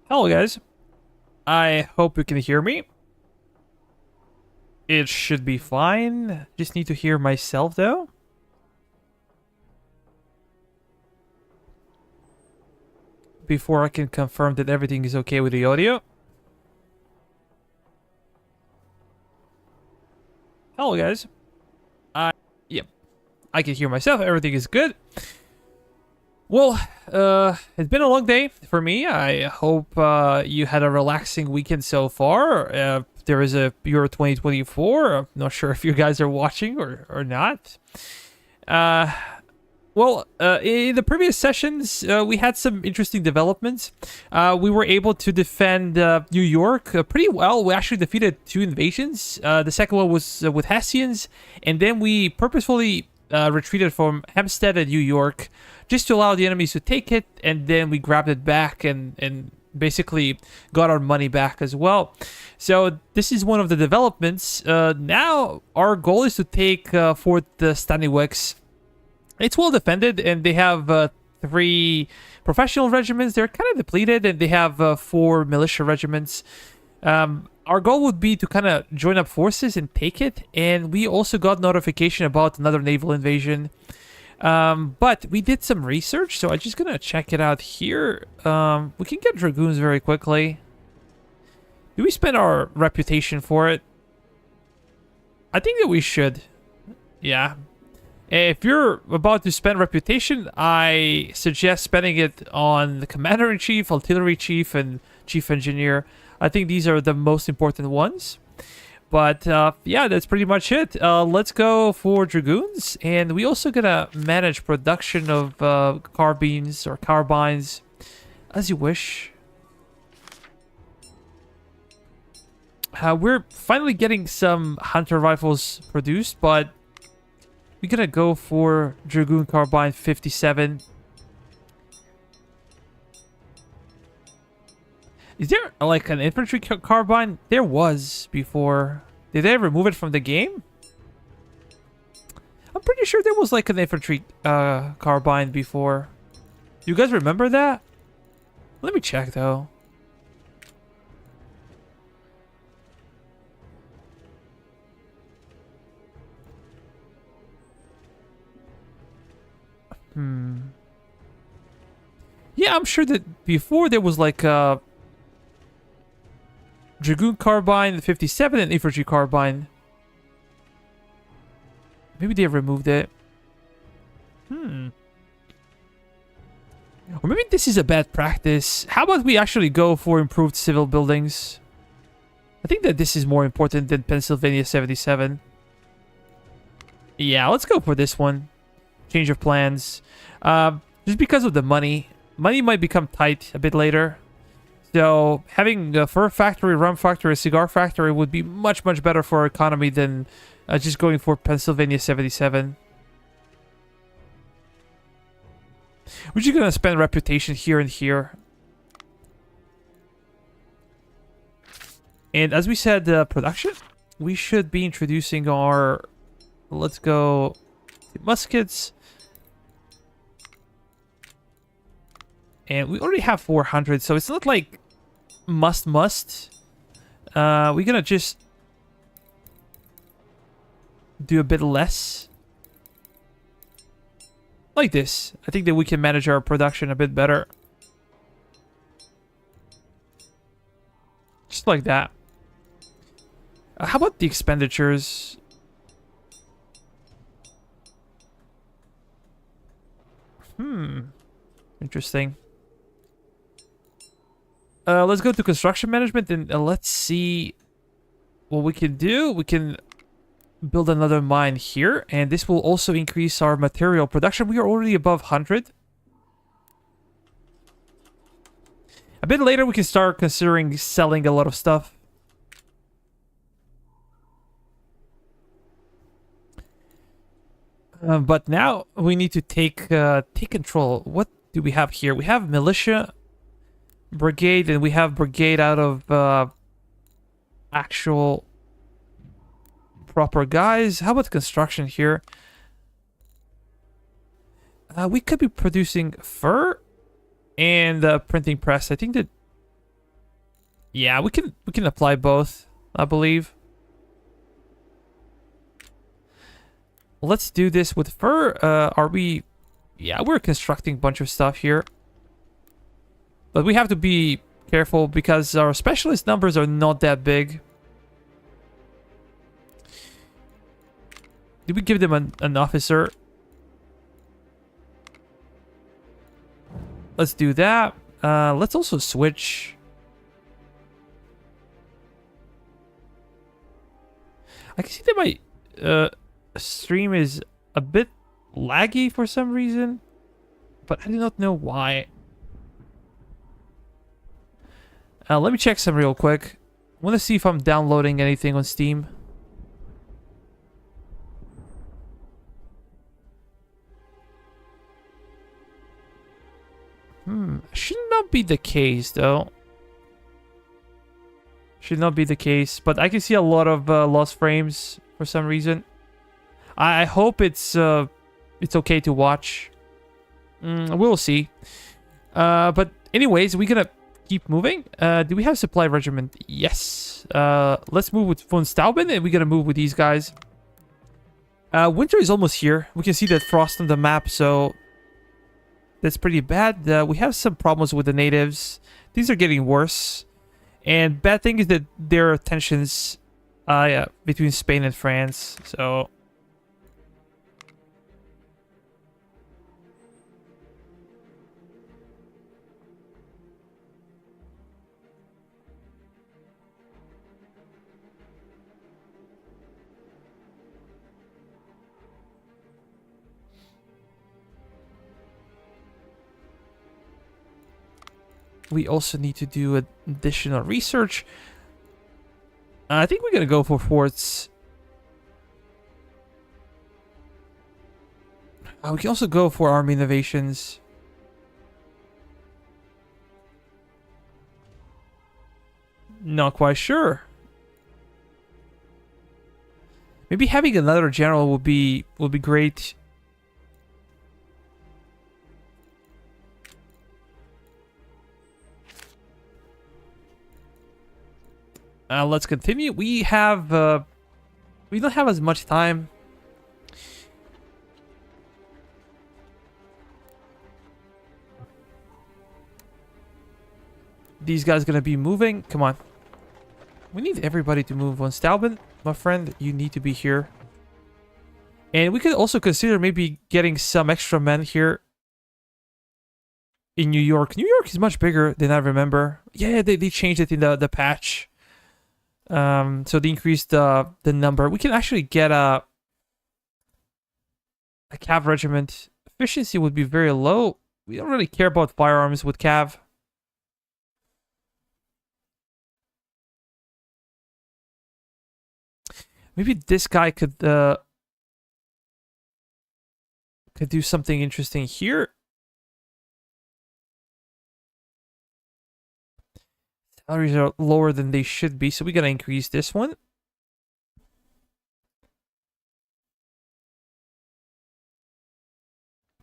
Hello, guys. I hope you can hear me. It should be fine. Just need to hear myself, though. Before I can confirm that everything is okay with the audio. Hello, guys. Yep. I can hear myself. Everything is good. Well, it's been a long day for me. I hope you had a relaxing weekend so far. There is a Euro 2024. I'm not sure if you guys are watching or not. Uh, in the previous sessions, we had some interesting developments. We were able to defend New York pretty well. We actually defeated 2 invasions. The second one was with Hessians, and then we purposefully retreated from Hempstead and New York just to allow the enemies to take it, and then we grabbed it back and basically got our money back as well. So this is one of the developments. Now our goal is to take Fort Staniweks. It's well defended, and they have 3 professional regiments. They're kind of depleted, and they have 4 militia regiments. Our goal would be to kind of join up forces and take it, and we also got notification about another naval invasion. But we did some research, so I'm just gonna check it out here. We can get dragoons very quickly. Do we spend our reputation for it? I think that we should. Yeah. If you're about to spend reputation, I suggest spending it on the commander-in-chief, artillery-chief, and chief engineer. I think these are the most important ones. But yeah, that's pretty much it. Let's go for dragoons, and we also gonna manage production of carbines or carbines, as you wish. We're finally getting some hunter rifles produced, but we're gonna go for dragoon carbine 57. Is there like an infantry carbine? There was before. Did they remove it from the game? I'm pretty sure there was like an infantry carbine before. You guys remember that? Let me check though. Yeah, I'm sure that before there was like a dragoon carbine 57 and infantry carbine. Maybe they removed it. Or maybe this is a bad practice. How about we actually go for improved civil buildings? I think that this is more important than Pennsylvania 77. Yeah, let's go for this one. Change of plans. Just because of the money. Money might become tight a bit later. So having a fur factory, rum factory, a cigar factory would be much, much better for our economy than just going for Pennsylvania 77. We're just going to spend reputation here and here. And as we said, production, we should be introducing our, let's go, muskets. And we already have 400, so it's not like must. We're gonna just do a bit less. Like this. I think that we can manage our production a bit better. Just like that. How about the expenditures? Interesting. Let's go to construction management and let's see what we can do. We can build another mine here, and this will also increase our material production. We are already above 100. A bit later, we can start considering selling a lot of stuff. But now we need to take control. What do we have here? We have militia brigade, and we have brigade out of actual proper guys. How about construction here? We could be producing fur and printing press. I think that Yeah, we can apply both, I believe. Let's do this with fur. Are we? Yeah, we're constructing a bunch of stuff here. But we have to be careful because our specialist numbers are not that big. Did we give them an officer? Let's do that. Let's also switch. I can see that my stream is a bit laggy for some reason, but I do not know why. Let me check some real quick. I want to see if I'm downloading anything on Steam. Should not be the case though. Should not be the case, but I can see a lot of lost frames for some reason. I hope it's okay to watch. We'll see. But anyways, we're gonna keep moving. Do we have supply regiment? Yes. Let's move with von Stauben, and we're gonna move with these guys. Winter is almost here. We can see that frost on the map, so that's pretty bad. We have some problems with the natives. These are getting worse. And bad thing is that there are tensions between Spain and France, so... We also need to do additional research. I think we're gonna go for forts. We can also go for army innovations. Not quite sure. Maybe having another general would be great. Let's continue. We don't have as much time. These guys gonna be moving. Come on. We need everybody to move. Von Stauben, my friend, you need to be here. And we could also consider maybe getting some extra men here in New York. New York is much bigger than I remember. Yeah, they changed it in the patch. So they increased the number. We can actually get a cav regiment. Efficiency would be very low. We don't really care about firearms with cav. Maybe this guy could do something interesting here. Salaries are lower than they should be, so we gotta increase this one.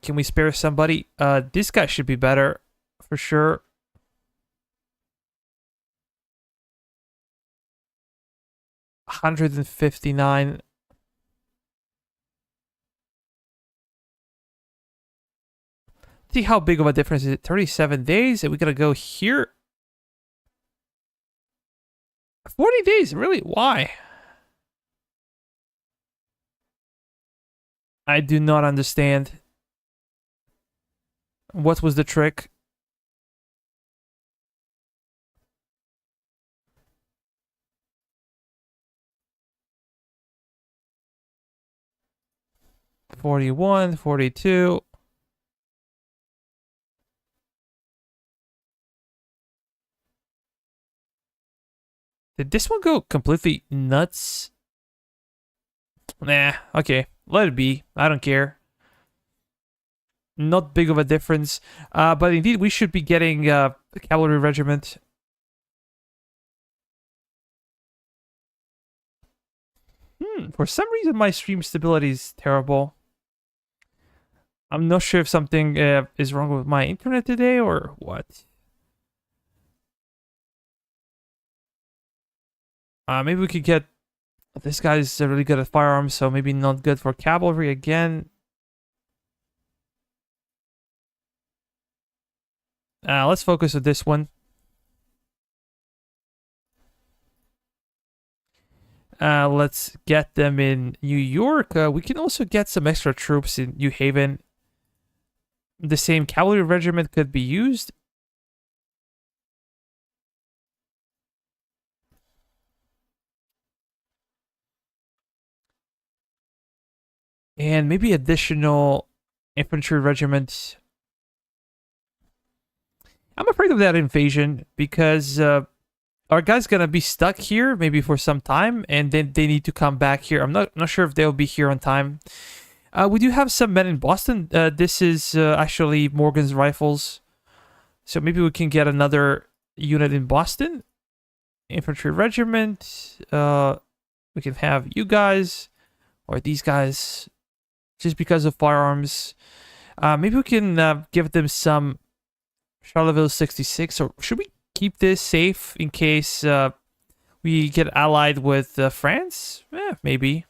Can we spare somebody? This guy should be better, for sure. $159. See how big of a difference is it? 37 days, and we gotta go here. 40 days, really? Why? I do not understand. What was the trick? $41, $42. Did this one go completely nuts? Nah, okay. Let it be. I don't care. Not big of a difference. But indeed, we should be getting a cavalry regiment. For some reason, my stream stability is terrible. I'm not sure if something is wrong with my internet today or what. Maybe we could get... This guy's really good at firearms, so maybe not good for cavalry again. Let's focus on this one. Let's get them in New York. We can also get some extra troops in New Haven. The same cavalry regiment could be used. And maybe additional infantry regiment. I'm afraid of that invasion because our guy's gonna be stuck here maybe for some time, and then they need to come back here. I'm not sure if they'll be here on time. We do have some men in Boston. This is actually Morgan's rifles, so maybe we can get another unit in Boston. Infantry regiment. We can have you guys or these guys. Just because of firearms. Maybe we can give them some Charleville 66. Or should we keep this safe in case we get allied with France? Maybe.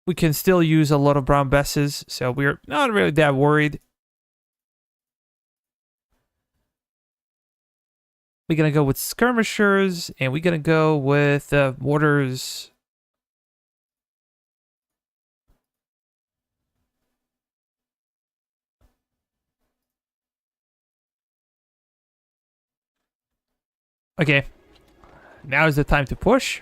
We can still use a lot of brown besses, so we're not really that worried. We're going to go with skirmishers, and we're going to go with mortars. Okay, now is the time to push.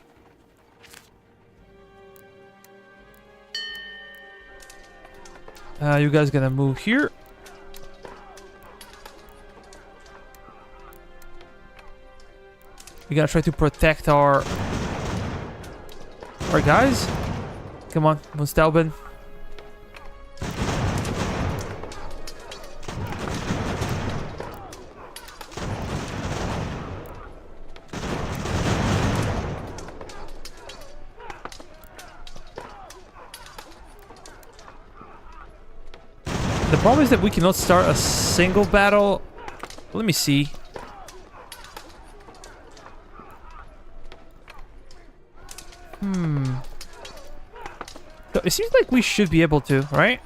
You guys gonna move here. We gotta try to protect our guys. Come on, Mustalben. The problem is that we cannot start a single battle. Let me see. So it seems like we should be able to, right?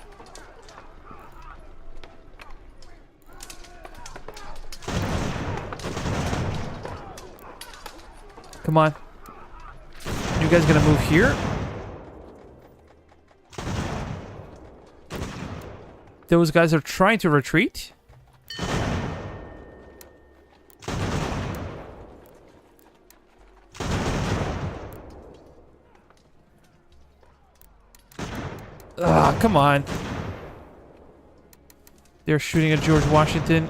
Come on. You guys gonna move here? Those guys are trying to retreat. Ah, come on. They're shooting at George Washington.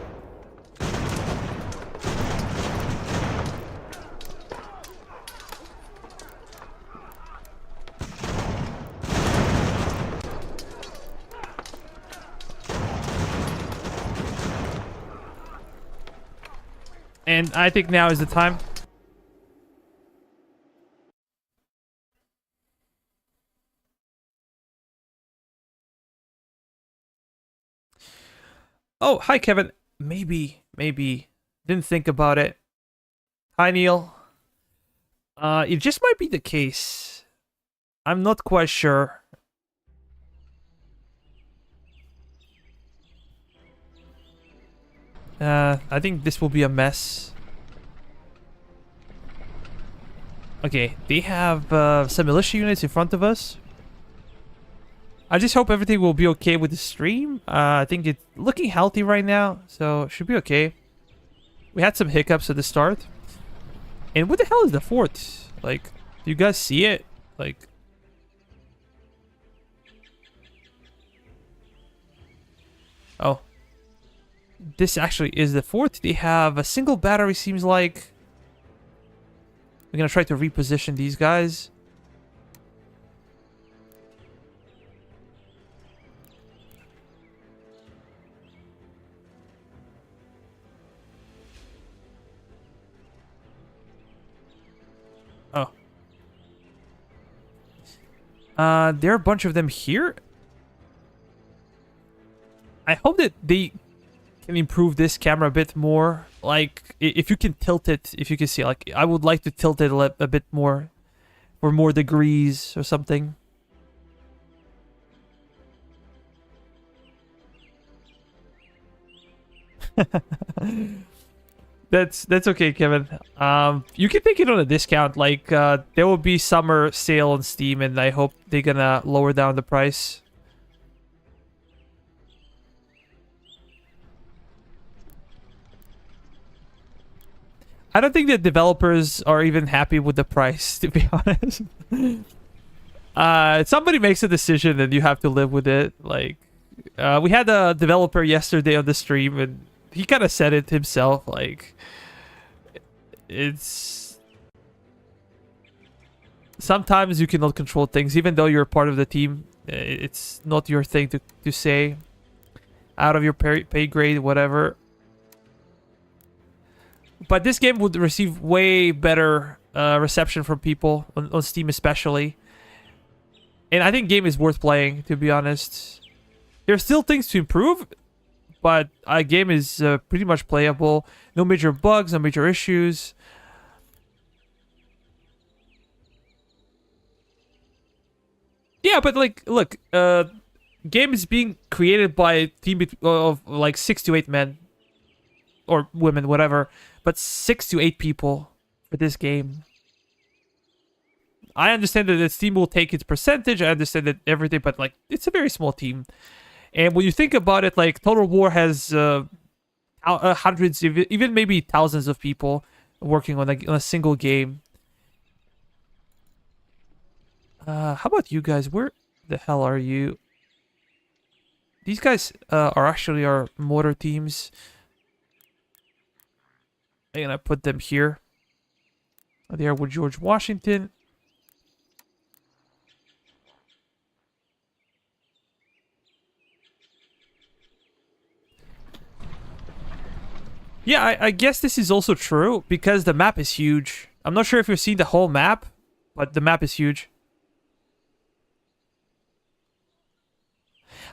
And I think now is the time. Oh, hi, Kevin. Maybe. Didn't think about it. Hi, Neil. It just might be the case. I'm not quite sure. I think this will be a mess. Okay, they have some militia units in front of us. I just hope everything will be okay with the stream. I think it's looking healthy right now, so it should be okay. We had some hiccups at the start. And what the hell is the fort? Like, do you guys see it? Like... Oh. This actually is the fort. They have a single battery, seems like. We're gonna try to reposition these guys. Oh. There are a bunch of them here. I hope that they can improve this camera a bit more. Like, if you can tilt it, if you can see, like, I would like to tilt it a bit more for more degrees or something. That's okay, Kevin. You can take it on a discount. Like, there will be summer sale on Steam, and I hope they're gonna lower down the price. I don't think the developers are even happy with the price, to be honest. Somebody makes a decision and you have to live with it. Like, we had a developer yesterday on the stream, and he kind of said it himself. Like, it's... sometimes you cannot control things, even though you're part of the team. It's not your thing to say. Out of your pay grade, whatever. But this game would receive way better reception from people on Steam especially. And I think game is worth playing, to be honest. There's still things to improve, but a game is pretty much playable. No major bugs, no major issues. Yeah, but like, look, game is being created by a team of like 6 to 8 men. Or women, whatever. But 6 to 8 people for this game. I understand that the team will take its percentage. I understand that everything, but like, it's a very small team. And when you think about it, like, Total War has hundreds, even maybe thousands of people working on a single game. How about you guys? Where the hell are you? These guys are actually our motor teams. I'm gonna put them here. There with George Washington. Yeah, I guess this is also true because the map is huge. I'm not sure if you've seen the whole map, but the map is huge.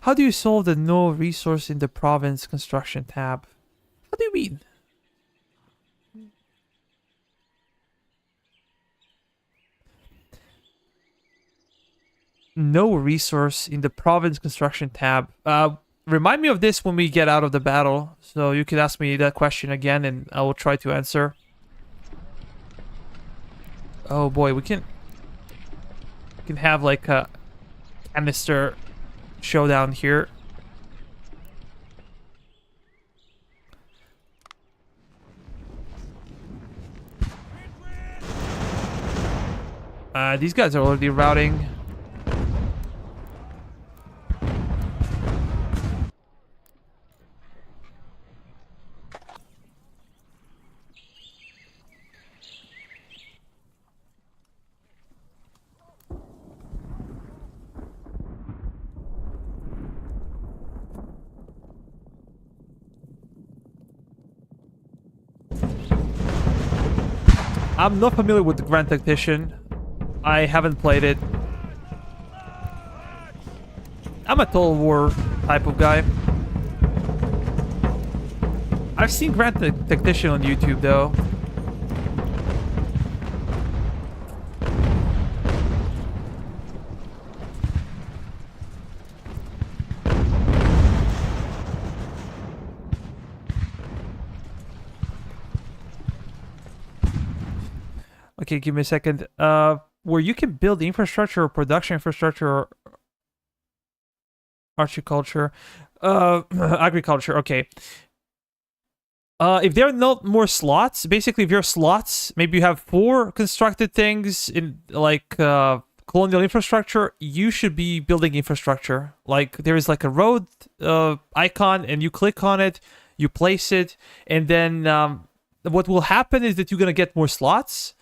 How do you solve the no resource in the province construction tab? What do you mean? No resource in the province construction tab. Remind me of this when we get out of the battle. So you can ask me that question again and I will try to answer. Oh boy, we can have like a canister showdown here. These guys are already routing. I'm not familiar with the Grand Tactician. I haven't played it. I'm a Total War type of guy. I've seen Grand Tactician on YouTube though. Okay, give me a second. Where you can build infrastructure or production infrastructure or horticulture, agriculture. Okay. If there are no more slots, basically if your slots, maybe you have 4 constructed things in like colonial infrastructure, you should be building infrastructure. Like there is like a road icon and you click on it, you place it, and then what will happen is that you're gonna get more slots,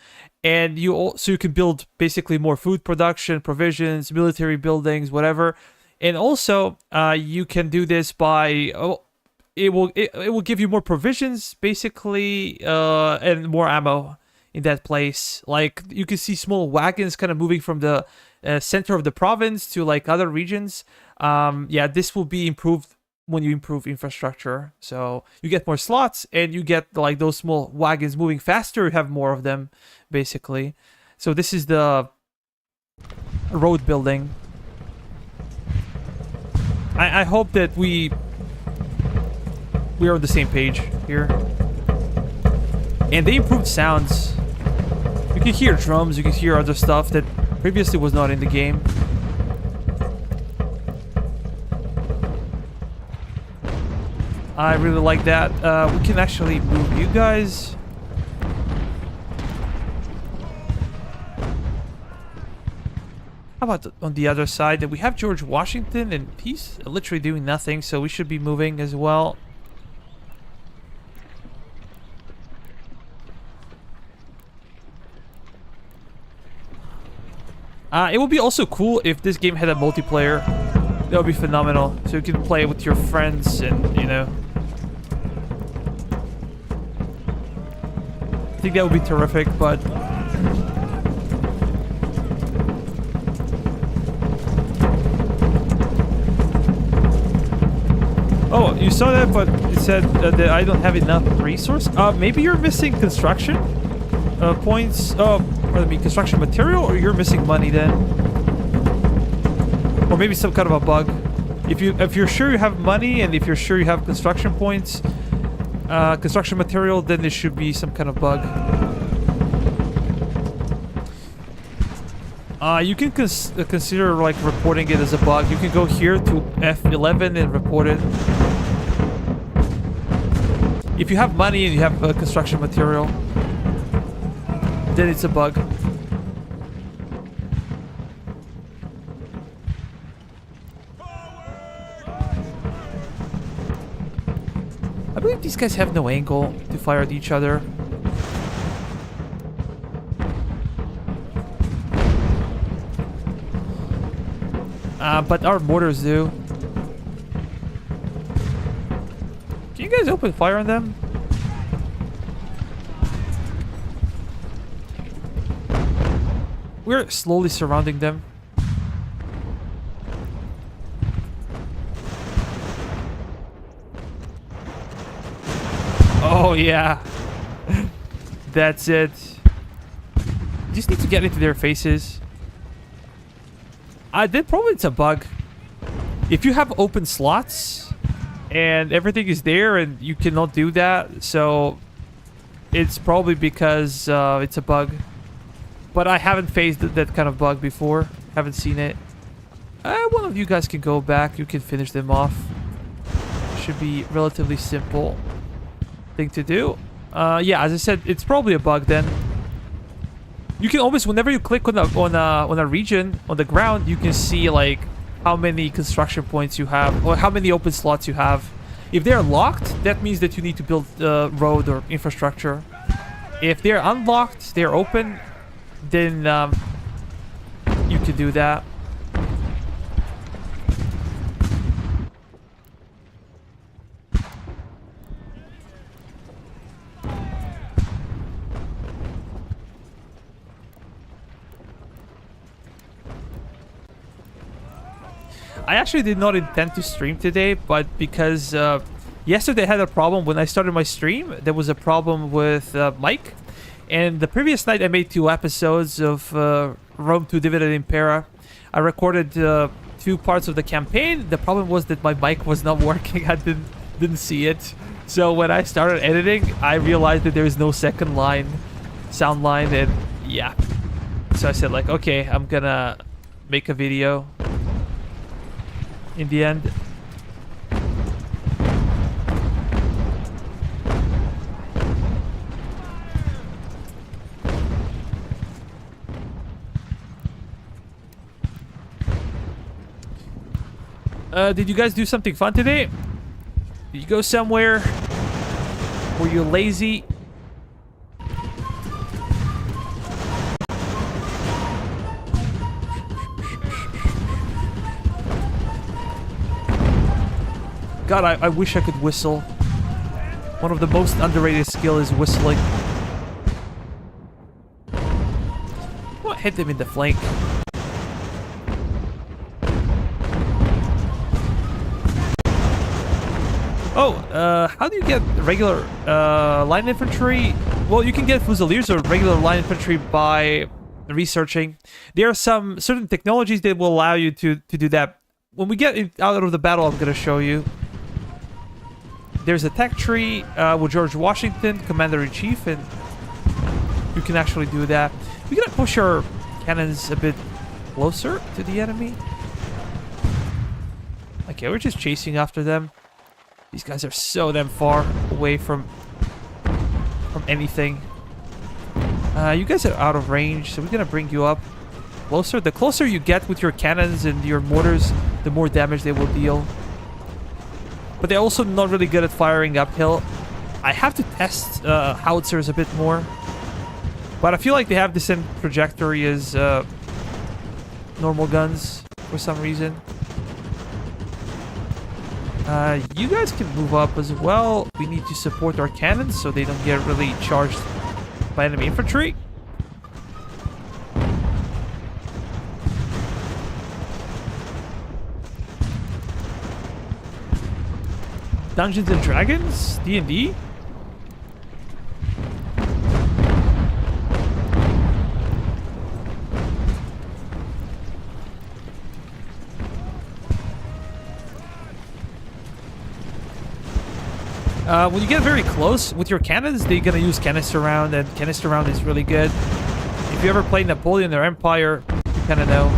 and so you can build basically more food production, provisions, military buildings, whatever. And also you can do this by it will give you more provisions basically and more ammo in that place. Like you can see small wagons kind of moving from the center of the province to like other regions. Yeah, this will be improved when you improve infrastructure. So you get more slots and you get like those small wagons moving faster. You have more of them, basically. So this is the road building. I hope that we are on the same page here. And they improved sounds. You can hear drums, you can hear other stuff that previously was not in the game. I really like that. We can actually move you guys. How about on the other side? That we have George Washington, and he's literally doing nothing, so we should be moving as well. It would be also cool if this game had a multiplayer. That would be phenomenal. So you can play with your friends and, you know. I think that would be terrific, but... Oh, you saw that, but it said that I don't have enough resource. Maybe you're missing construction points. Pardon me, construction material, or you're missing money then, or maybe some kind of a bug. If you're sure you have money and if you're sure you have construction points, construction material, then there should be some kind of bug. You can consider like reporting it as a bug. You can go here to F11 and report it. If you have money and you have construction material, then it's a bug. I believe these guys have no angle to fire at each other. But our mortars do. Can you guys open fire on them? We're slowly surrounding them. Oh yeah. That's it. You just need to get into their faces. Then probably it's a bug. If you have open slots and everything is there and you cannot do that, so it's probably because it's a bug. But I haven't faced that kind of bug before. Haven't seen it. One of you guys can go back. You can finish them off. Should be relatively simple thing to do. Yeah, as I said, it's probably a bug then. You can always, whenever you click on a region on the ground, you can see like how many construction points you have or how many open slots you have. If they're locked, that means that you need to build road or infrastructure. If they're unlocked, they're open, then you can do that. I actually did not intend to stream today, but because yesterday I had a problem when I started my stream. There was a problem with mic. And the previous night I made 2 episodes of Rome to Dividend Impera. I recorded 2 parts of the campaign. The problem was that my mic was not working. I didn't see it. So when I started editing, I realized that there is no second line, sound line, and yeah. So I said like, okay, I'm gonna make a video in the end. Did you guys do something fun today? Did you go somewhere? Were you lazy? God, I wish I could whistle. One of the most underrated skills is whistling. What? Hit them in the flank. Oh, how do you get regular line infantry? Well, you can get Fusiliers or regular line infantry by researching. There are some certain technologies that will allow you to do that. When we get out of the battle, I'm going to show you. There's a tech tree with George Washington, Commander-in-Chief, and you can actually do that. We're going to push our cannons a bit closer to the enemy. Okay, we're just chasing after them. These guys are so damn far away from anything. You guys are out of range, so we're gonna bring you up closer. The closer you get with your cannons and your mortars, the more damage they will deal. But they're also not really good at firing uphill. I have to test howitzers a bit more. But I feel like they have the same trajectory as normal guns for some reason. You guys can move up as well. We need to support our cannons so they don't get really charged by enemy infantry. Dungeons and Dragons? D&D? When you get very close with your cannons, they're gonna use canister round, and canister round is really good. If you ever played Napoleon or Empire, you kind of know.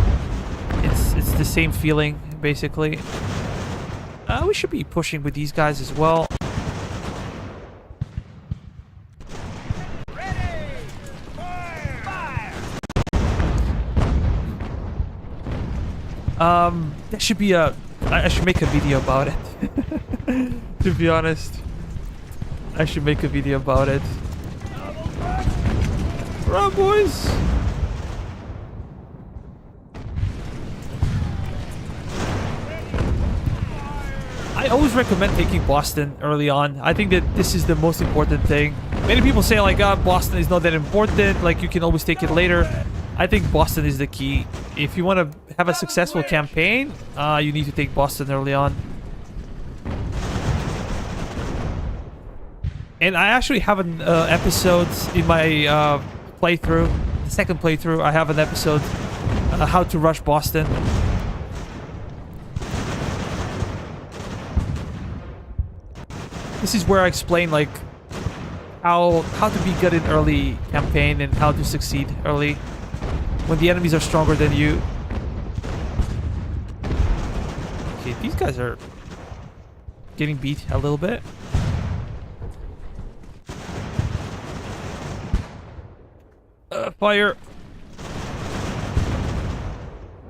It's the same feeling, basically. We should be pushing with these guys as well. Ready! Fire! That should be a... I should make a video about it. To be honest. I should make a video about it. Run, boys! I always recommend taking Boston early on. I think that this is the most important thing. Many people say like, Boston is not that important, like you can always take it later. I think Boston is the key. If you want to have a successful campaign, you need to take Boston early on. And I actually have an episode in my playthrough, the second playthrough, I have an episode how to rush Boston. This is where I explain like how to be good in early campaign and how to succeed early when the enemies are stronger than you. Okay, these guys are getting beat a little bit. Fire.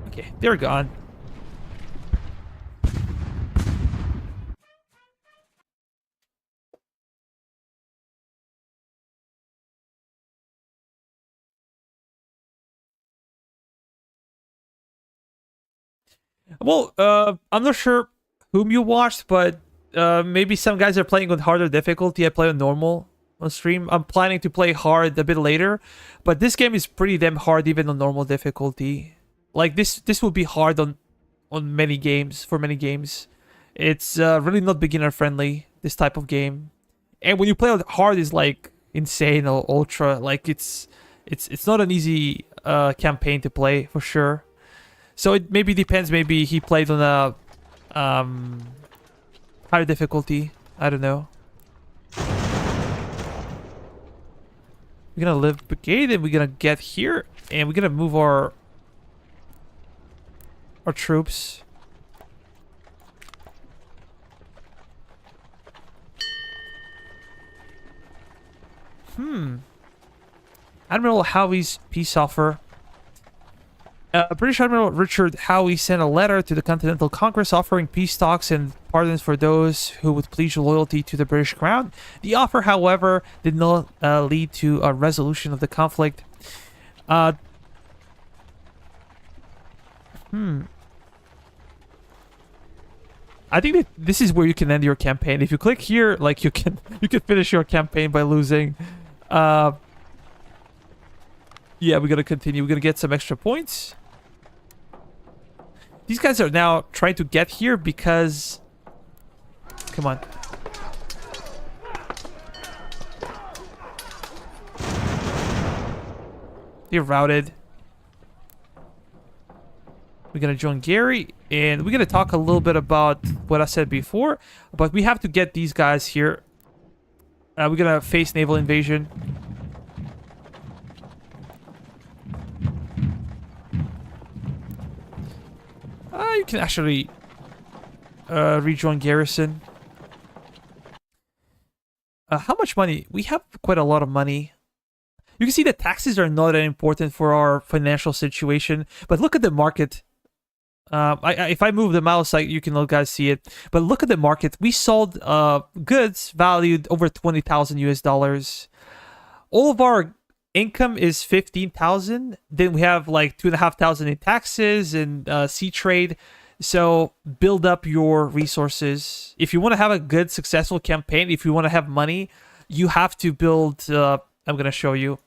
Okay, they're gone. Well, I'm not sure whom you watched, but maybe some guys are playing on harder difficulty. I play on normal on stream. I'm planning to play hard a bit later, but this game is pretty damn hard even on normal difficulty. Like this will be hard on many games, for many games. It's really not beginner friendly, this type of game. And when you play on hard, it's like insane or ultra. Like it's not an easy campaign to play for sure. So it maybe depends. Maybe he played on a higher difficulty. I don't know. We're gonna live brigade and we're gonna get here and we're gonna move our troops. Admiral Howie's peace offer. British Admiral Richard Howie sent a letter to the Continental Congress offering peace talks and pardons for those who would pledge loyalty to the British Crown. The offer, however, did not lead to a resolution of the conflict. I think that this is where you can end your campaign. If you click here, like you can finish your campaign by losing. Yeah, we're gonna continue. We're gonna get some extra points. These guys are now trying to get here because... Come on. They're routed. We're gonna join Gary, and we're gonna talk a little bit about what I said before, but we have to get these guys here. We're gonna face naval invasion. You can actually rejoin garrison. How much money? We have quite a lot of money. You can see that taxes are not that important for our financial situation, but look at the market. If I move the mouse, you can guys see it. But look at the market. We sold goods valued over 20,000 US dollars. All of our income is 15,000. Then we have like 2,500 in taxes and sea trade. So build up your resources. If you want to have a good, successful campaign, if you want to have money, you have to build. I'm gonna show you.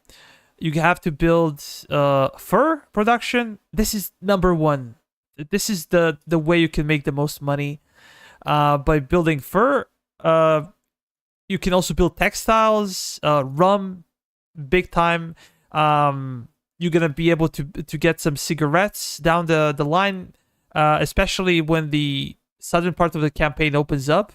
You have to build fur production. This is number one. This is the way you can make the most money by building fur. You can also build textiles, rum, big time. You're gonna be able to get some cigarettes down the line, especially when the southern part of the campaign opens up.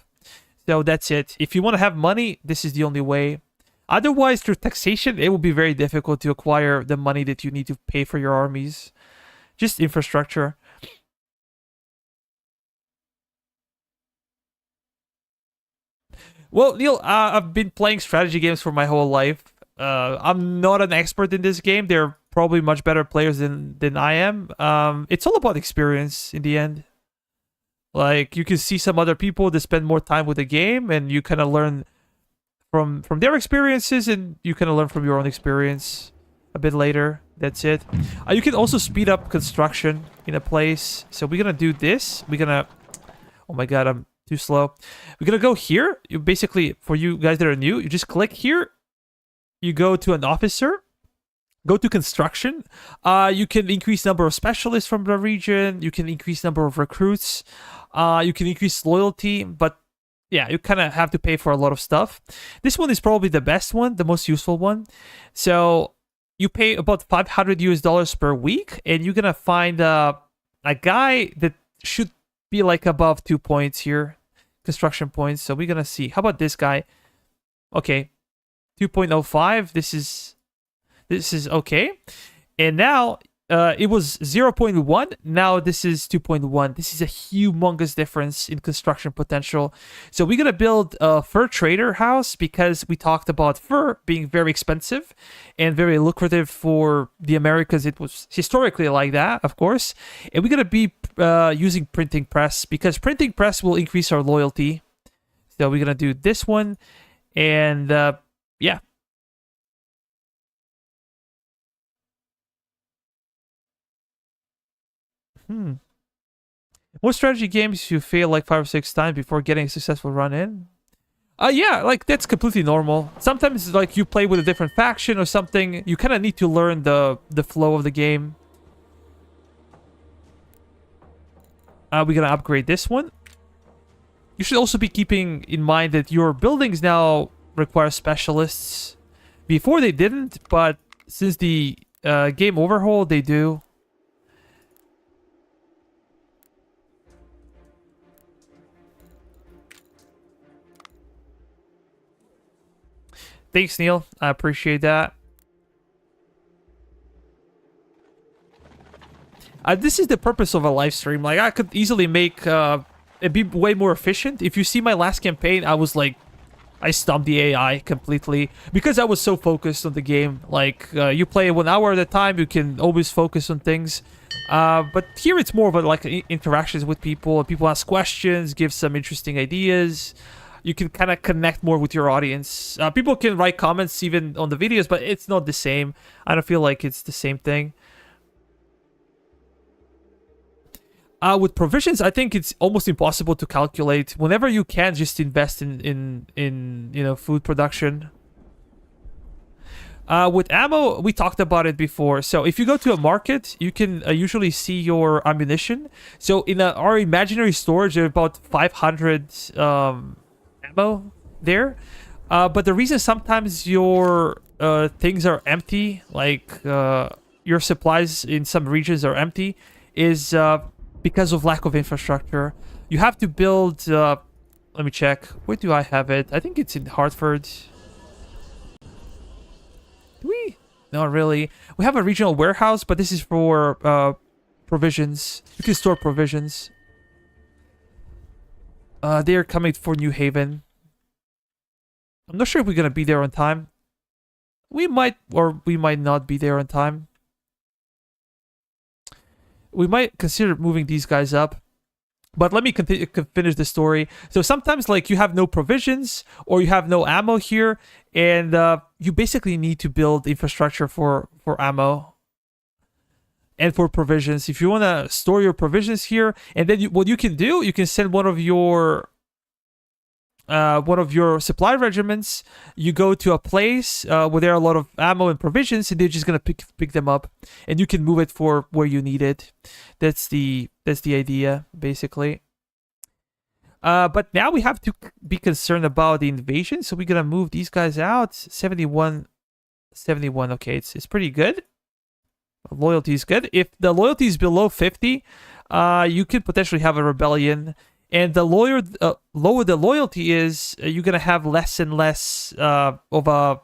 So that's it. If you want to have money, this is the only way. Otherwise, through taxation, it will be very difficult to acquire the money that you need to pay for your armies. Just infrastructure. Well, Neil, I've been playing strategy games for my whole life. I'm not an expert in this game. They're probably much better players than I am. It's all about experience in the end. Like, you can see some other people that spend more time with the game, and you kind of learn from their experiences, and you kind of learn from your own experience a bit later. That's it. You can also speed up construction in a place. So we're gonna do this. We're gonna... Oh my god, I'm too slow. We're gonna go here. You basically, for you guys that are new, you just click here. You go to an officer. Go to construction. You can increase number of specialists from the region. You can increase number of recruits. You can increase loyalty, but yeah, you kind of have to pay for a lot of stuff. This one is probably the best one, the most useful one. So you pay about 500 US dollars per week, and you're gonna find a guy that should be like above 2 points here, construction points. So we're gonna see. How about this guy? Okay, 2.05. This is okay. And now it was 0.1. Now this is 2.1. This is a humongous difference in construction potential. So we're gonna build a fur trader house because we talked about fur being very expensive and very lucrative for the Americas. It was historically like that, of course. And we're gonna be using printing press because printing press will increase our loyalty. So we're gonna do this one, and yeah. What strategy games you fail like 5 or 6 times before getting a successful run in? Yeah, like that's completely normal. Sometimes like you play with a different faction or something, you kind of need to learn the flow of the game. We're gonna upgrade this one. You should also be keeping in mind that your buildings now require specialists. Before they didn't, but since the game overhaul, they do. Thanks, Neil. I appreciate that. This is the purpose of a live stream. Like, I could easily make it be way more efficient. If you see my last campaign, I was like, I stomped the AI completely because I was so focused on the game. Like, you play 1 hour at a time, you can always focus on things. But here it's more of a, like interactions with people. People ask questions, give some interesting ideas. You can kind of connect more with your audience. People can write comments even on the videos, but it's not the same. I don't feel like it's the same thing. With provisions, I think it's almost impossible to calculate. Whenever you can, just invest in you know, food production. With ammo, we talked about it before. So if you go to a market, you can usually see your ammunition. So in our imaginary storage, there are about 500 ammo there. But the reason sometimes your things are empty, like your supplies in some regions are empty is because of lack of infrastructure. You have to build. Let me check. Where do I have it? I think it's in Hartford. Do we? Not really. We have a regional warehouse, but this is for provisions. You can store provisions. They are coming for New Haven. I'm not sure if we're gonna be there on time. We might or we might not be there on time. We might consider moving these guys up. But let me finish the story. So sometimes, like, you have no provisions or you have no ammo here, and you basically need to build infrastructure for ammo and for provisions. If you want to store your provisions here, and then what you can do, you can send one of your supply regiments. You go to a place where there are a lot of ammo and provisions, and they're just gonna pick them up, and you can move it for where you need it. That's the idea, basically. But now we have to be concerned about the invasion, so we're gonna move these guys out. 71. Okay, it's pretty good. Loyalty is good. If the loyalty is below 50, you could potentially have a rebellion. And the lower the loyalty is, you're gonna have less and less of a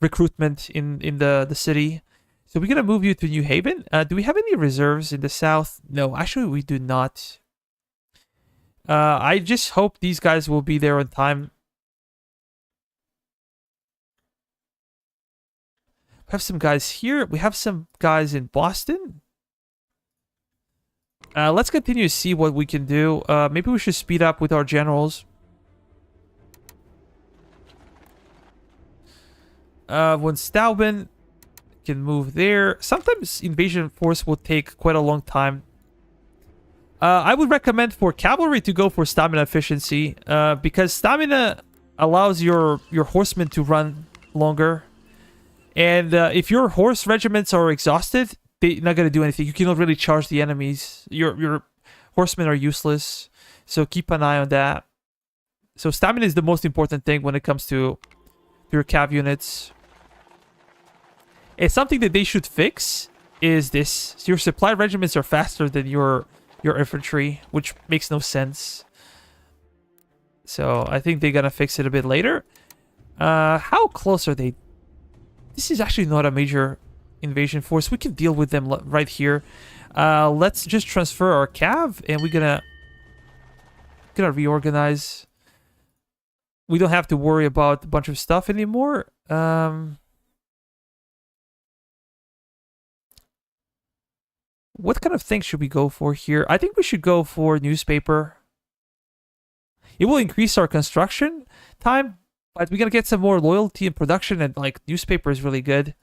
recruitment in the city. So we're gonna move you to New Haven. Do we have any reserves in the south? No, actually we do not. I just hope these guys will be there on time. We have some guys here. We have some guys in Boston. Let's continue to see what we can do. Maybe we should speed up with our generals. Von Steuben can move there. Sometimes invasion force will take quite a long time. I would recommend for cavalry to go for stamina efficiency, because stamina allows your horsemen to run longer. And if your horse regiments are exhausted, they're not going to do anything. You cannot really charge the enemies. Your horsemen are useless. So keep an eye on that. So stamina is the most important thing when it comes to your cav units. And something that they should fix is this. So your supply regiments are faster than your infantry, which makes no sense. So I think they're going to fix it a bit later. How close are they? This is actually not a major invasion force. We can deal with them right here. Let's just transfer our cav, and we're gonna reorganize. We don't have to worry about a bunch of stuff anymore. What kind of thing should we go for here? I think we should go for newspaper. It will increase our construction time, but we're gonna get some more loyalty and production, and like newspaper is really good.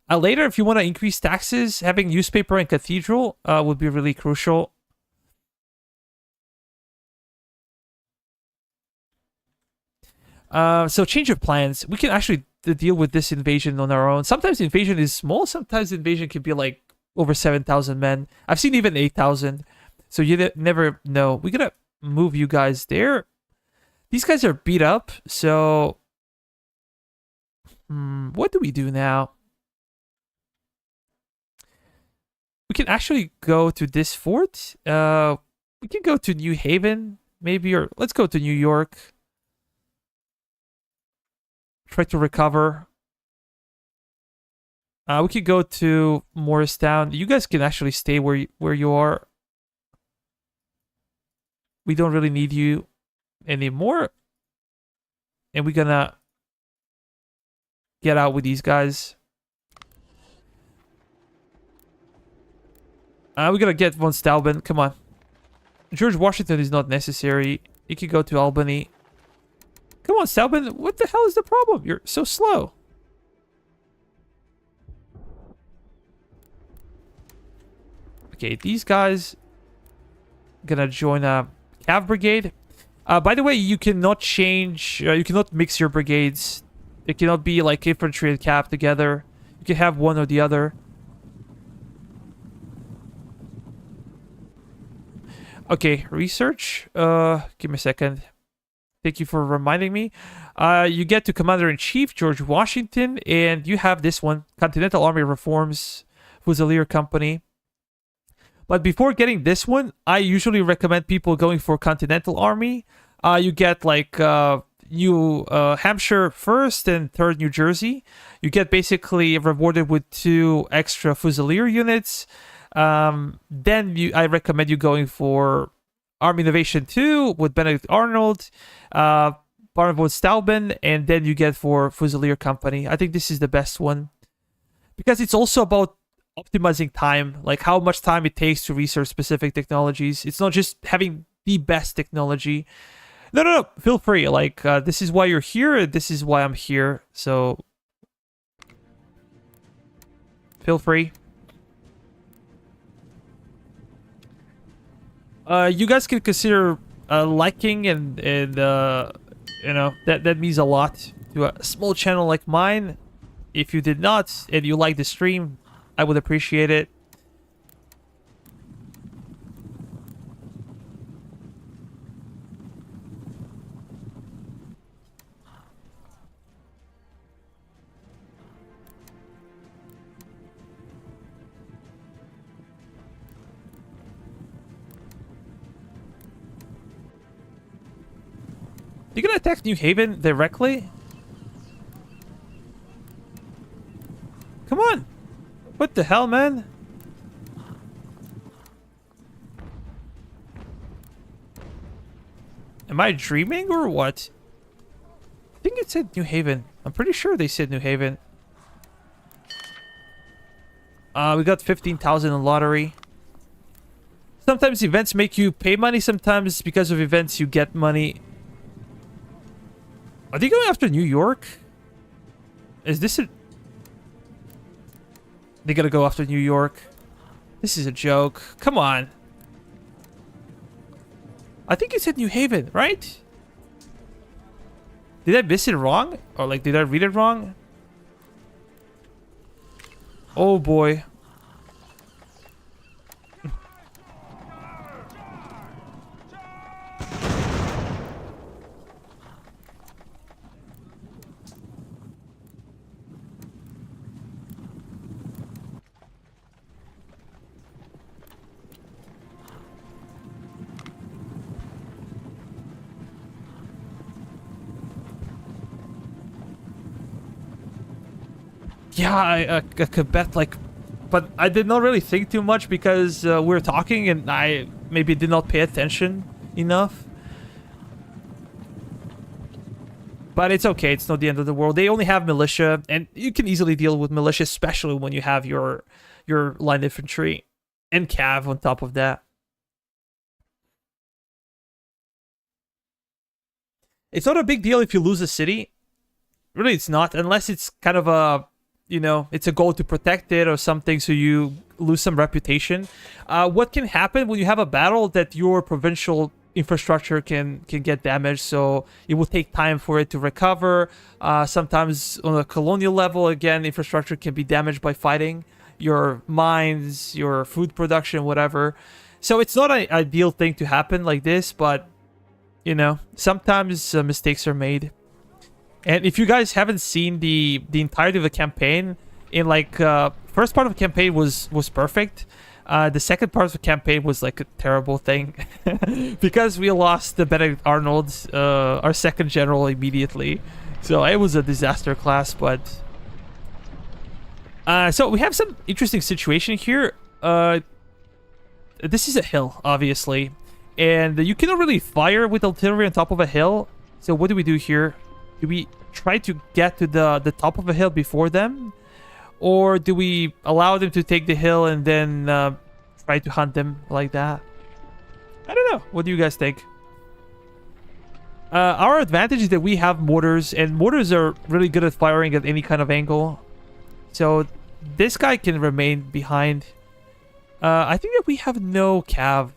Later, if you want to increase taxes, having newspaper and cathedral would be really crucial. So change of plans. We can actually deal with this invasion on our own. Sometimes invasion is small. Sometimes invasion can be like over 7,000 men. I've seen even 8,000. So you never know. We're going to move you guys there. These guys are beat up. So what do we do now? We can actually go to this fort. We can go to New Haven, maybe, or let's go to New York. Try to recover. We could go to Morristown. You guys can actually stay where you are. We don't really need you anymore. And we're gonna get out with these guys. We're gonna get von Steuben. Come on. George Washington is not necessary. You can go to Albany. Come on, Steuben. What the hell is the problem? You're so slow. Okay, these guys gonna join a cav brigade. By the way, you cannot change. You cannot mix your brigades. It cannot be like infantry and cav together. You can have one or the other. Okay, research. Give me a second. Thank you for reminding me. You get to Commander-in-Chief, George Washington, and you have this one, Continental Army Reforms. Fusilier Company. But before getting this one, I usually recommend people going for Continental Army. You get like New Hampshire 1st and 3rd New Jersey. You get basically rewarded with 2 extra Fusilier units. Then I recommend you going for Army Innovation 2 with Benedict Arnold, Baron von Stauben, and then you get for Fusilier Company. I think this is the best one because it's also about optimizing time, like how much time it takes to research specific technologies. It's not just having the best technology. No. Feel free. Like, this is why you're here. This is why I'm here. So, feel free. You guys can consider liking and you know, that means a lot to a small channel like mine. If you did not and you like the stream, I would appreciate it. You gonna attack New Haven directly? Come on! What the hell, man? Am I dreaming or what? I think it said New Haven. I'm pretty sure they said New Haven. We got 15,000 in lottery. Sometimes events make you pay money. Sometimes because of events you get money. Are they going after New York? Is this a... They gotta go after New York. This is a joke. Come on. I think it said New Haven, right? Did I miss it wrong? Or like, did I read it wrong? Oh boy. Yeah, I could bet, like, but I did not really think too much because we were talking and I maybe did not pay attention enough. But it's okay, it's not the end of the world. They only have militia, and you can easily deal with militia, especially when you have your line infantry and cav on top of that. It's not a big deal if you lose a city. Really, it's not, unless it's kind of a... You know, it's a goal to protect it or something, so you lose some reputation. What can happen when you have a battle that your provincial infrastructure can get damaged, so it will take time for it to recover. Sometimes on a colonial level, again, infrastructure can be damaged by fighting. Your mines, your food production, whatever. So it's not an ideal thing to happen like this, but, you know, sometimes mistakes are made. And if you guys haven't seen the entirety of the campaign, in like first part of the campaign was perfect. The second part of the campaign was like a terrible thing because we lost the Benedict Arnold, our second general, immediately. So it was a disaster class. But so we have some interesting situation here. This is a hill, obviously, and you cannot really fire with artillery on top of a hill. So what do we do here? Do we try to get to the top of a hill before them? Or do we allow them to take the hill and then try to hunt them like that? I don't know. What do you guys think? Our advantage is that we have mortars, and mortars are really good at firing at any kind of angle. So this guy can remain behind. I think that we have no cav.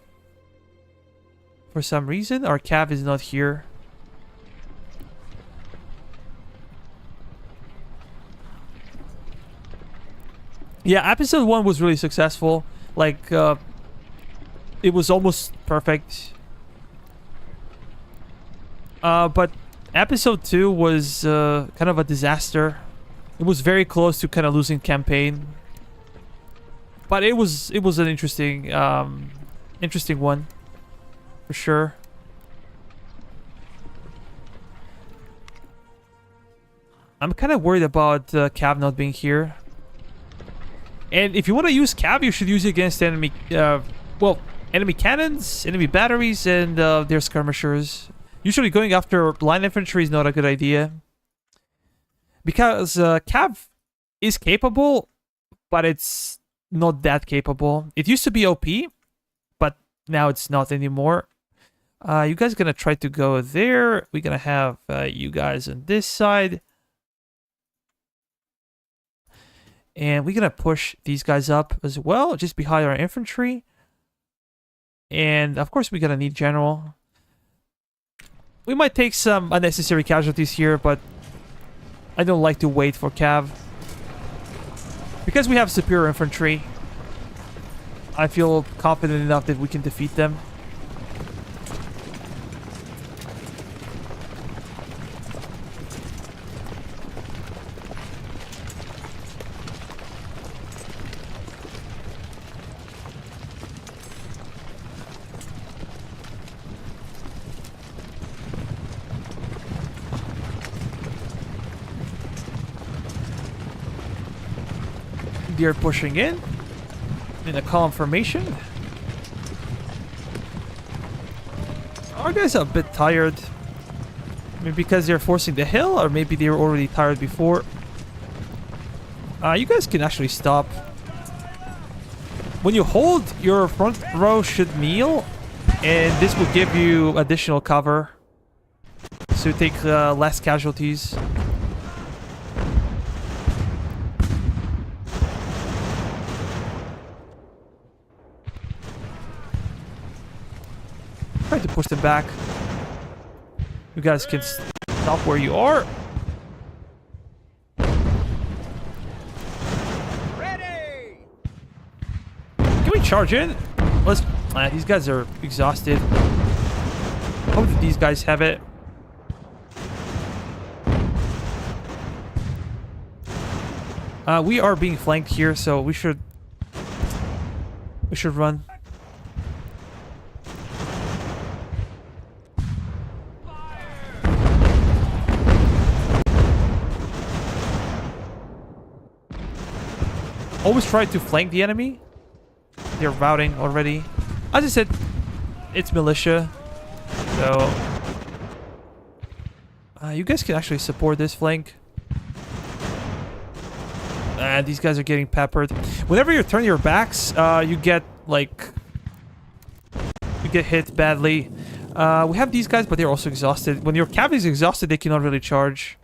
For some reason, our cav is not here. Yeah, episode 1 was really successful. Like, it was almost perfect. But episode 2 was kind of a disaster. It was very close to kind of losing campaign. But it was an interesting interesting one for sure. I'm kind of worried about Cav not being here. And if you want to use Cav, you should use it against enemy, well, enemy cannons, enemy batteries, and their skirmishers. Usually going after line infantry is not a good idea. Because Cav is capable, but it's not that capable. It used to be OP, but now it's not anymore. You guys are going to try to go there. We're going to have you guys on this side. And we're going to push these guys up as well, just behind our infantry. And, of course, we're going to need general. We might take some unnecessary casualties here, but I don't like to wait for Cav. Because we have superior infantry, I feel confident enough that we can defeat them. They're pushing in a column formation. Our guys are a bit tired. Maybe because they're forcing the hill, or maybe they were already tired before. You guys can actually stop. When you hold, your front row should kneel, and this will give you additional cover, so you take less casualties. Try to push them back. You guys can stop where you are. Ready! Can we charge in? Let's. These guys are exhausted. How do these guys have it? We are being flanked here, so we should run. Always try to flank the enemy. They're routing already. As I said, it's militia. So you guys can actually support this flank. And these guys are getting peppered. Whenever you turn your backs, you get hit badly. We have these guys, but they're also exhausted. When your cav is exhausted, they cannot really charge.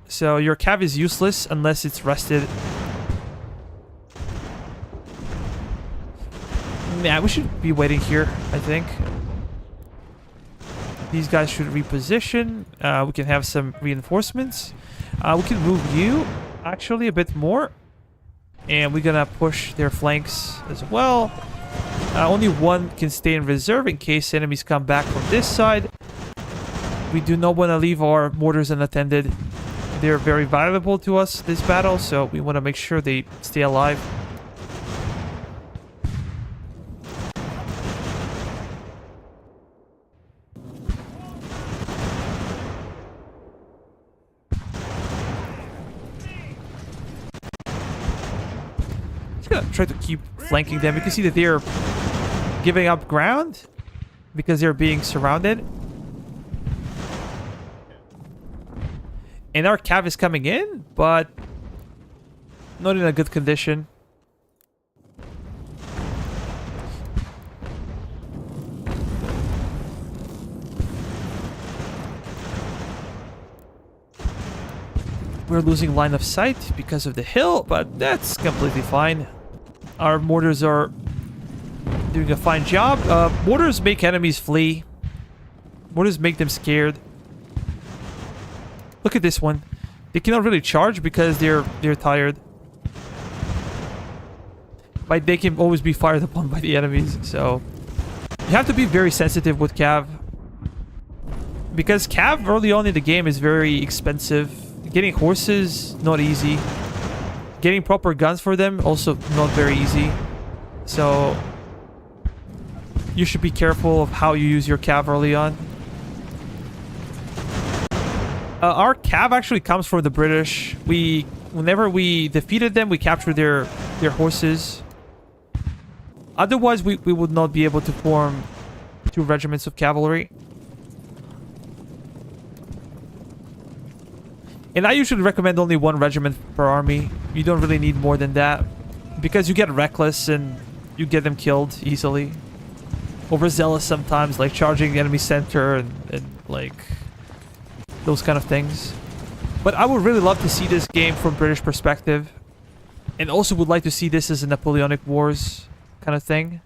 So your cav is useless unless it's rested. Yeah, we should be waiting here, I think. These guys should reposition. We can have some reinforcements. We can move you, actually, a bit more. And we're gonna push their flanks as well. Only one can stay in reserve in case enemies come back from this side. We do not want to leave our mortars unattended. They're very valuable to us this battle, so we want to make sure they stay alive. Just gonna try to keep flanking them. You can see that they're giving up ground because they're being surrounded. And our cav is coming in, but not in a good condition. We're losing line of sight because of the hill, but that's completely fine. Our mortars are doing a fine job. Mortars make enemies flee. Mortars make them scared. Look at this one. They cannot really charge because they're tired. But they can always be fired upon by the enemies, so you have to be very sensitive with cav. Because cav early on in the game is very expensive. Getting horses, not easy. getting proper guns for them also not very easy. So you should be careful of how you use your cav early on. Our cav actually comes from the British. Whenever we defeated them, we captured their horses. Otherwise, we would not be able to form 2 regiments of cavalry. And I usually recommend only 1 regiment per army. You don't really need more than that. Because you get reckless and you get them killed easily. Overzealous sometimes, like charging the enemy center and like those kind of things. But I would really love to see this game from British perspective. And also would like to see this as a Napoleonic Wars kind of thing.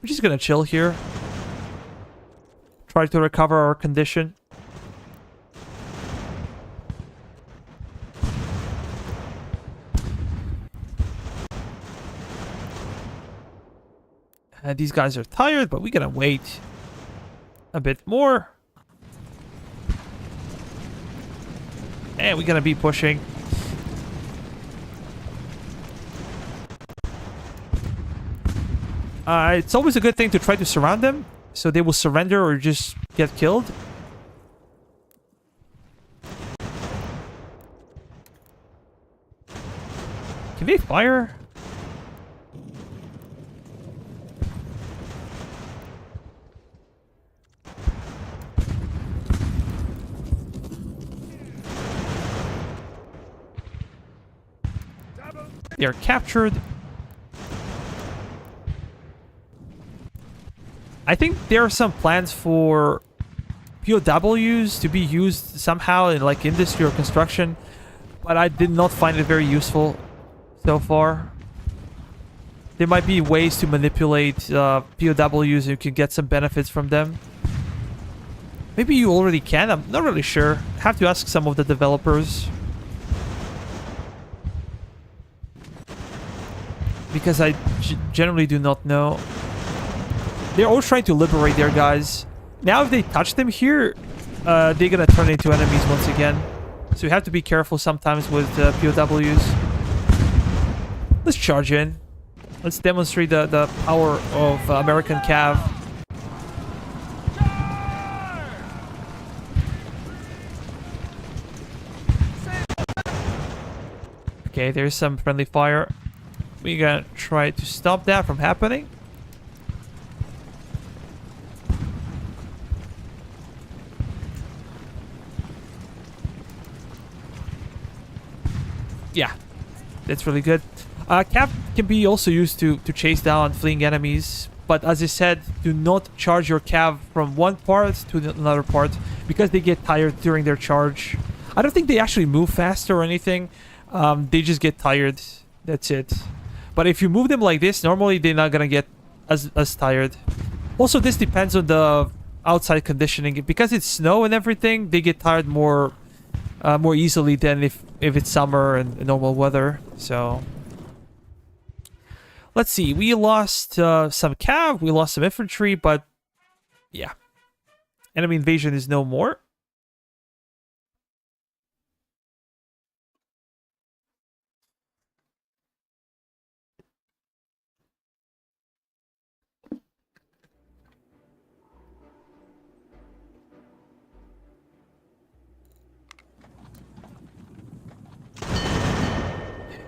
We're just gonna chill here. Try to recover our condition. These guys are tired, but we're gonna wait a bit more. And we're gonna be pushing. It's always a good thing to try to surround them, so they will surrender or just get killed. Can they fire? They are captured. I think there are some plans for POWs to be used somehow in like industry or construction, but I did not find it very useful so far. There might be ways to manipulate POWs and you can get some benefits from them. Maybe you already can, I'm not really sure. I have to ask some of the developers. Because I generally do not know. They're all trying to liberate their guys. Now if they touch them here, they're gonna turn into enemies once again. So you have to be careful sometimes with POWs. Let's charge in. Let's demonstrate the power of American Cav. Okay, there's some friendly fire. We're gonna try to stop that from happening. Yeah, that's really good. Cav can be also used to chase down fleeing enemies, but as I said, do not charge your Cav from one part to another part because they get tired during their charge. I don't think they actually move faster or anything. They just get tired. That's it. But if you move them like this, normally they're not gonna get as tired. Also, this depends on the outside conditioning. Because it's snow and everything, they get tired more easily than if it's summer and normal weather. So let's see. We lost some cav, we lost some infantry, but yeah, enemy invasion is no more.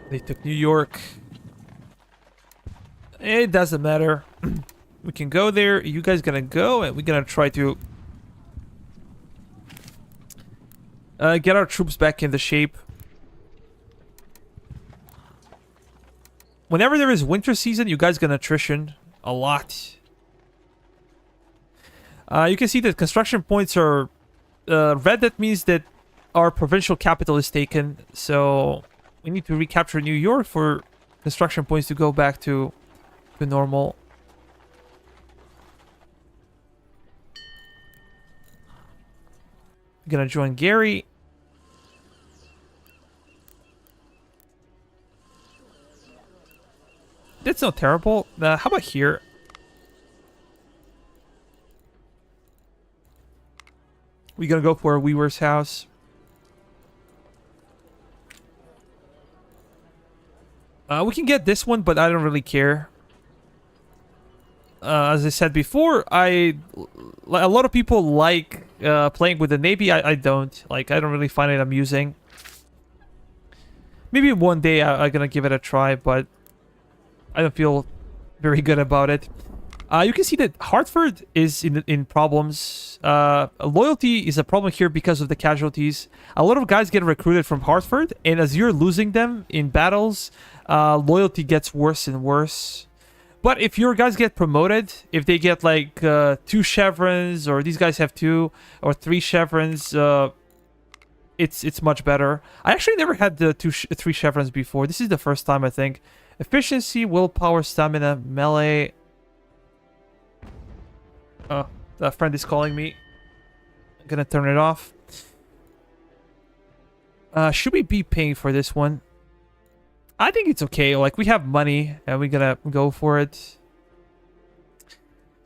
They took New York. It doesn't matter. We can go there. You guys gonna go, and we're gonna try to get our troops back in the shape. Whenever there is winter season, you guys gonna attrition a lot. You can see that construction points are red. That means that our provincial capital is taken. So we need to recapture New York for construction points to go back to normal. I'm gonna join Gary. That's not terrible. How about here? We're gonna go for a Weaver's house. We can get this one, but I don't really care. As I said before, a lot of people like playing with the Navy. I don't. Like, I don't really find it amusing. Maybe one day I'm gonna give it a try, but I don't feel very good about it. You can see that Hartford is in problems. Loyalty is a problem here because of the casualties. A lot of guys get recruited from Hartford, and as you're losing them in battles, loyalty gets worse and worse. But if your guys get promoted, if they get like 2 chevrons, or these guys have 2 or 3 chevrons, it's much better. I actually never had the 3 chevrons before. This is the first time, I think. Efficiency, willpower, stamina, melee. Oh, a friend is calling me. I'm gonna turn it off. Should we be paying for this one? I think it's okay. Like, we have money and we're gonna go for it.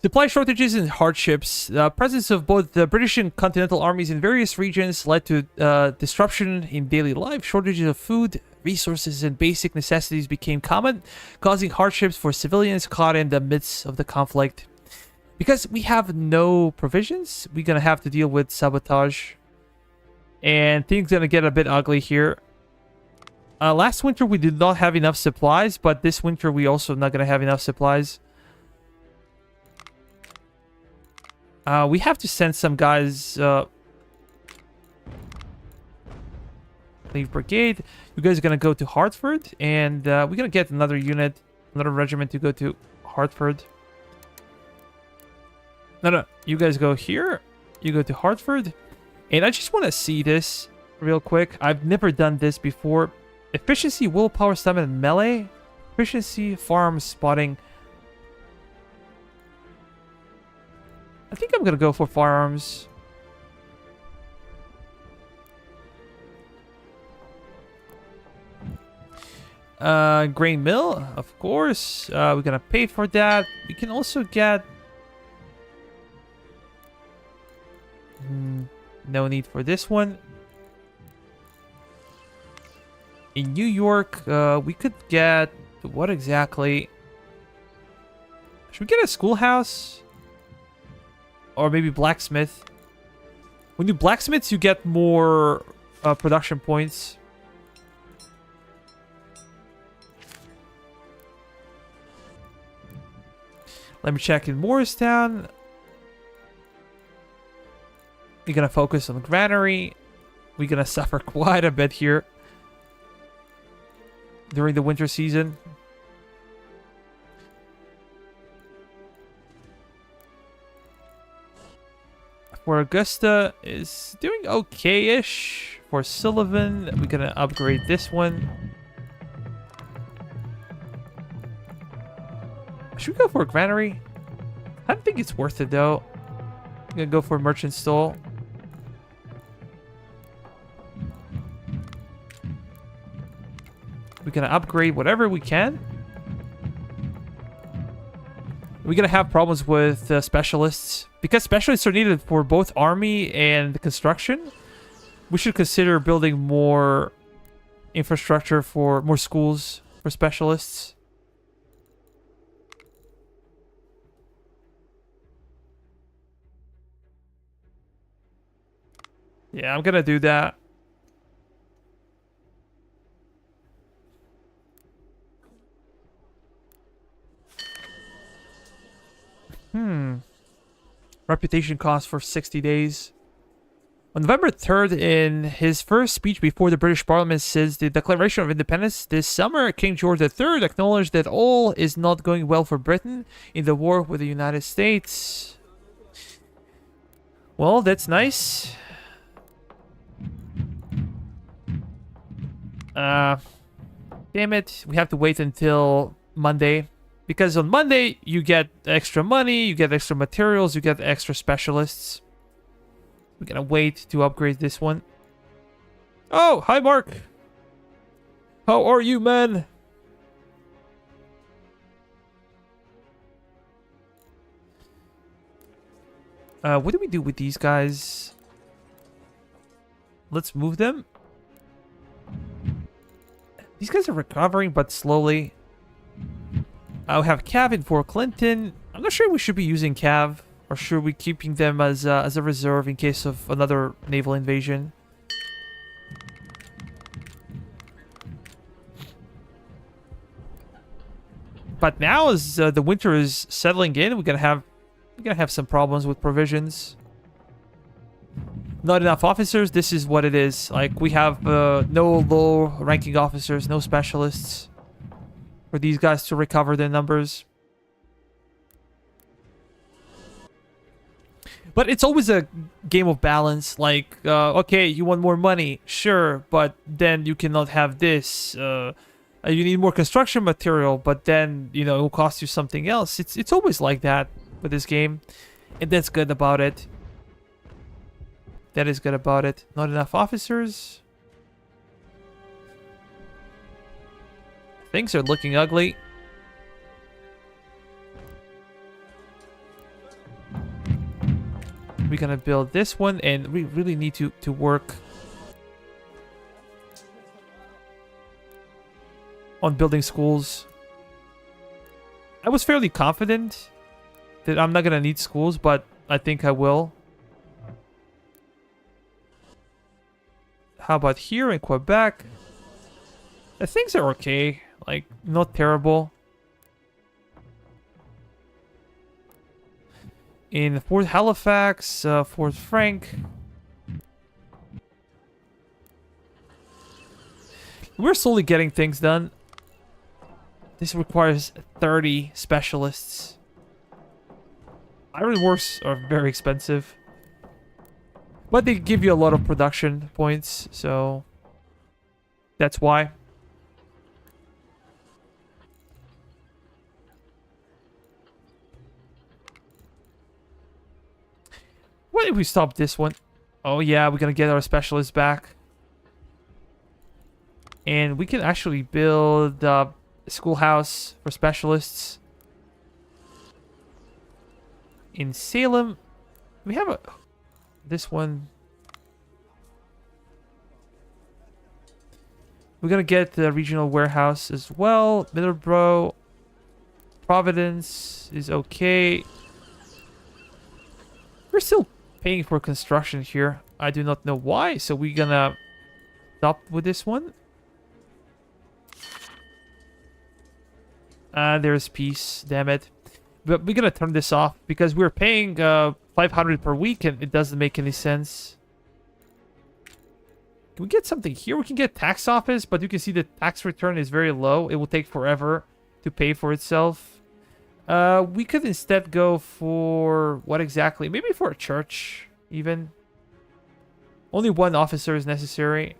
Supply shortages and hardships. The presence of both the British and Continental armies in various regions led to disruption in daily life. Shortages of food, resources, and basic necessities became common, causing hardships for civilians caught in the midst of the conflict. Because we have no provisions, we're gonna have to deal with sabotage. And things gonna get a bit ugly here. Last winter we did not have enough supplies, but this winter we also not gonna have enough supplies. We have to send some guys. Leave brigade. You guys are gonna go to Hartford, and we're gonna get another unit, another regiment to go to Hartford. No, you guys go here. You go to Hartford, and I just want to see this real quick. I've never done this before. Efficiency, willpower, stamina, and melee. Efficiency, farm, spotting. I think I'm gonna go for firearms. Grain mill, of course. We're gonna pay for that. We can also get... no need for this one. In New York, we could get... what exactly? Should we get a schoolhouse? Or maybe blacksmith? When you blacksmiths, you get more production points. Let me check in Morristown. We're gonna focus on granary. We're gonna suffer quite a bit here during the winter season. For Augusta is doing okay-ish. For Sullivan, we're gonna upgrade this one. Should we go for a granary? I don't think it's worth it though. I'm gonna go for merchant stall. We're gonna upgrade whatever we can. We're gonna have problems with specialists. Because specialists are needed for both army and construction, we should consider building more infrastructure for more schools for specialists. Yeah, I'm gonna do that. Reputation cost for 60 days. On November 3rd, in his first speech before the British Parliament since the Declaration of Independence this summer, King George III acknowledged that all is not going well for Britain in the war with the United States. Well, that's nice. Damn it. We have to wait until Monday. Because on Monday, you get extra money, you get extra materials, you get extra specialists. We're gonna wait to upgrade this one. Oh, hi Mark. How are you, man? What do we do with these guys? Let's move them. These guys are recovering, but slowly. We have Cav in Fort Clinton. I'm not sure we should be using Cav, or should we keeping them as a reserve in case of another naval invasion. But now, as the winter is settling in, we're gonna have some problems with provisions. Not enough officers. This is what it is. Like, we have no low-ranking officers, no specialists for these guys to recover their numbers. But it's always a game of balance. Like, okay, you want more money, sure, but then you cannot have this. You need more construction material, but then, you know, it will cost you something else. It's always like that with this game, and that's good about it. That is good about it. Not enough officers. Things are looking ugly. We're gonna build this one, and we really need to work on building schools. I was fairly confident that I'm not gonna need schools, but I think I will. How about here in Quebec? Things are okay. Like, not terrible. In Fort Halifax, Fort Frank. We're slowly getting things done. This requires 30 specialists. Iron ores are very expensive. But they give you a lot of production points, so that's why. What if we stop this one? Oh yeah, we're gonna get our specialists back. And we can actually build a schoolhouse for specialists. In Salem, we have this one. We're gonna get the regional warehouse as well. Middleborough, Providence is okay. We're still paying for construction here. I do not know why, so we're gonna stop with this one. There's peace, damn it. But we're gonna turn this off because we're paying 500 per week and it doesn't make any sense. Can we get something here? We can get tax office, but you can see the tax return is very low. It will take forever to pay for itself. We could instead go for what exactly? Maybe for a church, even. Only one officer is necessary.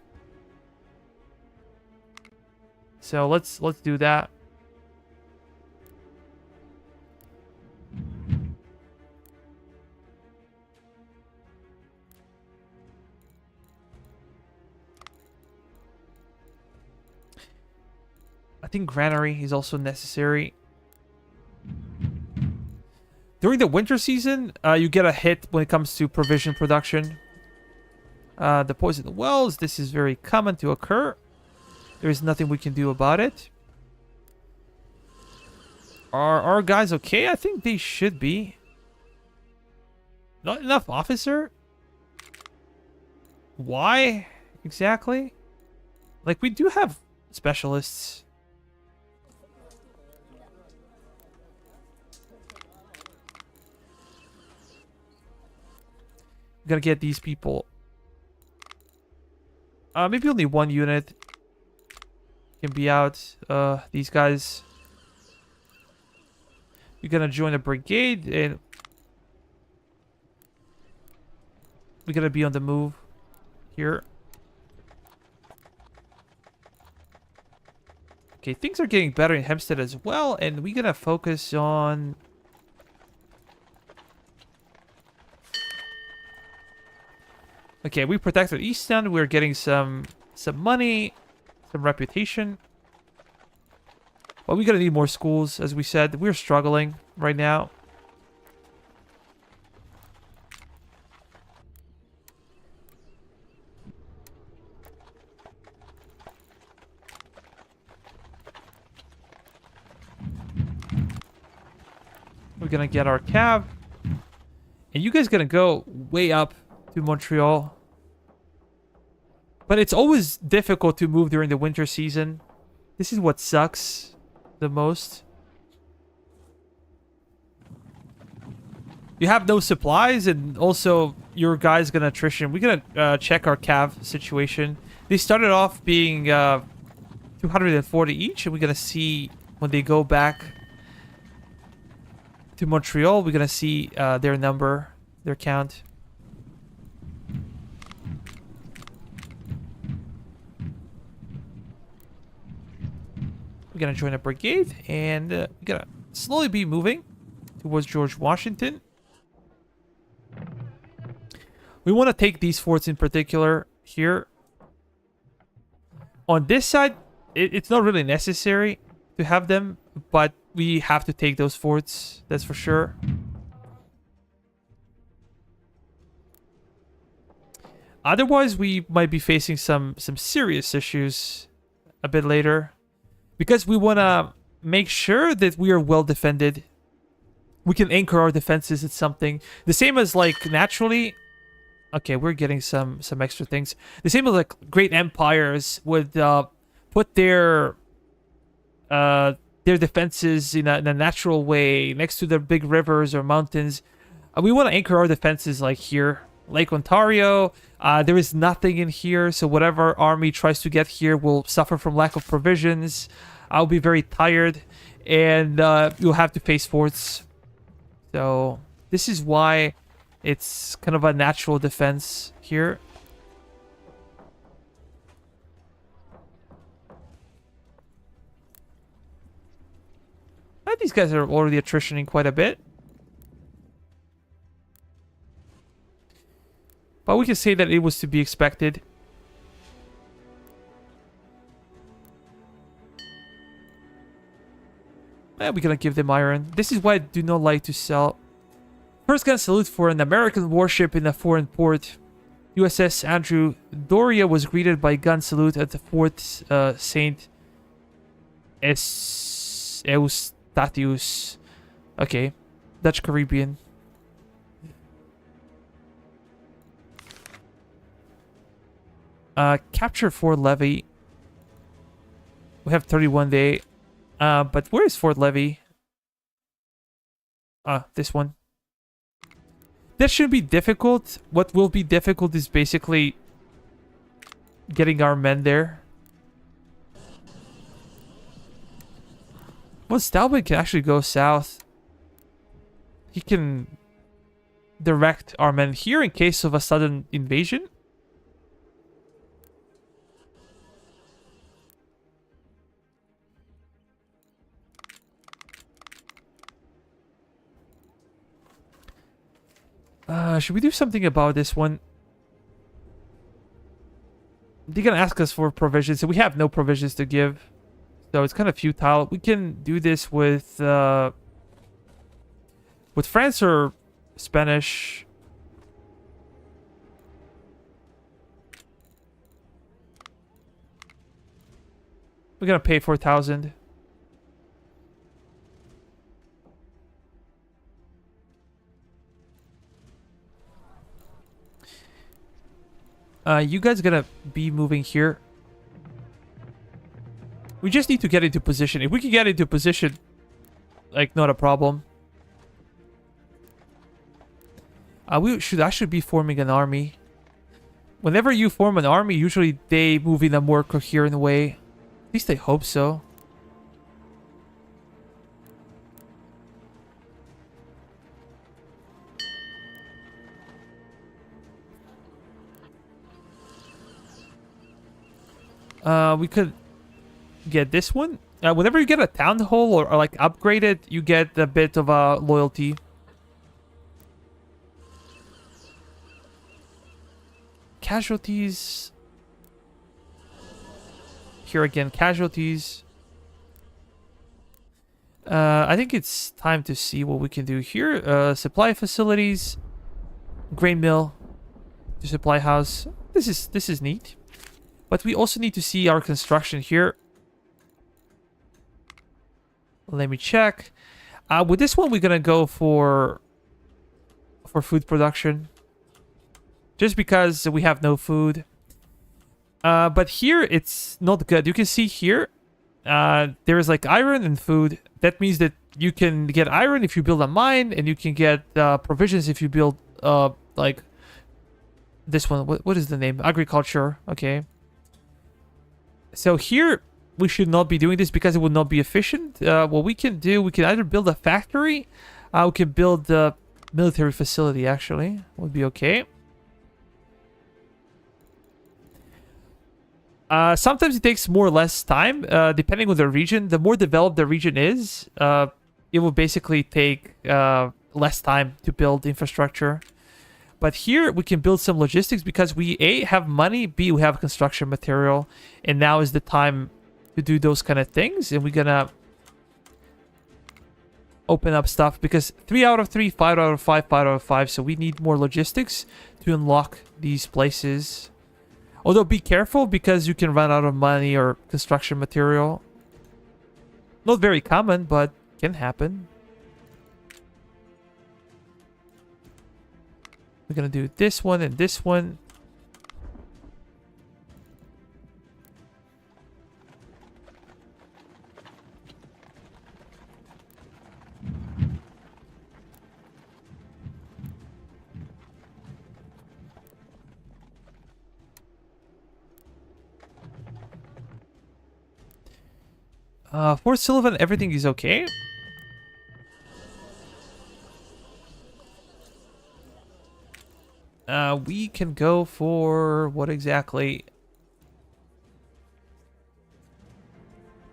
So let's do that. I think granary is also necessary. During the winter season, you get a hit when it comes to provision production. The poison wells, this is very common to occur. There is nothing we can do about it. Are our guys okay? I think they should be. Not enough officer? Why exactly? Like, we do have specialists. Gotta get these people. Maybe only one unit can be out. These guys. We're gonna join a brigade and we're gonna be on the move here. Okay, things are getting better in Hempstead as well, and we're gonna focus on okay, we protected Easton. We're getting some money, some reputation. Well, we're gonna need more schools, as we said. We're struggling right now. We're gonna get our cab. And you guys gonna go way up to Montreal. But it's always difficult to move during the winter season. This is what sucks the most. You have no supplies, and also your guy's gonna attrition. We're gonna check our cav situation. They started off being 240 each, and we're gonna see when they go back to Montreal. We're gonna see their number, their count. We're gonna join a brigade, and we're gonna slowly be moving towards George Washington. We want to take these forts in particular here. On this side, it's not really necessary to have them, but we have to take those forts, that's for sure. Otherwise, we might be facing some serious issues a bit later. Because we want to make sure that we are well defended. We can anchor our defenses at something. The same as, like, naturally... Okay, we're getting some extra things. The same as, like, great empires would put their defenses in a natural way next to their big rivers or mountains. We want to anchor our defenses, like, here. Lake Ontario. There is nothing in here, so whatever army tries to get here will suffer from lack of provisions. I'll be very tired, and you'll have to face forts. So this is why it's kind of a natural defense here. These guys are already attritioning quite a bit. But we can say that it was to be expected. We're gonna give them iron. This is why I do not like to sell. First gun salute for an American warship in a foreign port. USS Andrew Doria was greeted by gun salute at the Fort Saint Eustatius. Okay, Dutch Caribbean. Capture Fort Levy. We have 31 day. But where is Fort Levy? This one. That shouldn't be difficult. What will be difficult is basically getting our men there. Well, Stalman can actually go south. He can direct our men here in case of a sudden invasion. Should we do something about this one? They're gonna ask us for provisions, and we have no provisions to give. So it's kind of futile. We can do this with France or Spanish. We're gonna pay 4,000. You guys gonna be moving here. We just need to get into position. If we can get into position, like, not a problem. I should be forming an army. Whenever you form an army, usually they move in a more coherent way. At least I hope so. We could get this one. Whenever you get a town hall or like upgrade it, you get a bit of a loyalty. Casualties. Here again, casualties. I think it's time to see what we can do here. Supply facilities, grain mill, to supply house. This is neat. But we also need to see our construction here. Let me check. With this one, we're gonna go for food production, just because we have no food. But here it's not good. You can see here, there is like iron and food. That means that you can get iron if you build a mine, and you can get provisions if you build like this one. What is the name? Agriculture. Okay. So here we should not be doing this because it would not be efficient. What we can do, we can either build a factory, we can build a military facility. Actually, would be okay. Sometimes it takes more or less time, depending on the region. The more developed the region is, it will basically take less time to build infrastructure. But here we can build some logistics because we A, have money, B, we have construction material, and now is the time to do those kind of things. And we're gonna open up stuff because 3 out of 3, 5 out of 5, 5 out of 5. So we need more logistics to unlock these places. Although be careful because you can run out of money or construction material. Not very common, but can happen. We're gonna do this one and this one. For Sullivan, everything is okay. We can go for what exactly?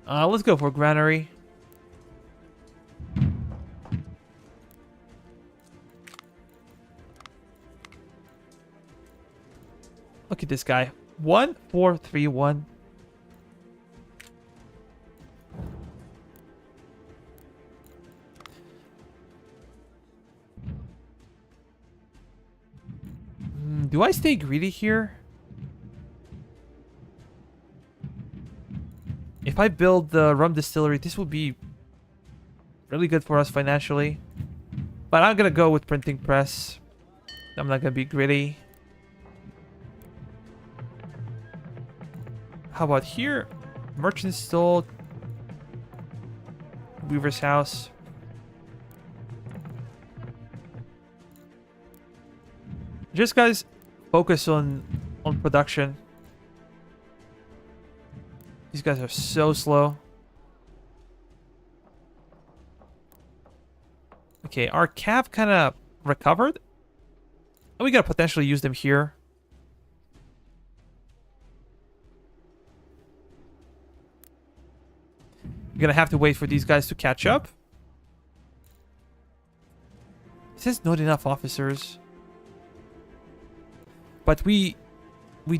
Let's go for granary. Look at this guy. 1, 4, 3, 1. Do I stay greedy here? If I build the rum distillery, this will be really good for us financially. But I'm gonna go with printing press. I'm not gonna be greedy. How about here? Merchant stall. Weaver's house. Just guys, focus on production. These guys are so slow. Okay, our cap kind of recovered. And we gotta potentially use them here. We're gonna have to wait for these guys to catch up. It says not enough officers. But we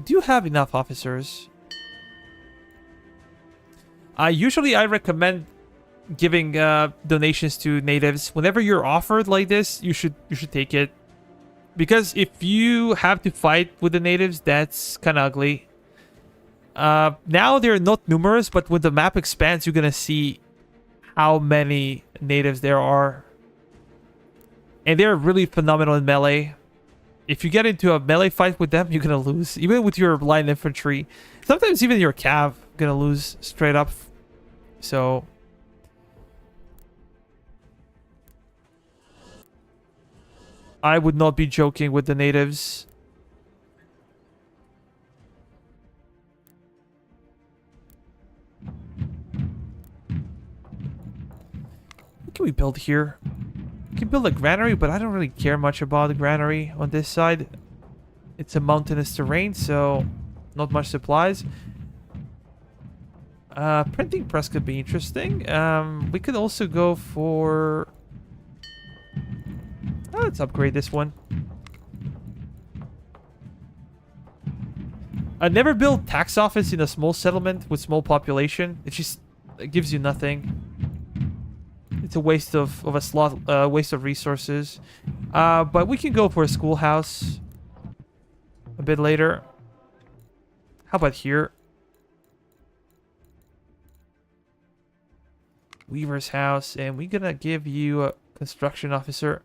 do have enough officers. Usually I recommend giving donations to natives. Whenever you're offered like this, you should take it. Because if you have to fight with the natives, that's kind of ugly. Now they're not numerous, but when the map expands, you're gonna see how many natives there are. And they're really phenomenal in melee. If you get into a melee fight with them, you're gonna lose. Even with your line infantry. Sometimes even your cav gonna lose straight up. So I would not be joking with the natives. What can we build here? We can build a granary, but I don't really care much about the granary on this side. It's a mountainous terrain, so not much supplies. Printing press could be interesting. We could also go for... let's upgrade this one. I never built tax office in a small settlement with small population. It gives you nothing. It's a waste of a slot, waste of resources. But we can go for a schoolhouse a bit later. How about here? Weaver's house, and we're gonna give you a construction officer.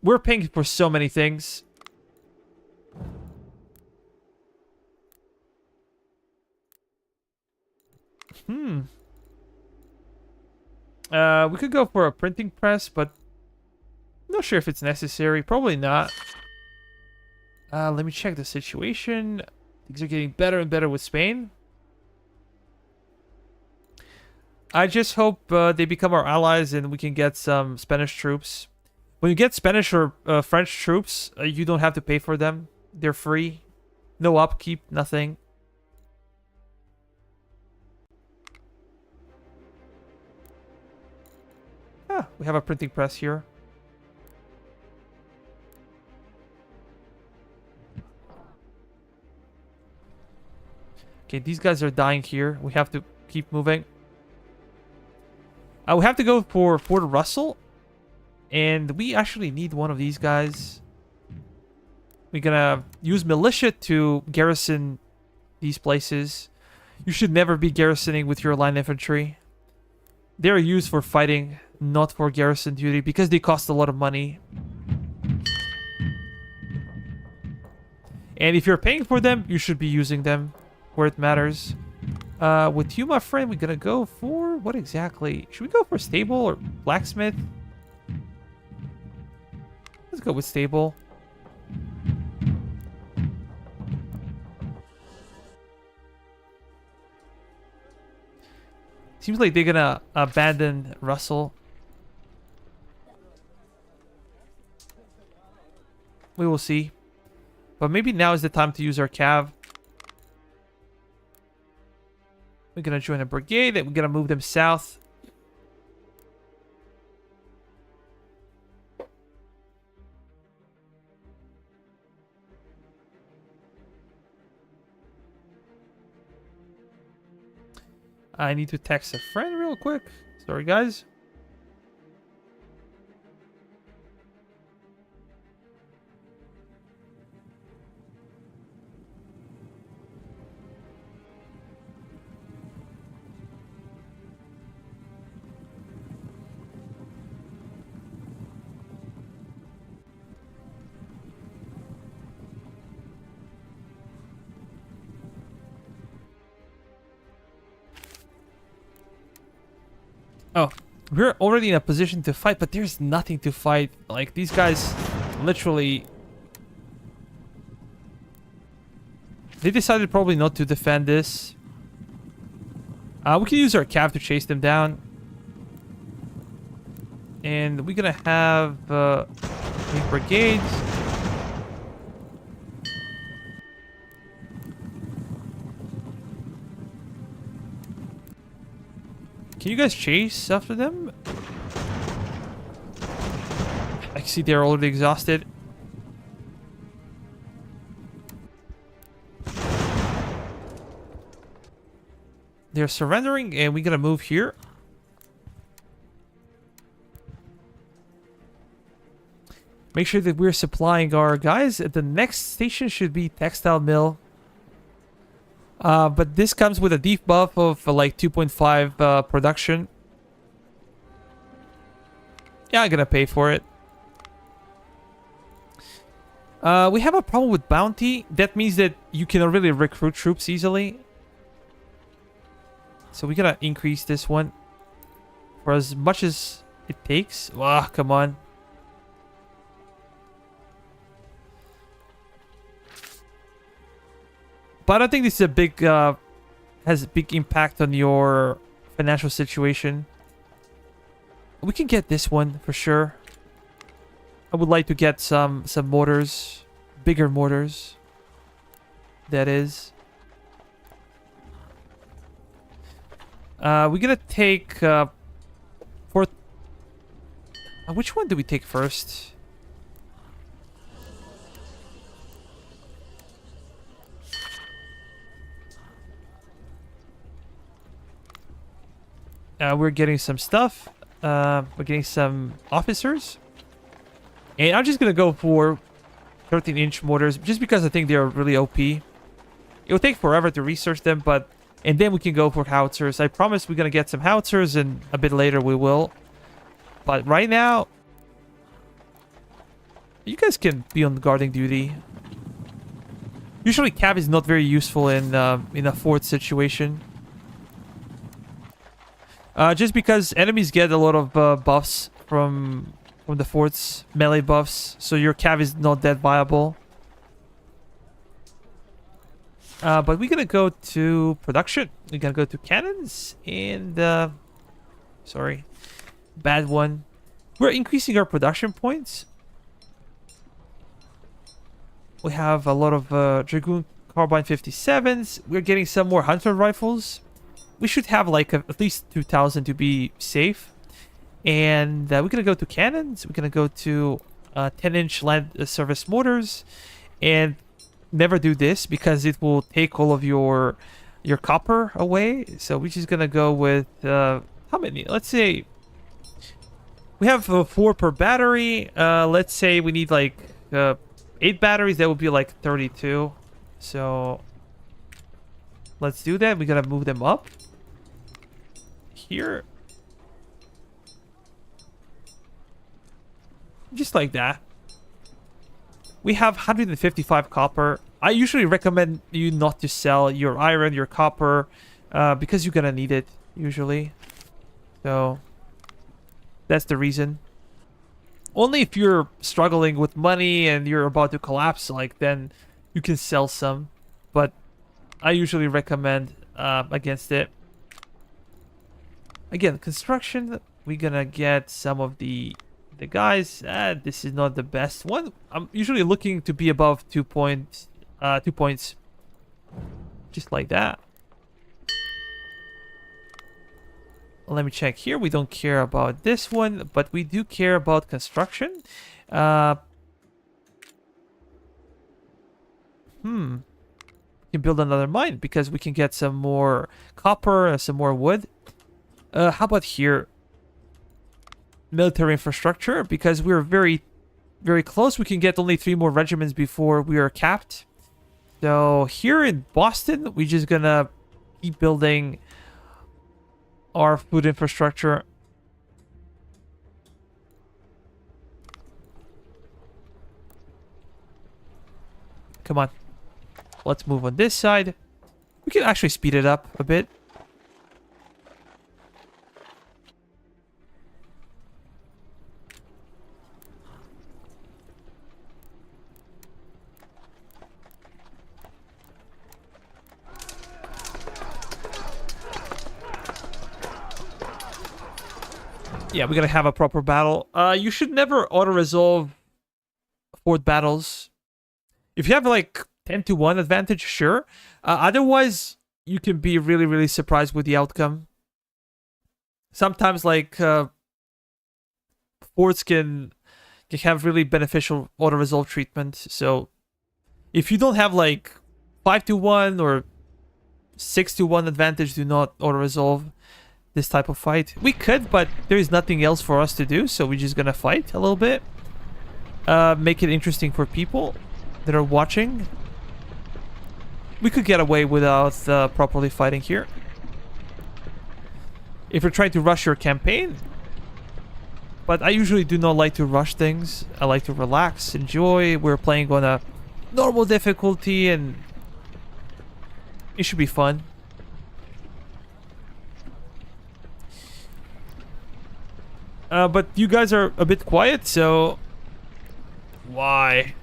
We're paying for so many things. We could go for a printing press, but not sure if it's necessary. Probably not. Let me check the situation. Things are getting better and better with Spain. I just hope they become our allies and we can get some Spanish troops. When you get Spanish or French troops, you don't have to pay for them. They're free. No upkeep, nothing. Ah, we have a printing press here. Okay, these guys are dying here. We have to keep moving. We have to go for Fort Russell. And we actually need one of these guys. We're gonna use militia to garrison these places. You should never be garrisoning with your line infantry. They're used for fighting, not for garrison duty, because they cost a lot of money. And if you're paying for them, you should be using them where it matters. With you, my friend, we're gonna go for... what exactly? Should we go for stable or blacksmith? Let's go with stable. Seems like they're gonna abandon Russell. We will see. But maybe now is the time to use our cav. We're gonna join a brigade and we're gonna move them south. I need to text a friend real quick. Sorry, guys. Oh, we're already in a position to fight, but there's nothing to fight. Like, these guys literally... they decided probably not to defend this. We can use our cav to chase them down. And we're gonna have big brigades. Can you guys chase after them? I see they're already exhausted. They're surrendering and we gotta move here. Make sure that we're supplying our guys. The next station should be textile mill. But this comes with a debuff of like 2.5 production. Yeah, I'm gonna pay for it. We have a problem with bounty. That means that you can really recruit troops easily. So we gotta increase this one for as much as it takes. Ah, come on. But I don't think this is a big, has a big impact on your financial situation. We can get this one for sure. I would like to get some mortars, bigger mortars. That is. We're gonna take fourth. Which one do we take first? We're getting some stuff. We're getting some officers. And I'm just going to go for 13-inch mortars just because I think they're really OP. It'll take forever to research them, but And then we can go for howitzers. I promise we're gonna get some howitzers, and a bit later we will. But right now, you guys can be on guarding duty. Usually cav is not very useful in a fort situation. Just because enemies get a lot of buffs from the forts, melee buffs, so your cav is not that viable. But we're gonna go to production. We're gonna go to cannons and sorry, bad one. We're increasing our production points. We have a lot of Dragoon Carbine 57s. We're getting some more Hunter rifles. We should have like at least 2,000 to be safe. And we're going to go to cannons. We're going to go to 10-inch land service mortars. And never do this because it will take all of your copper away. So we're just going to go with... how many? Let's say... We have 4 per battery. Let's say we need like... 8 batteries, that would be like 32. So let's do that. We gotta move them up here, just like that. We have 155 copper. I usually recommend you not to sell your iron, your copper, because you're gonna need it usually. So that's the reason. Only if you're struggling with money and you're about to collapse, like, then you can sell some. But I usually recommend against it. Again, construction, we're gonna get some of the guys. This is not the best one. I'm usually looking to be above 2 points. 2 points. Just like that. Let me check here. We don't care about this one, but we do care about construction. We can build another mine because we can get some more copper, some more wood. How about here? Military infrastructure, because we're very, very close. We can get only 3 more regiments before we are capped. So here in Boston, we're just gonna keep building our food infrastructure. Come on. Let's move on this side. We can actually speed it up a bit. Yeah, we're gonna have a proper battle. You should never auto-resolve fort battles. If you have like 10-1 advantage, sure. Otherwise, you can be really, really surprised with the outcome. Sometimes, like, forts can have really beneficial auto-resolve treatment. So, if you don't have like 5-1 or 6-1 advantage, do not auto-resolve this type of fight. We could, but there is nothing else for us to do, so we're just gonna fight a little bit. Make it interesting for people that are watching. We could get away without properly fighting here. If you're trying to rush your campaign. But I usually do not like to rush things. I like to relax, enjoy. We're playing on a normal difficulty and it should be fun. But you guys are a bit quiet, so... Why?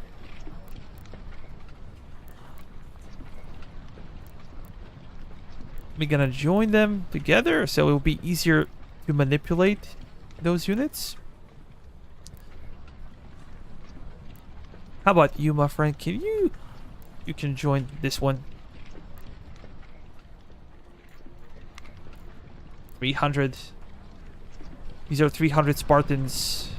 We're gonna join them together, so it will be easier to manipulate those units. How about you, my friend? Can you... You can join this one. 300. These are 300 Spartans.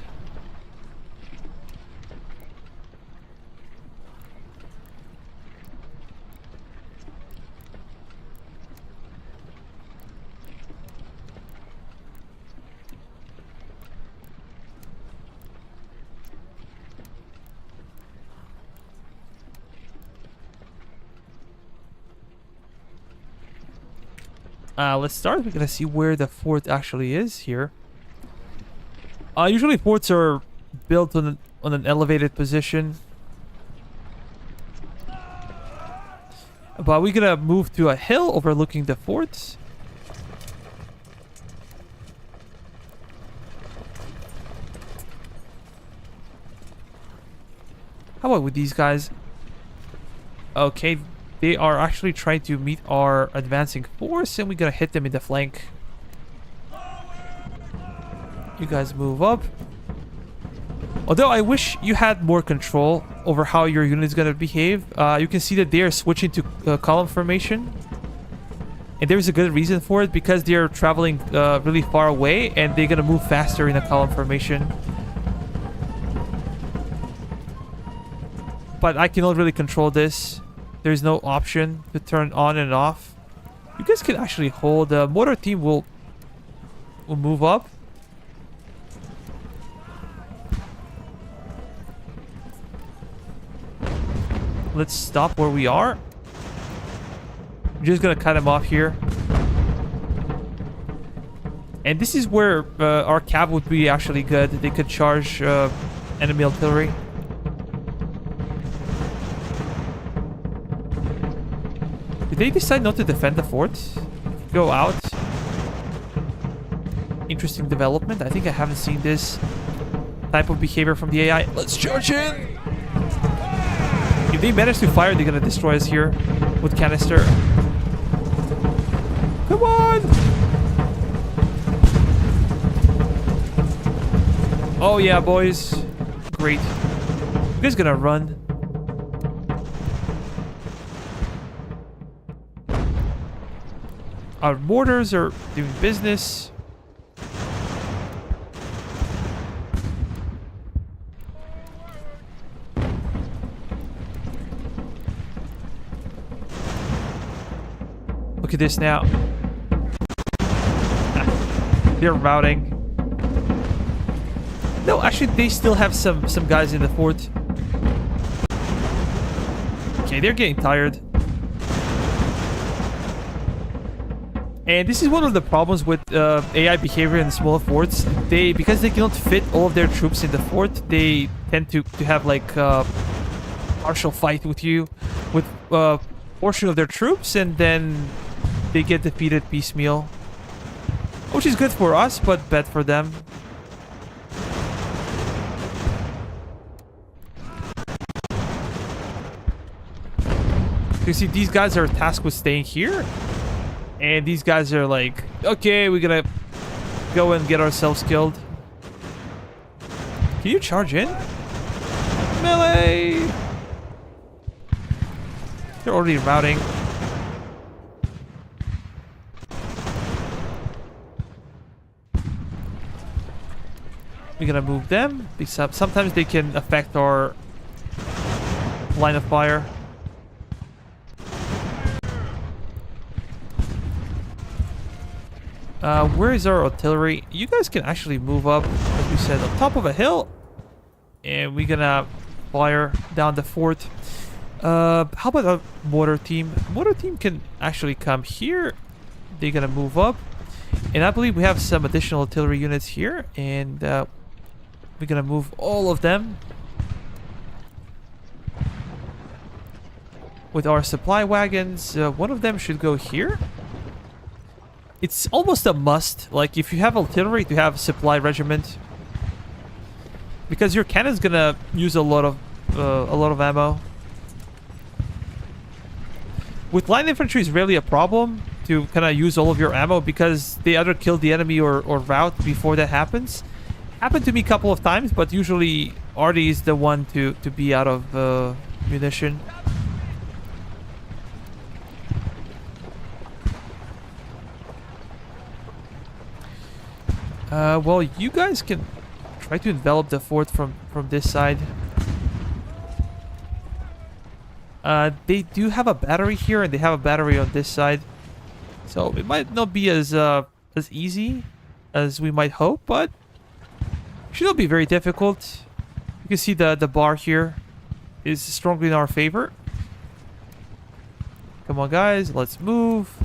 Let's start. We're gonna see where the fort actually is here. Usually forts are built on an elevated position. But we're gonna move to a hill overlooking the fort. How about with these guys? Okay, they are actually trying to meet our advancing force, and we're gonna hit them in the flank. You guys move up. Although I wish you had more control over how your unit is gonna behave. You can see that they are switching to column formation. And there's a good reason for it, because they're traveling really far away, and they're gonna move faster in a column formation. But I cannot really control this. There's no option to turn on and off. You guys can actually hold. The mortar team will move up. Let's stop where we are. I'm just gonna cut them off here. And this is where our cav would be actually good. They could charge enemy artillery. Did they decide not to defend the fort? Go out. Interesting development. I think I haven't seen this type of behavior from the AI. Let's charge in! If they manage to fire, they're gonna destroy us here with canister. Come on! Oh yeah, boys. Great. You guys gonna run. Our mortars are doing business. Look at this now. They're routing. No, actually, they still have some guys in the fort. Okay, they're getting tired. And this is one of the problems with AI behavior in smaller forts. Because they cannot fit all of their troops in the fort, they tend to have like partial fight with you, with portion of their troops, and then they get defeated piecemeal, which is good for us, but bad for them. You see, these guys are tasked with staying here. And these guys are like, okay, we're gonna go and get ourselves killed. Can you charge in? Melee! They're already routing. We're gonna move them. Because sometimes they can affect our line of fire. Where is our artillery? You guys can actually move up, as we said, on top of a hill. And we're gonna fire down the fort. How about a mortar team? Mortar team can actually come here. They're gonna move up. And I believe we have some additional artillery units here. And we're gonna move all of them with our supply wagons. One of them should go here. It's almost a must, like if you have artillery, to have a supply regiment, because your cannon's gonna use a lot of ammo. With line infantry, is rarely a problem to kind of use all of your ammo, because they either kill the enemy or rout before that happens. Happened to me a couple of times, but usually Artie is the one to be out of munition. Well, you guys can try to envelop the fort from this side. They do have a battery here, and they have a battery on this side, so it might not be as easy as we might hope, but should not be very difficult. You can see the bar here is strongly in our favor. Come on, guys, let's move.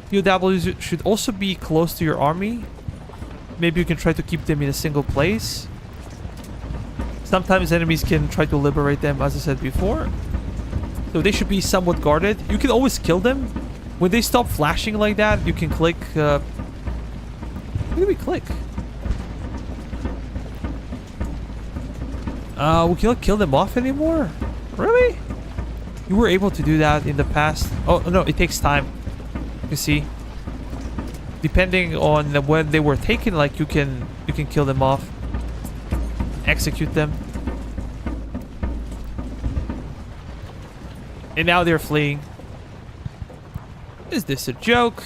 POWs should also be close to your army. Maybe you can try to keep them in a single place. Sometimes enemies can try to liberate them, as I said before. So they should be somewhat guarded. You can always kill them. When they stop flashing like that, you can click... Where do we click? We cannot kill them off anymore? Really? You were able to do that in the past. Oh, no, it takes time. You see? Depending on when they were taken, like you can kill them off. Execute them. And now they're fleeing. Is this a joke?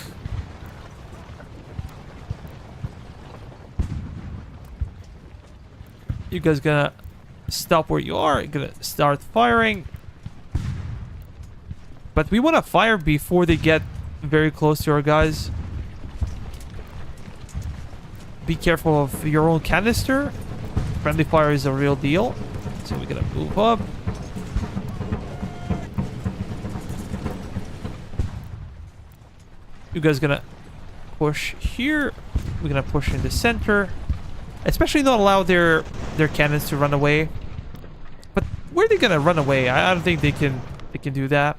You guys gonna stop where you are? You're gonna start firing. But we want to fire before they get very close to our guys. Be careful of your own canister. Friendly fire is a real deal. So we're gonna move up. You guys gonna push here. We're gonna push in the center. Especially not allow their cannons to run away. But where are they gonna run away? I don't think they can do that.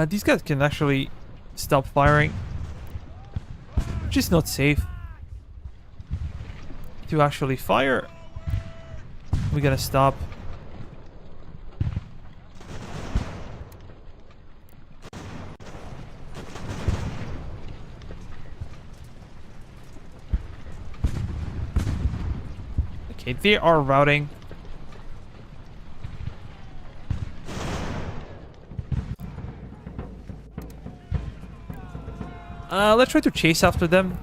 These guys can actually stop firing. Which is not safe. To actually fire, we're gonna stop. Okay, they are routing. Let's try to chase after them.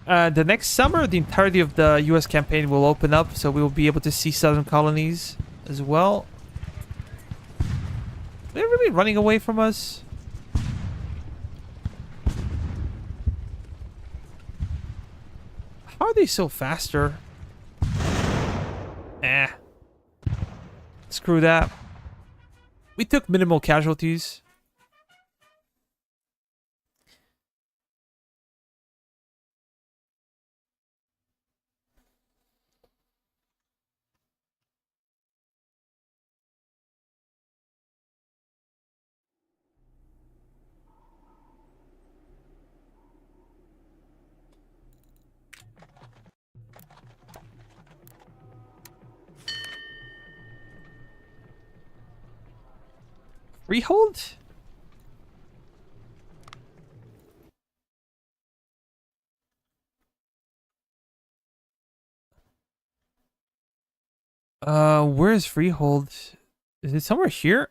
The next summer, the entirety of the US campaign will open up, so we will be able to see southern colonies as well. They're really running away from us. How are they so faster? Eh. Screw that. We took minimal casualties. Freehold? Where is Freehold? Is it somewhere here?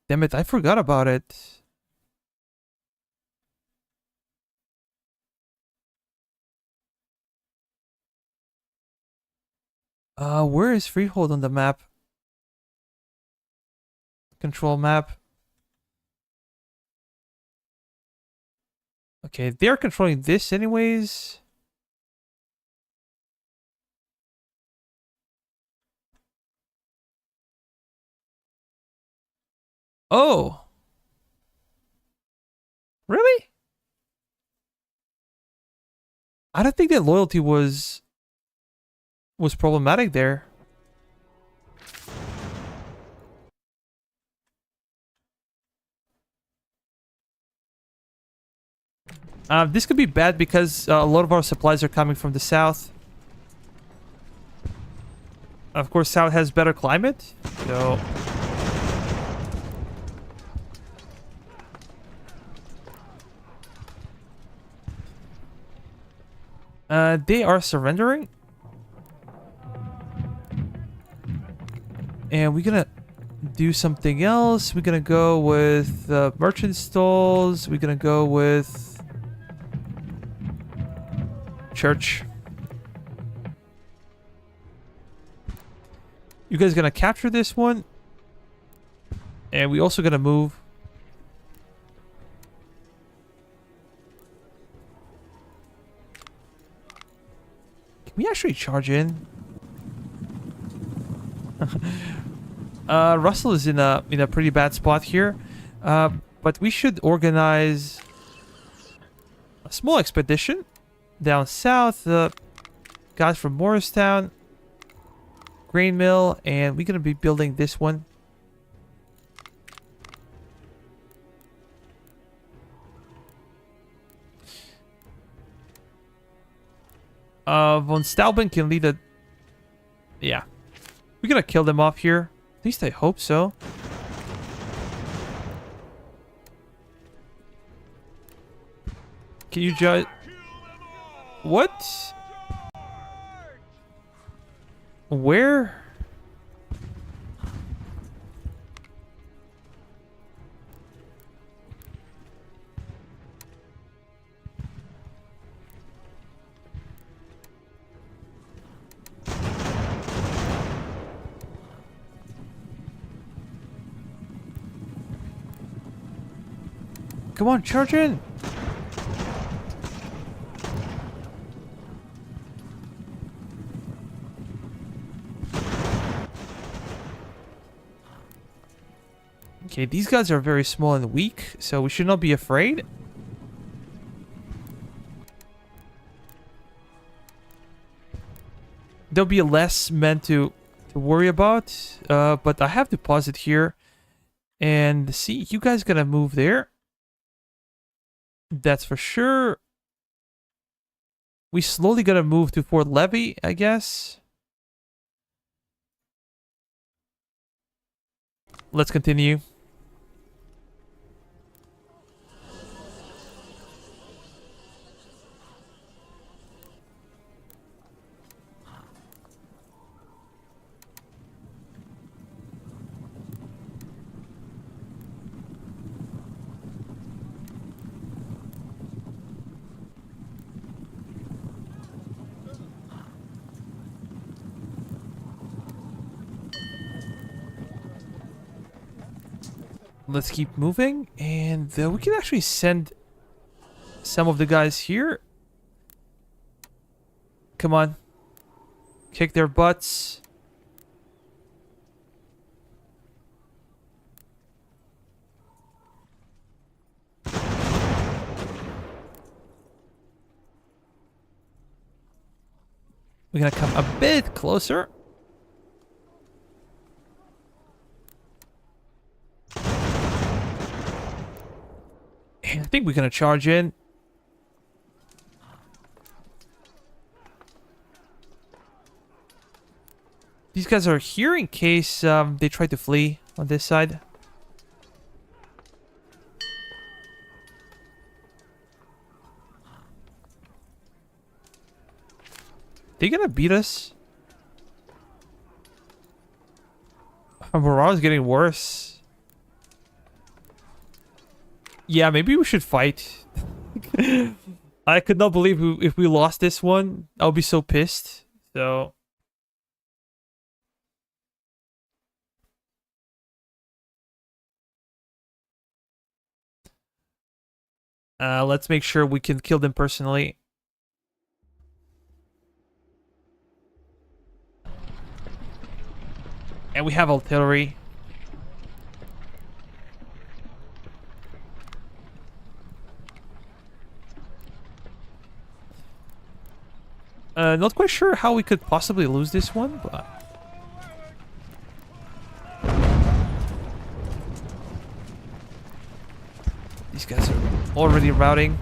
Damn it, I forgot about it. Where is Freehold on the map? Control map. Okay, they're controlling this anyways. Oh. Really? I don't think that loyalty was problematic there. This could be bad because a lot of our supplies are coming from the south. Of course, south has better climate, so... they are surrendering. And we're gonna do something else. We're gonna go with merchant stalls. We're gonna go with church. You guys gonna capture this one. And we also gonna move. Can we actually charge in? Russell is in a pretty bad spot here. But we should organize a small expedition down south. Guys from Morristown, grain mill, and we're gonna be building this one. Von Stauben can lead a... Yeah. We're gonna kill them off here. At least I hope so. Can you judge... What? Where? Come on, charge in! Okay, these guys are very small and weak, so we should not be afraid. There'll be less men to worry about, but I have to pause it here and see. You guys gonna move there? That's for sure. We slowly gotta move to Fort Levy, I guess. Let's continue. Let's keep moving, and we can actually send some of the guys here. Come on. Kick their butts. We're gonna come a bit closer. And I think we're gonna charge in. These guys are here in case they try to flee on this side. They gonna beat us? Our morale is getting worse. Yeah, maybe we should fight. I could not believe if we lost this one. I'll be so pissed. So... let's make sure we can kill them personally. And we have artillery. Not quite sure how we could possibly lose this one, but... These guys are already routing.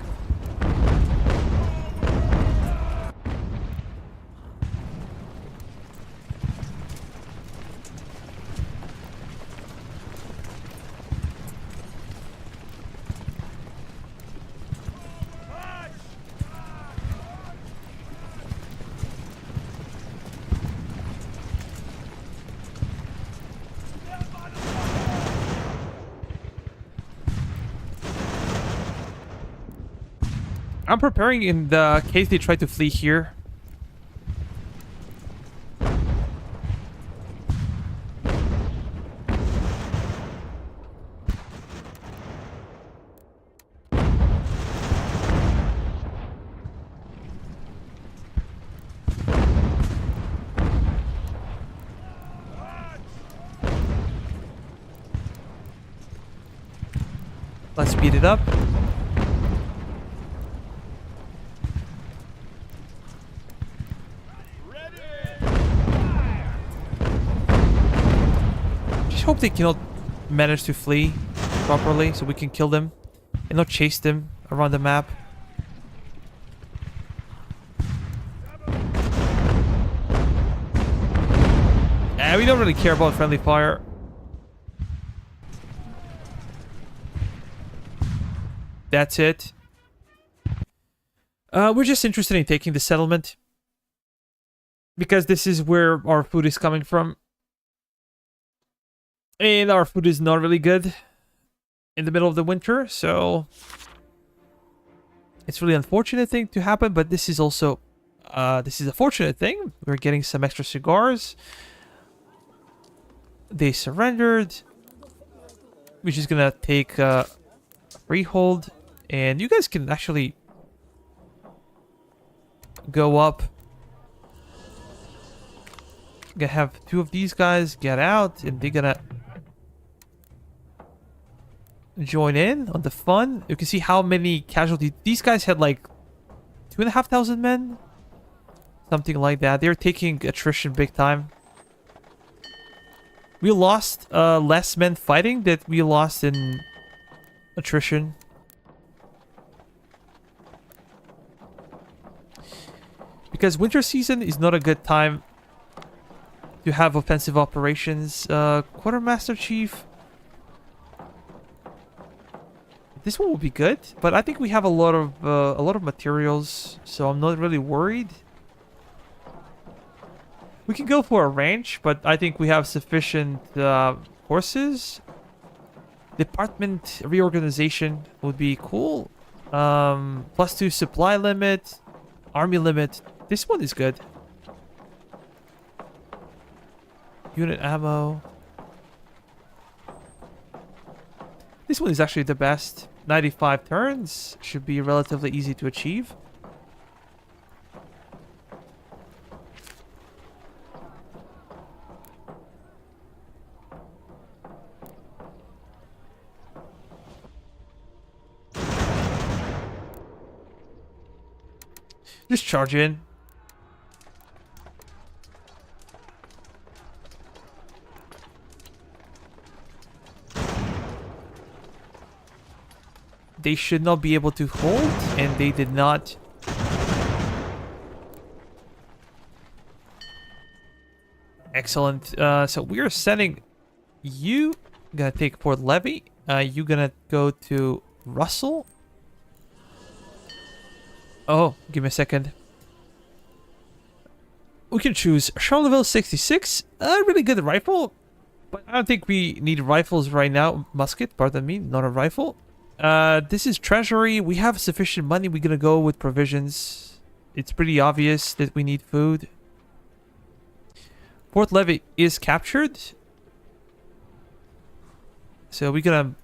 I'm preparing in the case they try to flee here. Let's speed it up. Just hope they cannot manage to flee properly so we can kill them and not chase them around the map. We don't really care about friendly fire. That's it. We're just interested in taking the settlement because this is where our food is coming from. And our food is not really good in the middle of the winter, so it's really unfortunate thing to happen, but this is also this is a fortunate thing. We're getting some extra cigars. They surrendered. We're just gonna take Freehold, and you guys can actually go up. Gonna have two of these guys get out, and they're gonna join in on the fun. You can see how many casualties these guys had, like 2,500 men, something like that. They're taking attrition big time. We lost less men fighting than we lost in attrition. Because winter season is not a good time to have offensive operations. Quartermaster Chief. This one will be good, but I think we have a lot of materials, so I'm not really worried. We can go for a ranch, but I think we have sufficient horses. Department reorganization would be cool. +2 supply limit, army limit. This one is good. Unit ammo. This one is actually the best. 95 turns should be relatively easy to achieve. Just charge in. They should not be able to hold, and they did not. Excellent. So we are sending you. Gonna take Port Levy. You gonna go to Russell. Oh, give me a second. We can choose Charleville 66. A really good rifle, but I don't think we need rifles right now. Musket, pardon me, not a rifle. This is treasury. We have sufficient money. We're gonna go with provisions. It's pretty obvious that we need food. Port Levy is captured. So we're gonna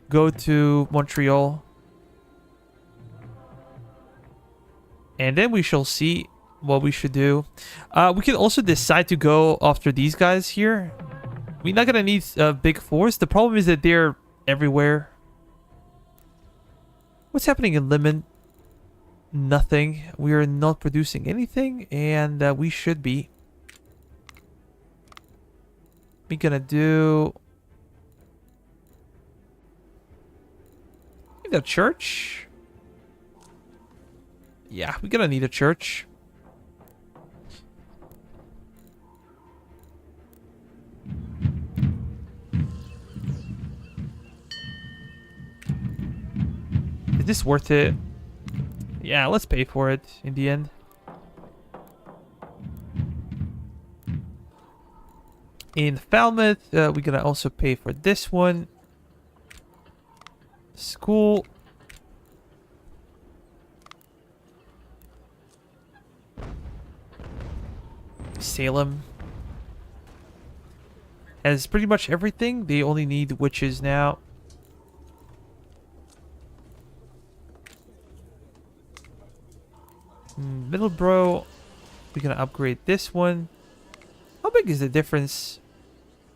go to Montreal. And then we shall see what we should do. We can also decide to go after these guys here. We're not gonna need a big force. The problem is that they're everywhere. What's happening in Lemon? Nothing. We are not producing anything, and we should be. We're gonna do... We got a church. Yeah, we're gonna need a church. Is this worth it? Yeah, let's pay for it in the end. In Falmouth, we're gonna also pay for this one. School. Salem has pretty much everything. They only need witches now. Middleborough, we're gonna upgrade this one. How big is the difference?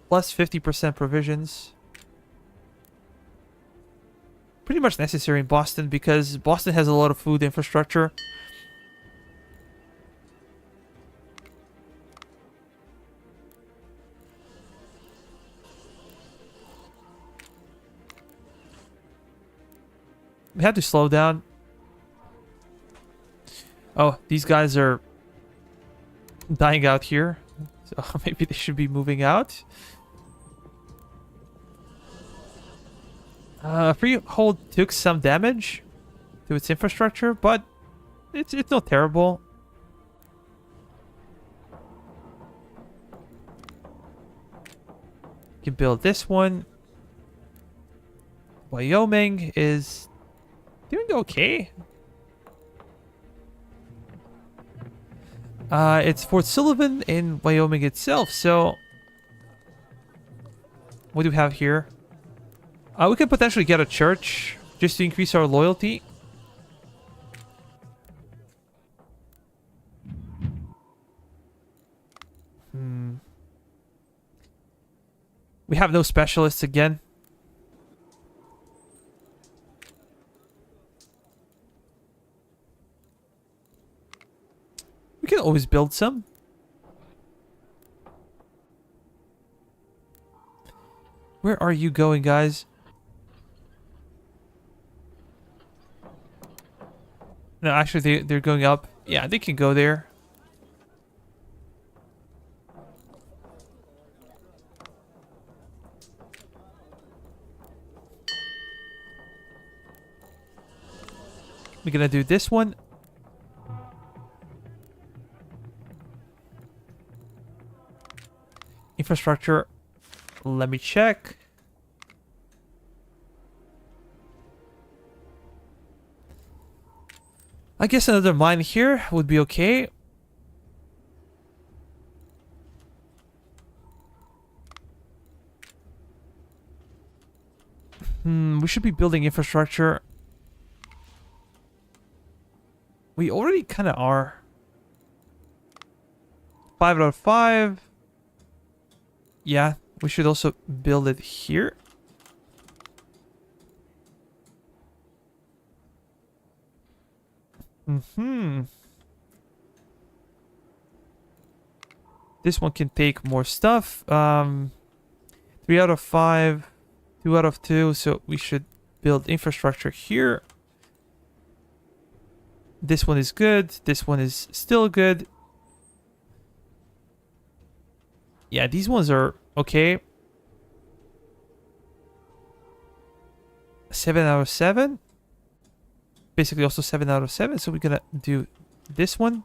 Plus 50% provisions. Pretty much necessary in Boston because Boston has a lot of food infrastructure. We had to slow down. Oh, these guys are dying out here. So maybe they should be moving out. Freehold took some damage to its infrastructure, but it's not terrible. You can build this one. Wyoming is doing okay. It's Fort Sullivan in Wyoming itself, so what do we have here? We can potentially get a church just to increase our loyalty. We have no specialists again. We can always build some. Where are you going, guys? No, actually, they're going up. Yeah, they can go there. We're gonna do this one. Infrastructure. Let me check. I guess another mine here would be okay. We should be building infrastructure. We already kind of are. 5 out of 5. Yeah, we should also build it here. This one can take more stuff. 3 out of 5. 2 out of 2. So we should build infrastructure here. This one is good. This one is still good. Yeah, these ones are okay. 7 out of 7. Basically also 7 out of 7. So we're gonna do this one.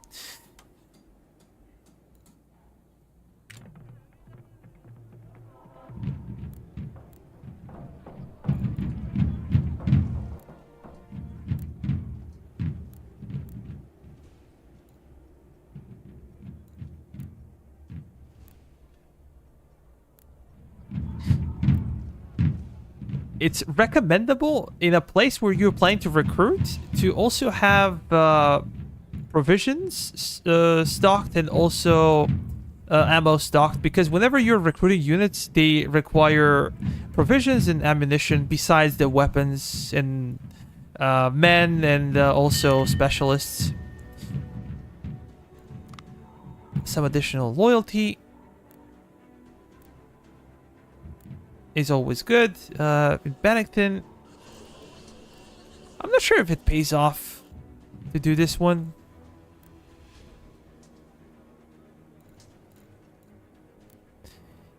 It's recommendable in a place where you're planning to recruit to also have provisions stocked and also ammo stocked, because whenever you're recruiting units, they require provisions and ammunition besides the weapons and men and also specialists. Some additional loyalty is always good. In Bennington, I'm not sure if it pays off to do this one.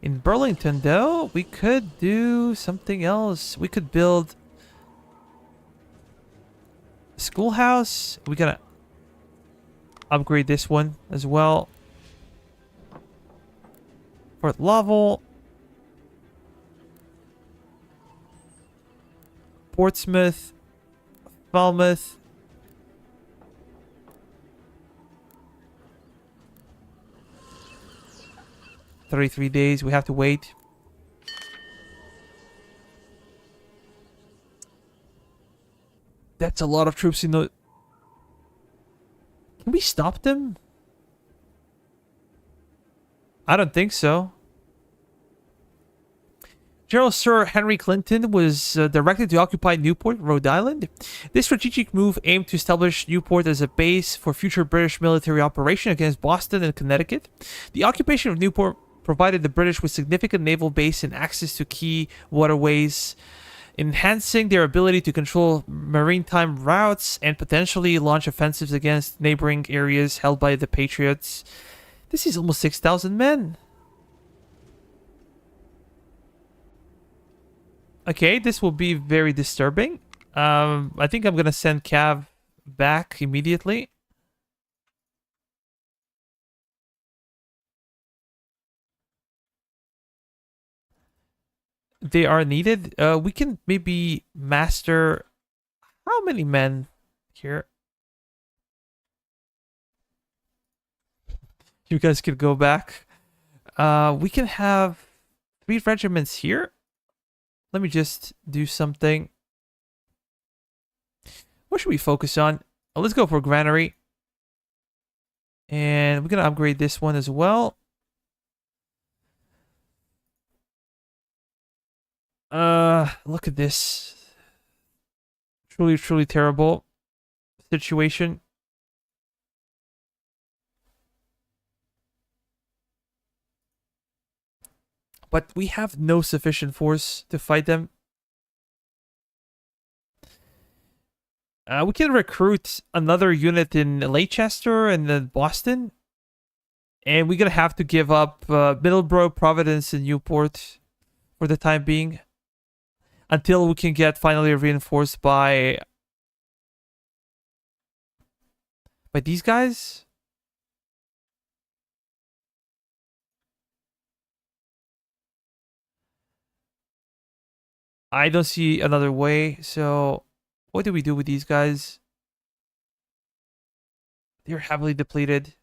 In Burlington, though, we could do something else. We could build a schoolhouse. We're gonna upgrade this one as well. Fort Laval. Portsmouth, Falmouth. 33 days. We have to wait. That's a lot of troops in the... Can we stop them? I don't think so. General Sir Henry Clinton was directed to occupy Newport, Rhode Island. This strategic move aimed to establish Newport as a base for future British military operation against Boston and Connecticut. The occupation of Newport provided the British with significant naval base and access to key waterways, enhancing their ability to control maritime routes and potentially launch offensives against neighboring areas held by the Patriots. This is almost 6,000 men. Okay, this will be very disturbing. I think I'm gonna send Cav back immediately. They are needed. We can maybe master... How many men here? You guys could go back. We can have 3 regiments here. Let me just do something. What should we focus on? Let's go for granary. And we're going to upgrade this one as well. Look at this. Truly, truly terrible situation. But we have no sufficient force to fight them. We can recruit another unit in Leicester and then Boston. And we're going to have to give up Middleborough, Providence, and Newport for the time being. Until we can get finally reinforced by these guys. I don't see another way. So what do we do with these guys? They're heavily depleted.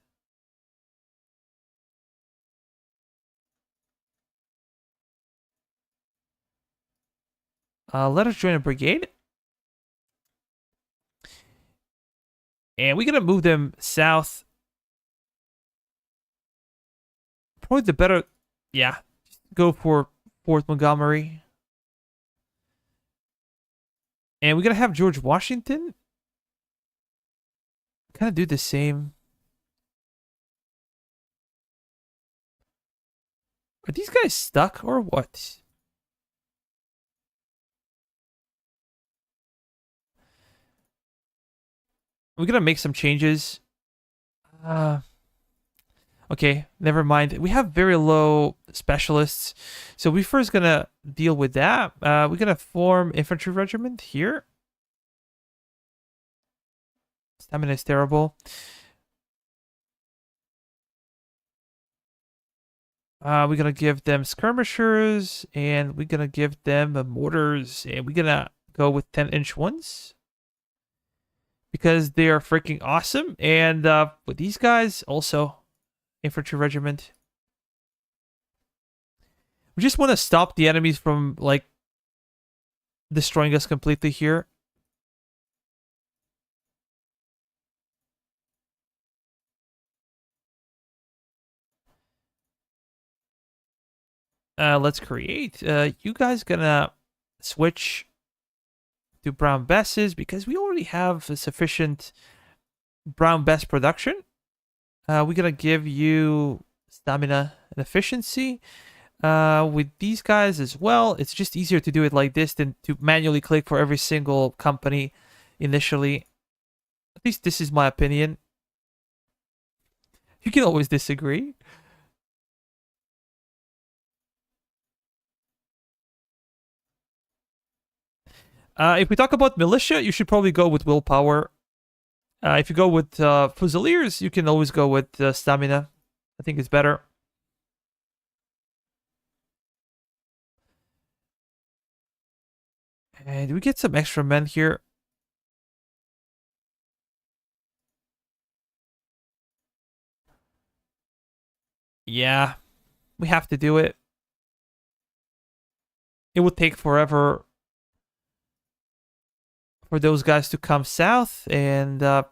Let us join a brigade. And we're going to move them south. Probably the better... Yeah. Go for Fort Montgomery. And we're going to have George Washington kind of do the same. Are these guys stuck or what? We're going to make some changes. Okay, never mind. We have very low specialists. So we're first going to deal with that. We're going to form infantry regiment here. Stamina is terrible. We're going to give them skirmishers. And we're going to give them mortars. And we're going to go with 10-inch ones. Because they are freaking awesome. And with these guys, also infantry regiment. We just want to stop the enemies from, like, destroying us completely here. Let's create. You guys gonna switch to brown besses because we already have a sufficient brown bess production. We're gonna give you stamina and efficiency. With these guys as well, it's just easier to do it like this than to manually click for every single company initially. At least this is my opinion. You can always disagree. If we talk about militia, you should probably go with willpower. If you go with Fusiliers, you can always go with stamina. I think it's better. And we get some extra men here. Yeah. We have to do it. It would take forever for those guys to come south, and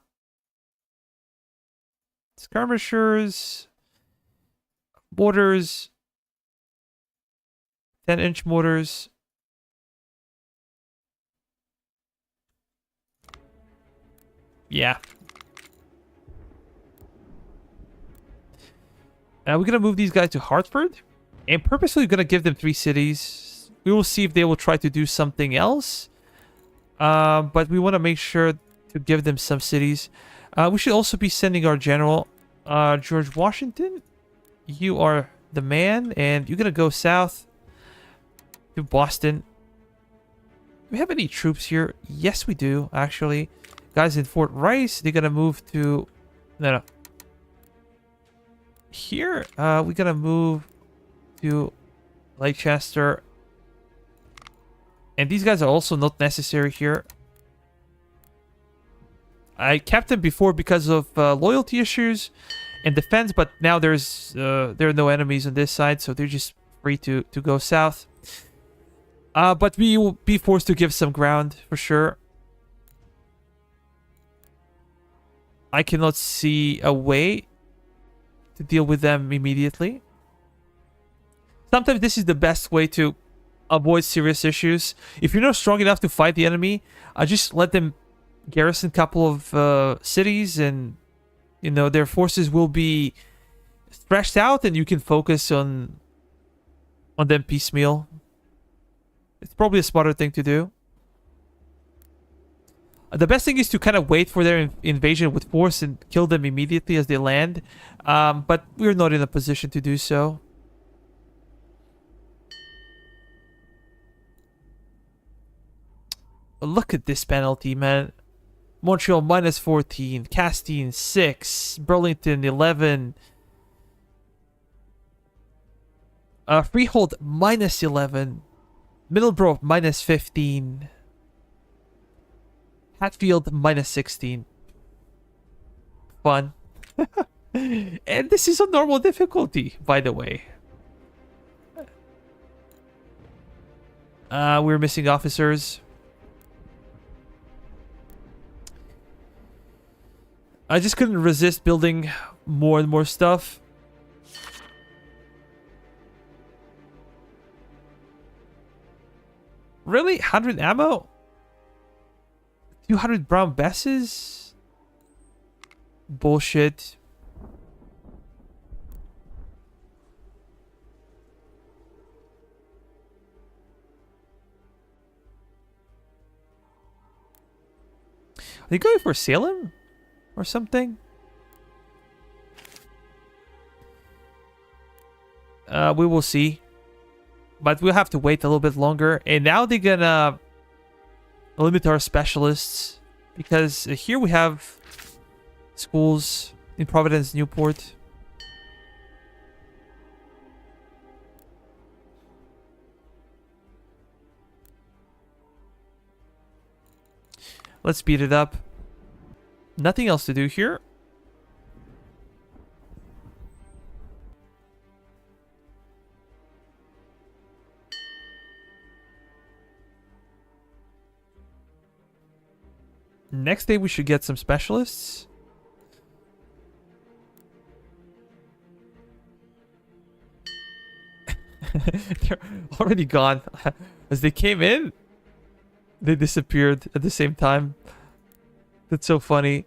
skirmishers, mortars, 10-inch mortars. Yeah. We're going to move these guys to Hartford, and purposely going to give them 3 cities. We will see if they will try to do something else. But we want to make sure to give them some cities. We should also be sending our general, George Washington. You are the man, and you're going to go south to Boston. Do we have any troops here? Yes, we do, actually. Guys in Fort Rice, they're going to move to... No. Here, we're going to move to Leicester. And these guys are also not necessary here. I kept them before because of loyalty issues and defense, but now there are no enemies on this side, so they're just free to go south. But we will be forced to give some ground for sure. I cannot see a way to deal with them immediately. Sometimes this is the best way to avoid serious issues. If you're not strong enough to fight the enemy, just let them garrison a couple of cities, and you know their forces will be stretched out, and you can focus on them piecemeal. It's probably a smarter thing to do. The best thing is to kind of wait for their invasion with force and kill them immediately as they land. But we're not in a position to do so. Look at this penalty, man. Montreal minus 14. Castine 6. Burlington 11. Freehold minus 11. Middleborough minus 15. Hatfield minus 16. Fun. And this is a normal difficulty, by the way. We're missing officers. I just couldn't resist building more and more stuff. Really? 100 ammo? 200 brown besses? Bullshit. Are they going for Salem? Or something? We will see. But we'll have to wait a little bit longer. And now they're gonna limit our specialists. Because here we have schools in Providence, Newport. Let's speed it up. Nothing else to do here. Next day we should get some specialists. They're already gone. As they came in, they disappeared at the same time. That's so funny.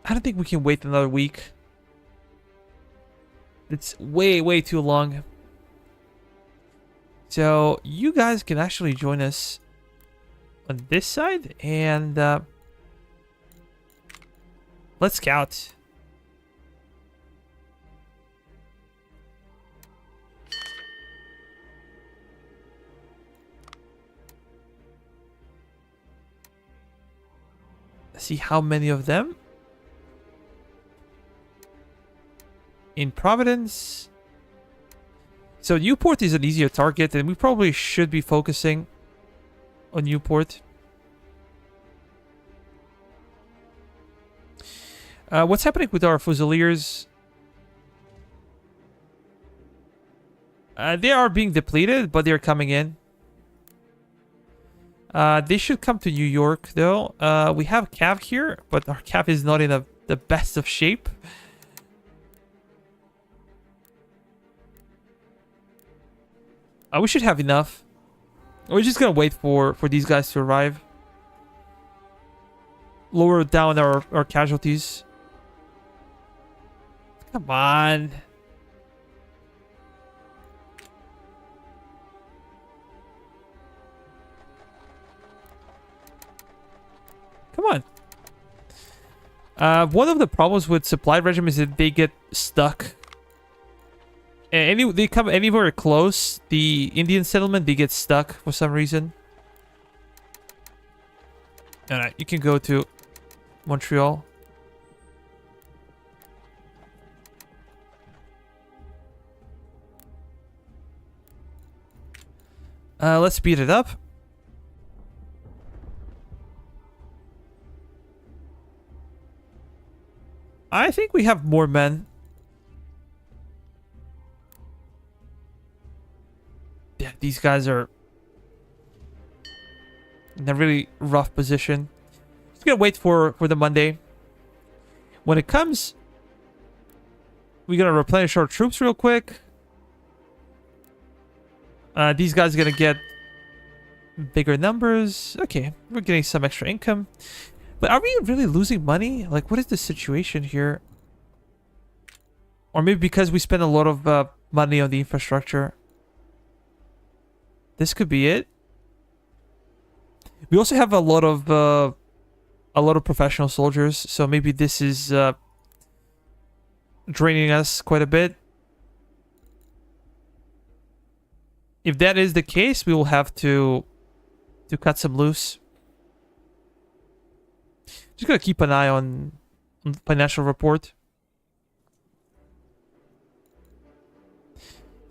I don't think we can wait another week. It's way, way too long. So you guys can actually join us on this side, and let's scout. See how many of them. In Providence, So Newport is an easier target, and we probably should be focusing on Newport. What's happening with our Fusiliers? They are being depleted, but they're coming in. They should come to New York, though. We have Cav here, but our Cav is not in the best of shape. We should have enough. We're just gonna wait for these guys to arrive. Lower down our casualties. Come on. Come on. One of the problems with supply regime is that they get stuck. And they come anywhere close, the Indian settlement, they get stuck for some reason. Alright, you can go to Montreal. Let's speed it up. I think we have more men. Yeah, these guys are in a really rough position. Just gonna wait for the Monday. When it comes, we're gonna replenish our troops real quick. These guys are gonna get bigger numbers. Okay, we're getting some extra income. But are we really losing money? Like, what is the situation here? Or maybe because we spend a lot of money on the infrastructure. This could be it. We also have a lot of professional soldiers, so maybe this is draining us quite a bit. If that is the case, we will have to cut some loose. Just gotta keep an eye on the financial report.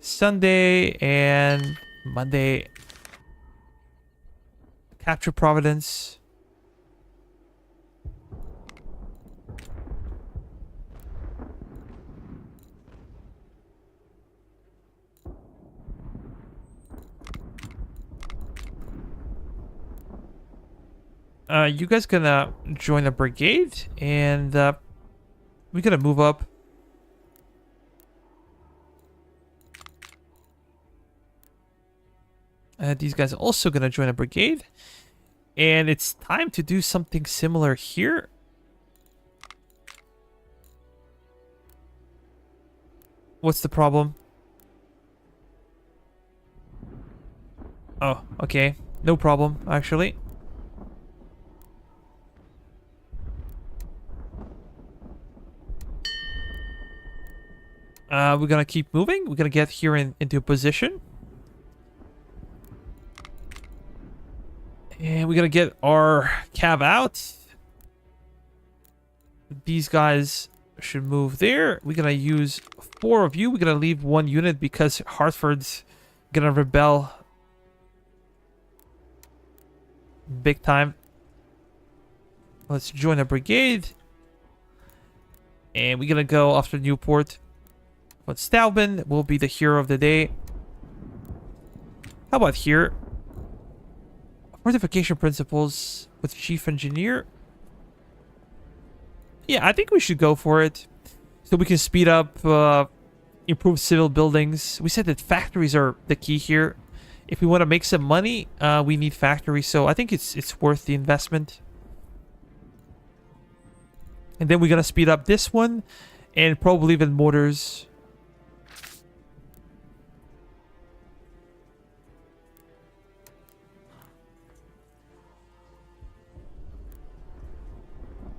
Sunday and Monday. Capture Providence. You guys gonna join a brigade, and we gotta move up. These guys are also gonna join a brigade, and it's time to do something similar here. What's the problem? Oh, okay. No problem, actually. We're gonna keep moving. We're gonna get here into a position. And we're gonna get our cav out. These guys should move there. We're gonna use 4 of you. We're gonna leave 1 unit because Hartford's gonna rebel big time. Let's join a brigade. And we're gonna go after Newport. But Steuben will be the hero of the day. How about here? Fortification principles with chief engineer. Yeah, I think we should go for it. So we can speed up, improve civil buildings. We said that factories are the key here. If we want to make some money, we need factories. So I think it's worth the investment. And then we're going to speed up this one. And probably even motors.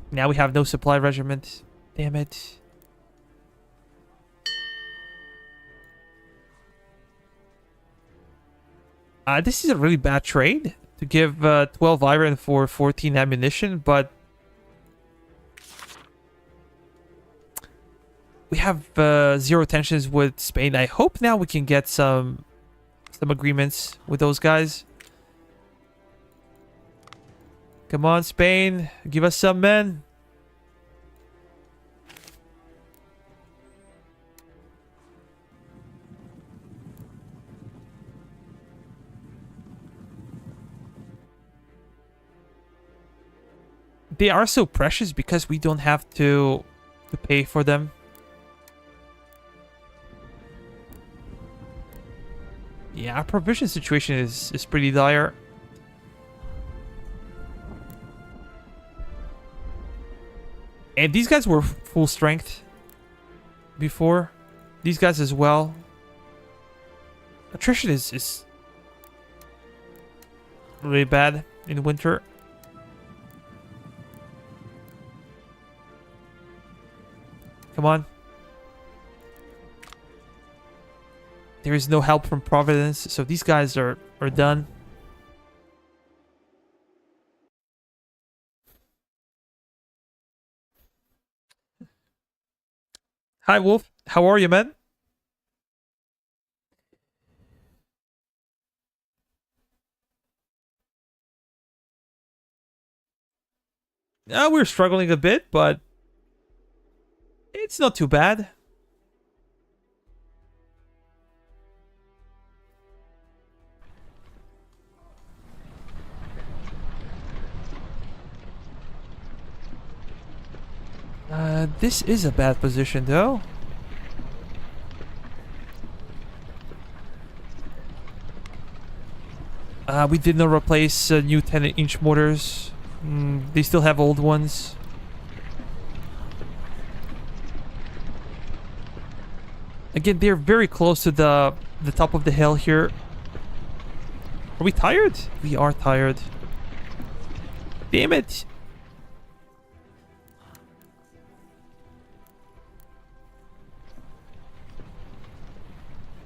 Now we have no supply regiment. Damn it. This is a really bad trade to give 12 iron for 14 ammunition, but we have zero tensions with Spain. I hope now we can get some agreements with those guys. Come on, Spain. Give us some men. They are so precious because we don't have to pay for them. Yeah, our provision situation is pretty dire. And these guys were full strength before. These guys as well. Attrition is really bad in winter. Come on. There is no help from Providence, so these guys are done. Hi, Wolf. How are you, man? We're struggling a bit, but it's not too bad. This is a bad position, though. We did not replace new 10-inch mortars. They still have old ones. Again, they're very close to the top of the hill here. Are we tired? We are tired. Damn it.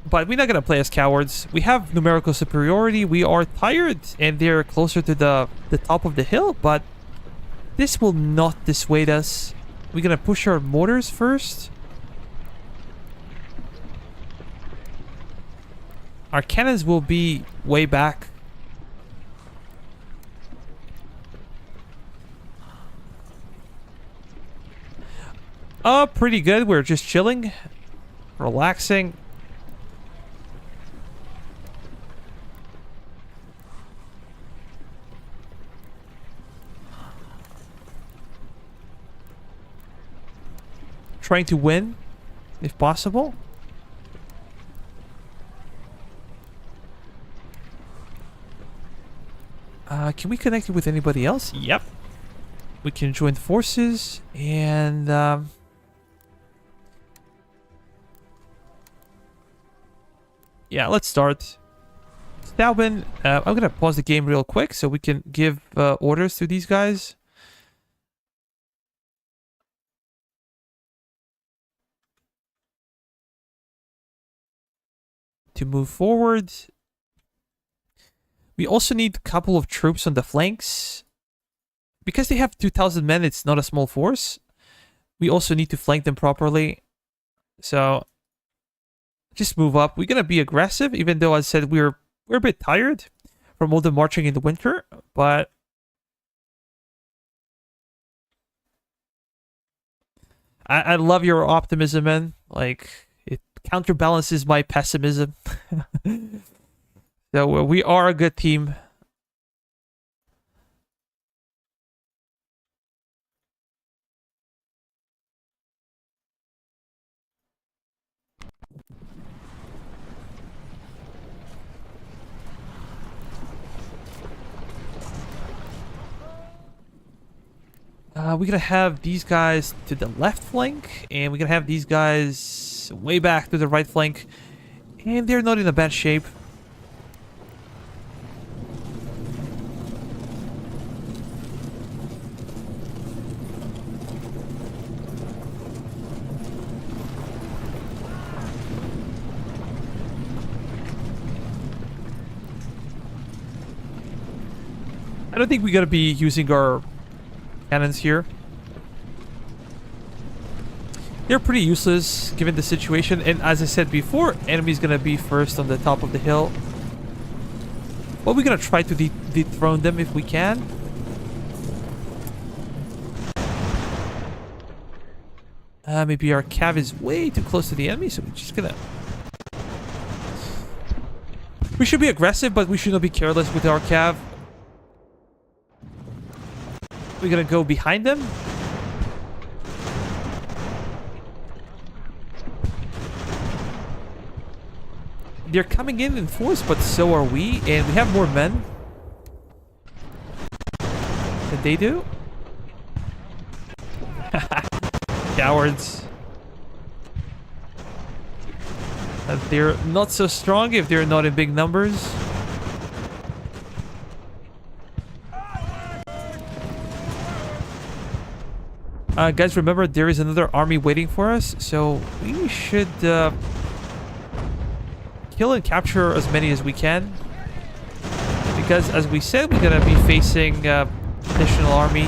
But we're not gonna play as cowards. We have numerical superiority. We are tired, and they're closer to the top of the hill. But this will not dissuade us. We're gonna push our mortars first. Our cannons will be way back. Pretty good. We're just chilling, relaxing. Trying to win, if possible. Can we connect it with anybody else? Yep. We can join forces and yeah, let's start. Staubin, I'm gonna pause the game real quick so we can give orders to these guys. To move forward. We also need a couple of troops on the flanks. Because they have 2,000 men, it's not a small force. We also need to flank them properly. So, just move up. We're gonna be aggressive, even though I said we're a bit tired from all the marching in the winter. But I love your optimism, man. Like, it counterbalances my pessimism. So we are a good team. We're gonna have these guys to the left flank, and we're gonna have these guys way back to the right flank, and they're not in a bad shape. I don't think we're gonna be using our cannons here. They're pretty useless given the situation, and as I said before, enemy's gonna be first on the top of the hill. But we're gonna try to dethrone them if we can. Maybe our cav is way too close to the enemy, so we're just gonna... We should be aggressive, but we should not be careless with our cav. We're gonna go behind them. They're coming in force, but so are we, and we have more men than they do. Cowards. And they're not so strong if they're not in big numbers. Guys, remember there is another army waiting for us, so we should kill and capture as many as we can, because as we said, we're gonna be facing additional army.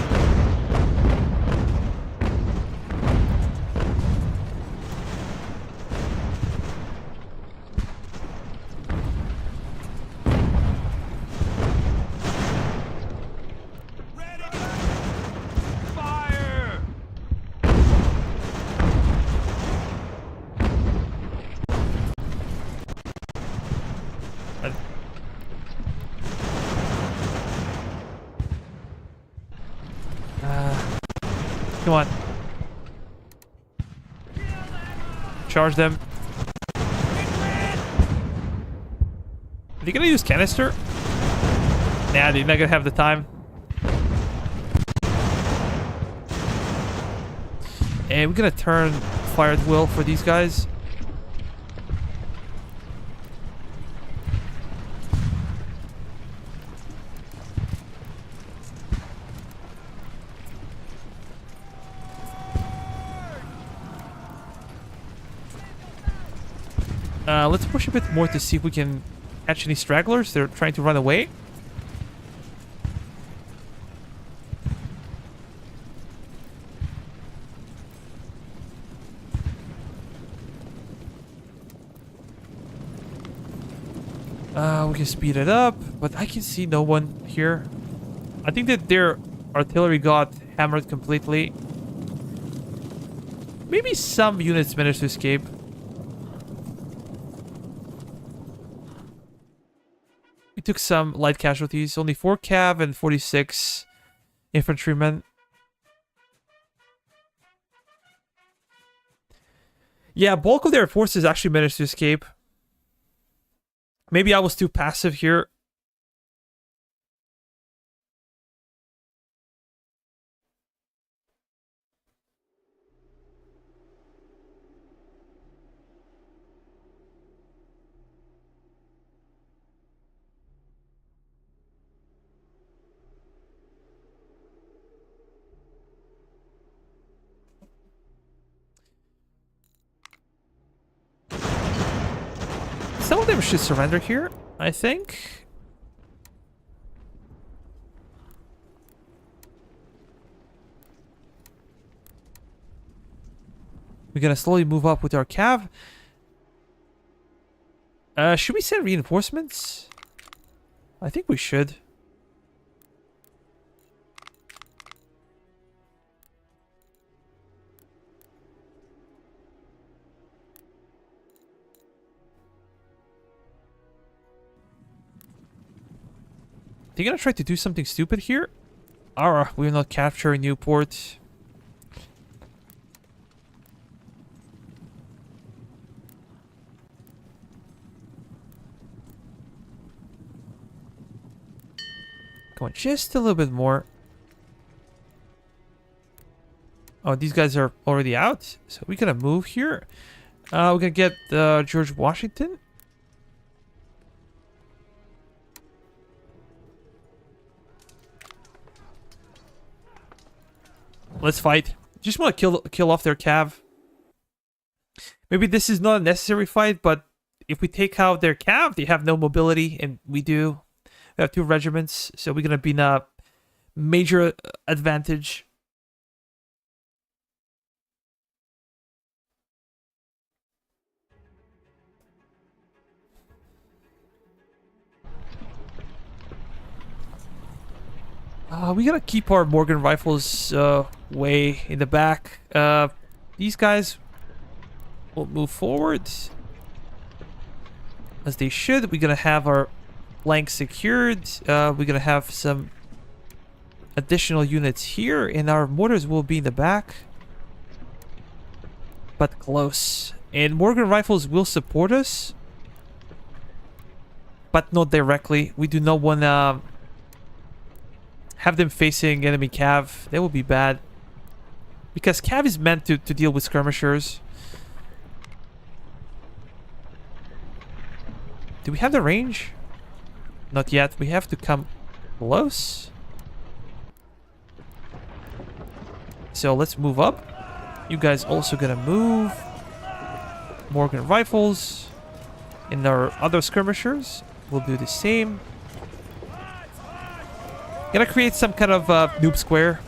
Come on. Charge them. Are they gonna use canister? Nah, they're not gonna have the time. And we're gonna turn fire at will for these guys. Let's push a bit more to see if we can catch any stragglers. They're trying to run away. We can speed it up, but I can see no one here. I think that their artillery got hammered completely. Maybe some units managed to escape. We took some light casualties. Only 4 cav and 46 infantrymen. Yeah, bulk of their forces actually managed to escape. Maybe I was too passive here. Some of them should surrender here, I think. We're gonna slowly move up with our cav. Should we send reinforcements? I think we should. They're gonna try to do something stupid here. We're not capturing Newport. Come on, just a little bit more. Oh, these guys are already out. So we're gonna move here. We're gonna get George Washington. Let's fight. Just want to kill off their cav. Maybe this is not a necessary fight, but if we take out their cav, they have no mobility, and we do. We have 2 regiments, so we're gonna be in a major advantage. We gotta keep our Morgan rifles way in the back. These guys will move forward as they should. We're gonna have our flank secured. We're gonna have some additional units here, and our mortars will be in the back, but close. And Morgan rifles will support us, but not directly. We do not want to have them facing enemy cav. That would be bad, because cav is meant to deal with skirmishers. Do we have the range? Not yet. We have to come close. So let's move up. You guys also gonna move. Morgan rifles. And our other skirmishers will do the same. Gotta create some kind of noob square.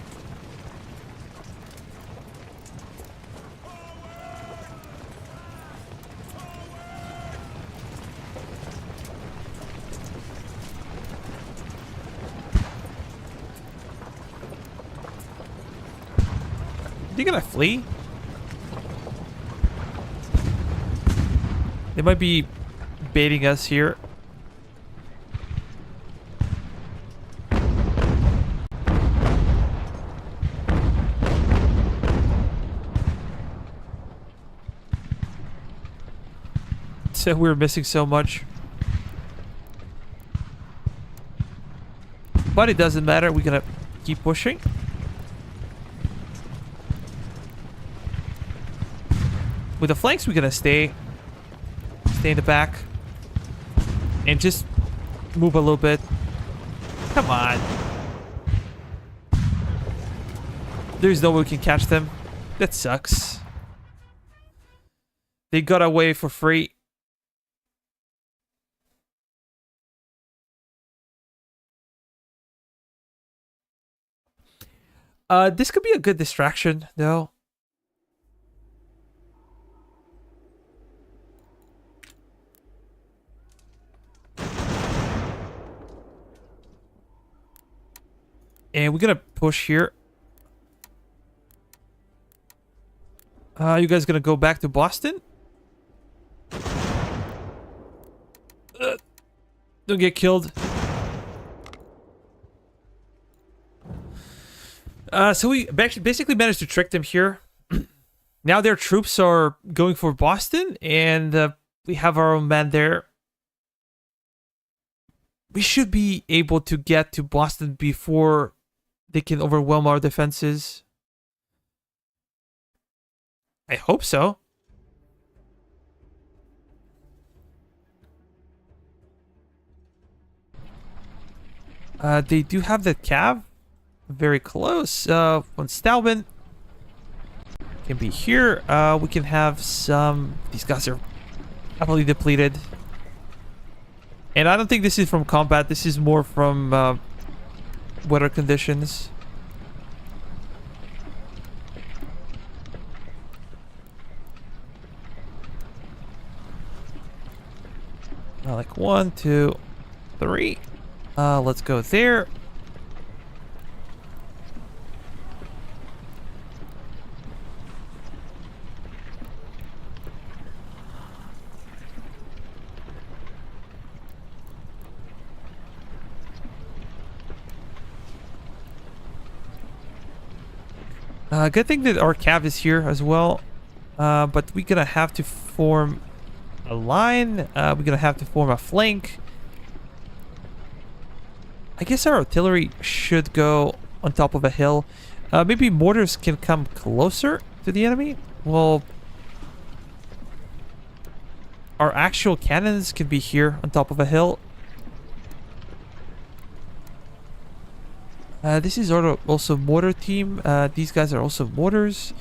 They gonna flee? They might be baiting us here. So we're missing so much. But it doesn't matter. We're gonna keep pushing. With the flanks, we're gonna stay in the back and just move a little bit. Come on. There's no way we can catch them. That sucks. They got away for free. This could be a good distraction, though. And we're gonna push here. You guys gonna go back to Boston? Don't get killed. So we basically managed to trick them here. Now their troops are going for Boston, and we have our own man there. We should be able to get to Boston before they can overwhelm our defenses. I hope so. They do have the cav. Very close. Von Stauben can be here. We can have some... These guys are heavily depleted. And I don't think this is from combat. This is more from weather conditions. Like 1, 2, 3. Let's go there. Good thing that our cav is here as well. But we're gonna have to form a line. We're gonna have to form a flank. I guess our artillery should go on top of a hill. Maybe mortars can come closer to the enemy. Well, our actual cannons can be here on top of a hill. This is also mortar team. These guys are also mortars.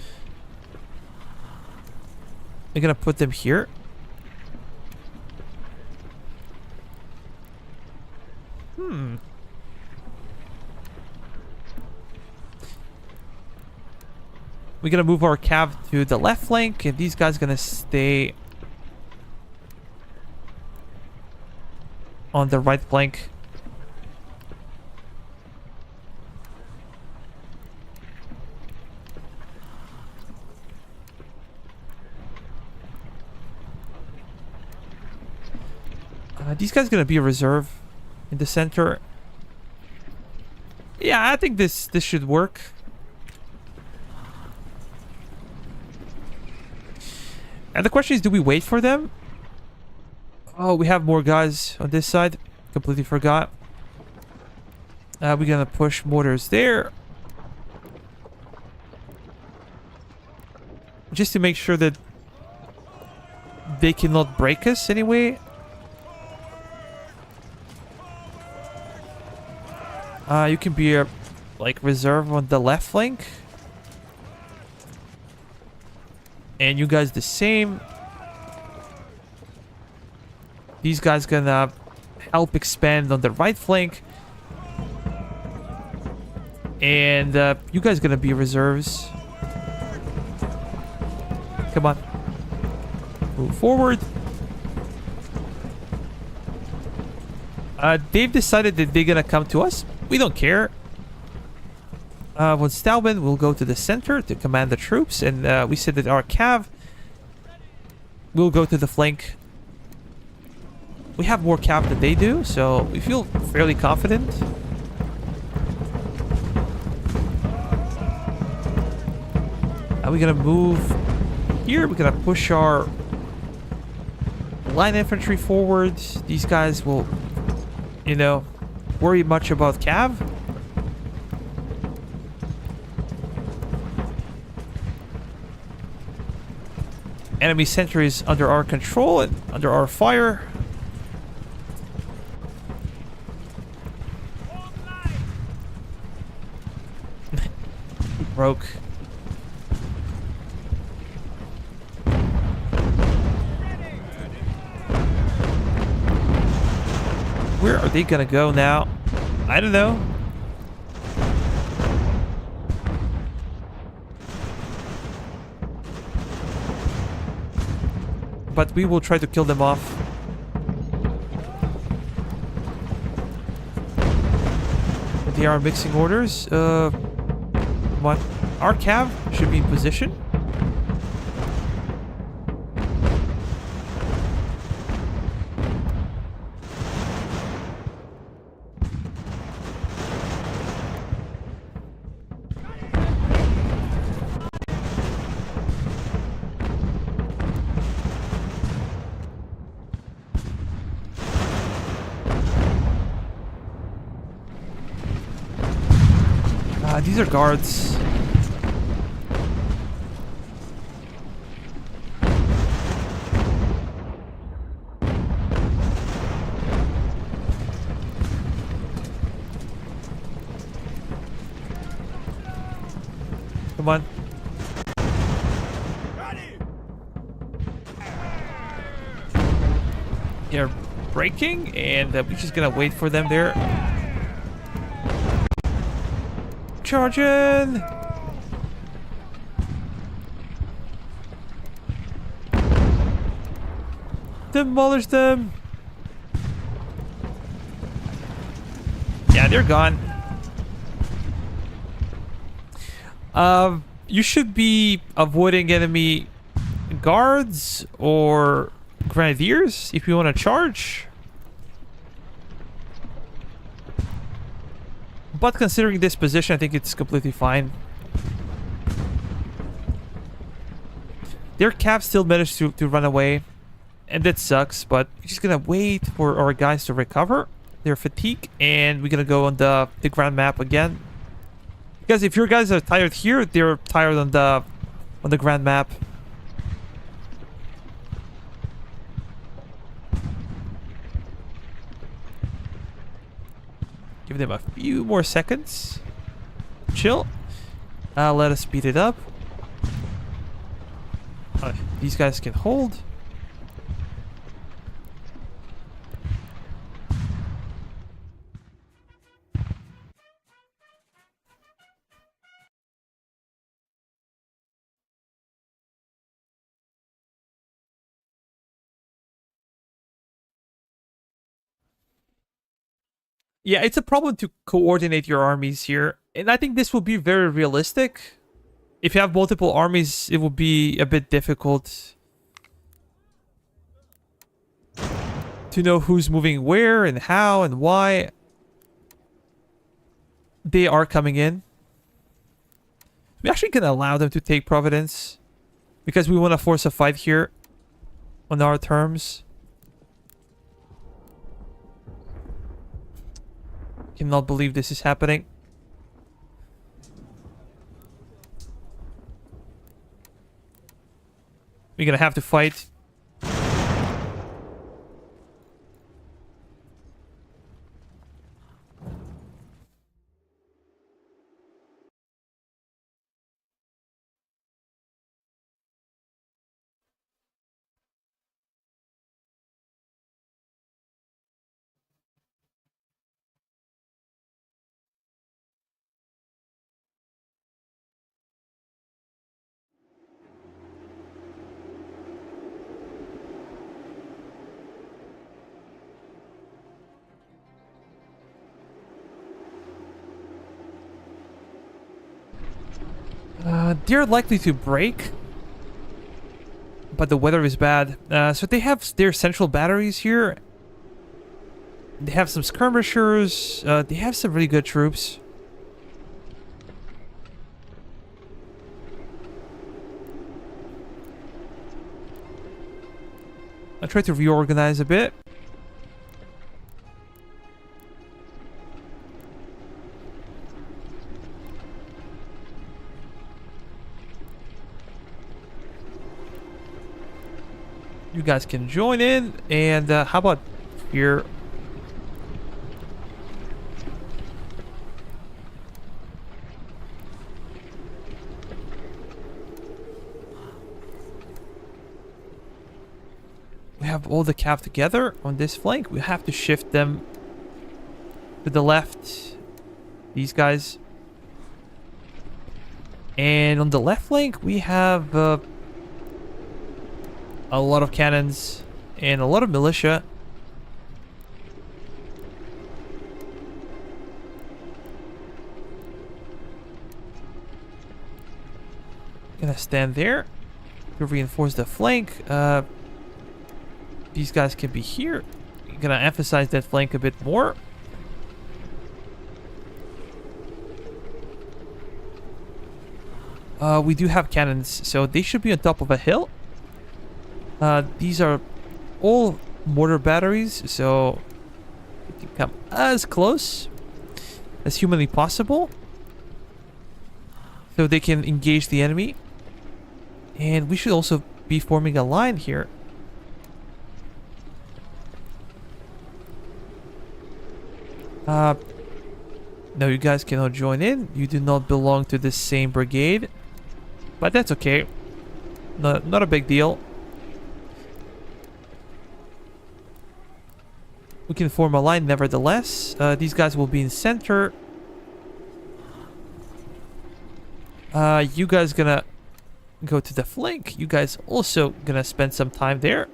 We're gonna put them here. We're gonna move our cav to the left flank, and these guys gonna stay on the right flank. These guys gonna be a reserve in the center. Yeah, I think this should work. And the question is, do we wait for them? Oh, we have more guys on this side. Completely forgot. We're gonna push mortars there. Just to make sure that they cannot break us anyway. You can be a like reserve on the left flank. And you guys the same. These guys gonna help expand on the right flank. And you guys gonna be reserves. Come on. Move forward. They've decided that they're gonna come to us. We don't care. Von Stauben will go to the center to command the troops. And we said that our cav will go to the flank. We have more cav than they do, so we feel fairly confident. Are we gonna move here? We're gonna push our line infantry forward. These guys will, you know, worry much about cav. Enemy center is under our control and under our fire. Broke. Where are they gonna go now? I don't know. But we will try to kill them off. They are mixing orders. Come on. Our cav should be in position. These are guards. Come on. They're breaking, and we're just gonna wait for them there. Charging! Demolish them! Yeah, they're gone. You should be avoiding enemy guards or grenadiers if you want to charge. But considering this position, I think it's completely fine. Their cav still managed to run away. And that sucks, but we're just gonna wait for our guys to recover their fatigue. And we're gonna go on the grand map again. Because if your guys are tired here, they're tired on the grand map. Give them a few more seconds. Chill. Let us speed it up. These guys can hold. Yeah, it's a problem to coordinate your armies here. And I think this will be very realistic. If you have multiple armies, it will be a bit difficult to know who's moving where and how and why. They are coming in. We're actually going to allow them to take Providence because we want to force a fight here on our terms. Cannot believe this is happening. We're going to have to fight. They're likely to break, but the weather is bad. So they have their central batteries here. They have some skirmishers. They have some really good troops. I'll try to reorganize a bit. You guys can join in, and how about here? We have all the cav together on this flank. We have to shift them to the left. These guys. And on the left flank, we have a lot of cannons and a lot of militia. Gonna stand there to reinforce the flank. These guys can be here. Gonna emphasize that flank a bit more. We do have cannons, so they should be on top of a hill. These are all mortar batteries, so we can come as close as humanly possible so they can engage the enemy. And we should also be forming a line here. No, you guys cannot join in. You do not belong to the same brigade, but that's okay. Not a big deal. We can form a line nevertheless. These guys will be in center. You guys gonna go to the flank. You guys also gonna spend some time there.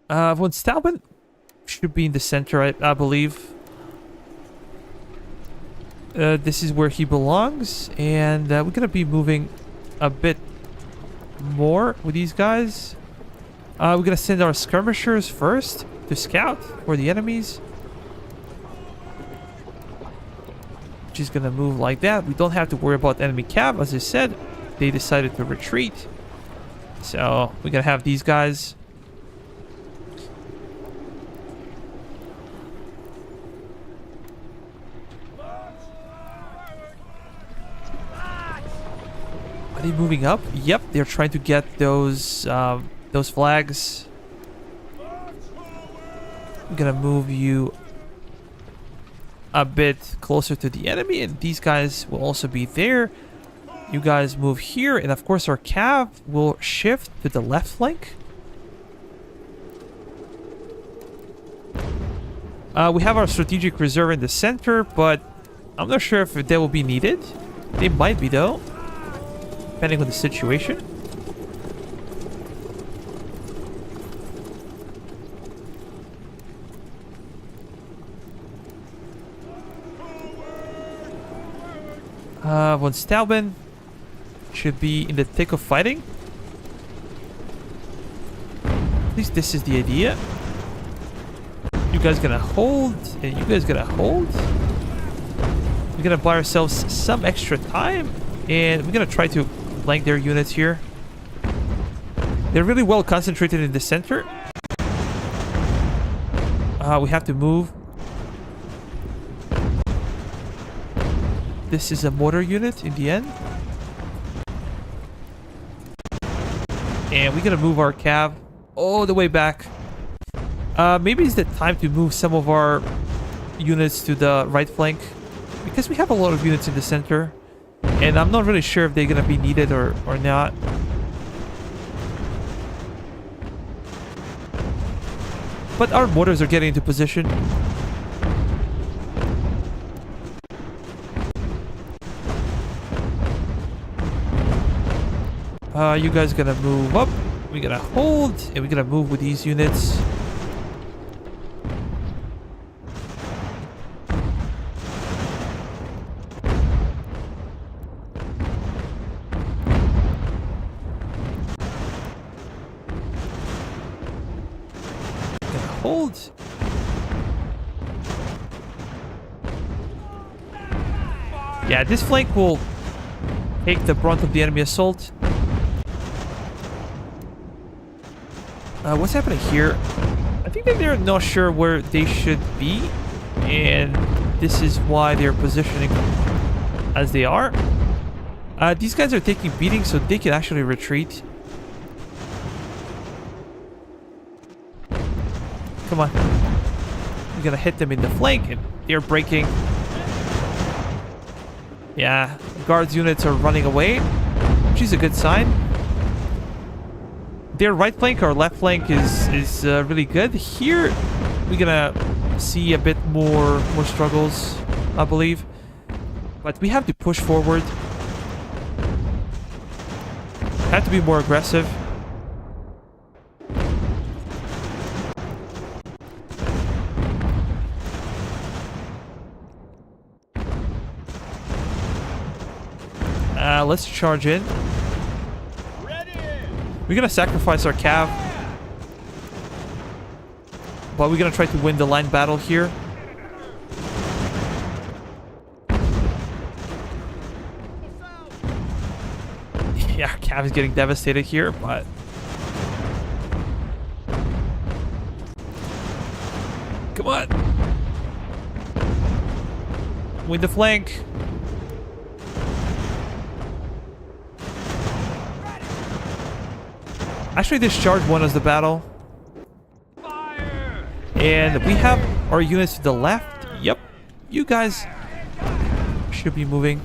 Von Stauben should be in the center, I believe. This is where he belongs. And we're gonna be moving a bit more with these guys. We're gonna send our skirmishers first to scout for the enemies. Just gonna move like that. We don't have to worry about enemy cav. As I said, they decided to retreat. So we're gonna have these guys. Are they moving up? Yep, they're trying to get those flags. I'm gonna move you a bit closer to the enemy, and these guys will also be there. You guys move here, and of course our cav will shift to the left flank. We have our strategic reserve in the center, but I'm not sure if they will be needed. They might be though, depending on the situation. Von Stauben should be in the thick of fighting. least this is the idea. You guys gonna hold, and you guys gonna hold. We're gonna buy ourselves some extra time, and we're gonna try to flank their units here. They're really well concentrated in the center. We have to move. This is a mortar unit in the end. And we're gonna move our cav all the way back. Maybe it's the time to move some of our units to the right flank, because we have a lot of units in the center, and I'm not really sure if they're gonna be needed or not. But our mortars are getting into position. You guys gonna move up. We're gonna hold, and we're gonna move with these units. Hold. Yeah, this flank will take the brunt of the enemy assault. What's happening here? I think that they're not sure where they should be, and this is why they're positioning as they are. These guys are taking beatings, so they can actually retreat. Come on. We're gonna hit them in the flank, and they're breaking. Yeah, guards units are running away, which is a good sign. Their right flank or left flank is really good. Here, we're gonna see a bit more struggles, I believe. But we have to push forward. Have to be more aggressive. Let's charge in. We're gonna sacrifice our cav, but we're gonna try to win the line battle here. Yeah, our cav is getting devastated here, but come on, win the flank. Actually, this charge won us the battle. Fire! And we have our units to the left. Yep. You guys should be moving.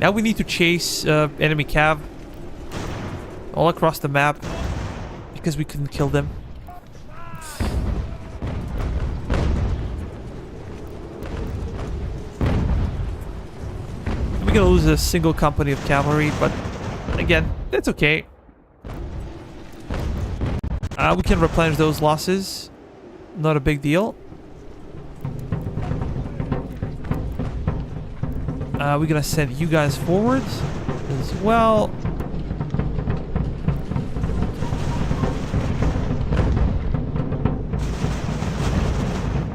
Now we need to chase enemy cav all across the map because we couldn't kill them. We're gonna lose a single company of cavalry, but again, that's okay. We can replenish those losses. Not a big deal. We're gonna send you guys forward as well.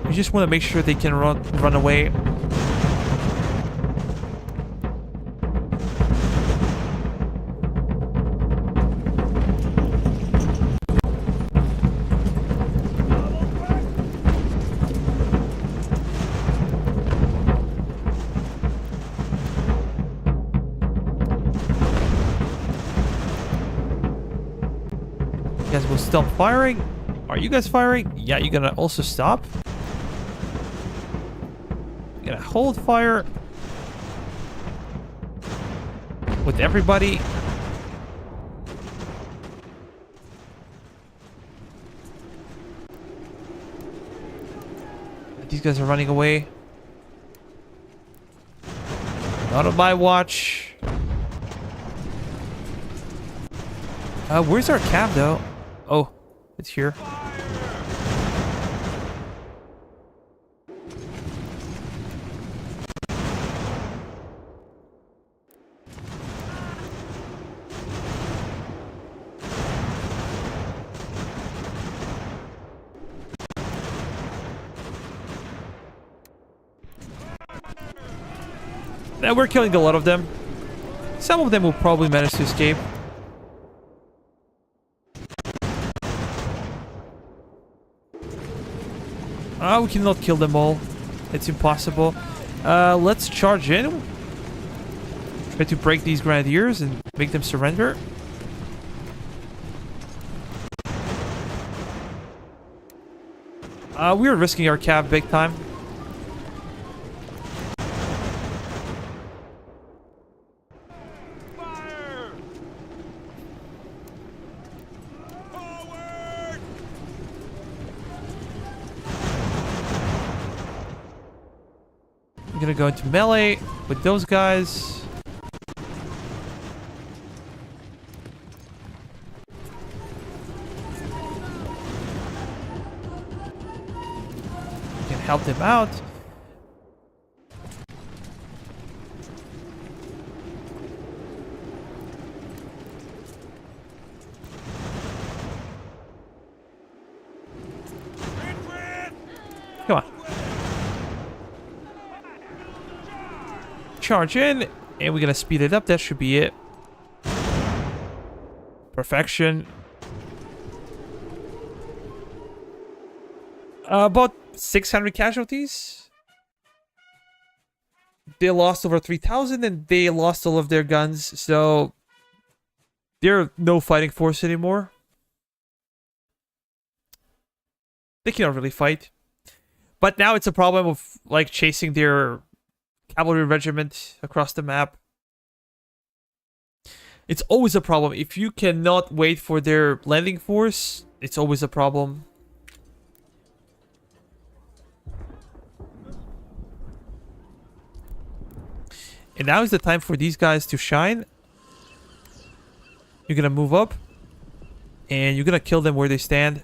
We just want to make sure they can run away. You guys will stop firing. Are you guys firing? Yeah, you're gonna also stop. You're gonna hold fire with everybody. These guys are running away. Not on my watch. Where's our cab though? Oh, it's here. Now we're killing a lot of them. Some of them will probably manage to escape. We cannot kill them all. It's impossible. Let's charge in. Try to break these grenadiers and make them surrender. We are risking our cav big time. Fire! Forward! I'm gonna go into melee with those guys. Help them out. Come on. Charge in, and we're gonna speed it up. That should be it. Perfection. About 600 casualties. They lost over 3,000 and they lost all of their guns, so they're no fighting force anymore. They cannot really fight. But now it's a problem of like chasing their cavalry regiment across the map. It's always a problem. If you cannot wait for their landing force, it's always a problem. And now is the time for these guys to shine. You're gonna move up. And you're gonna kill them where they stand.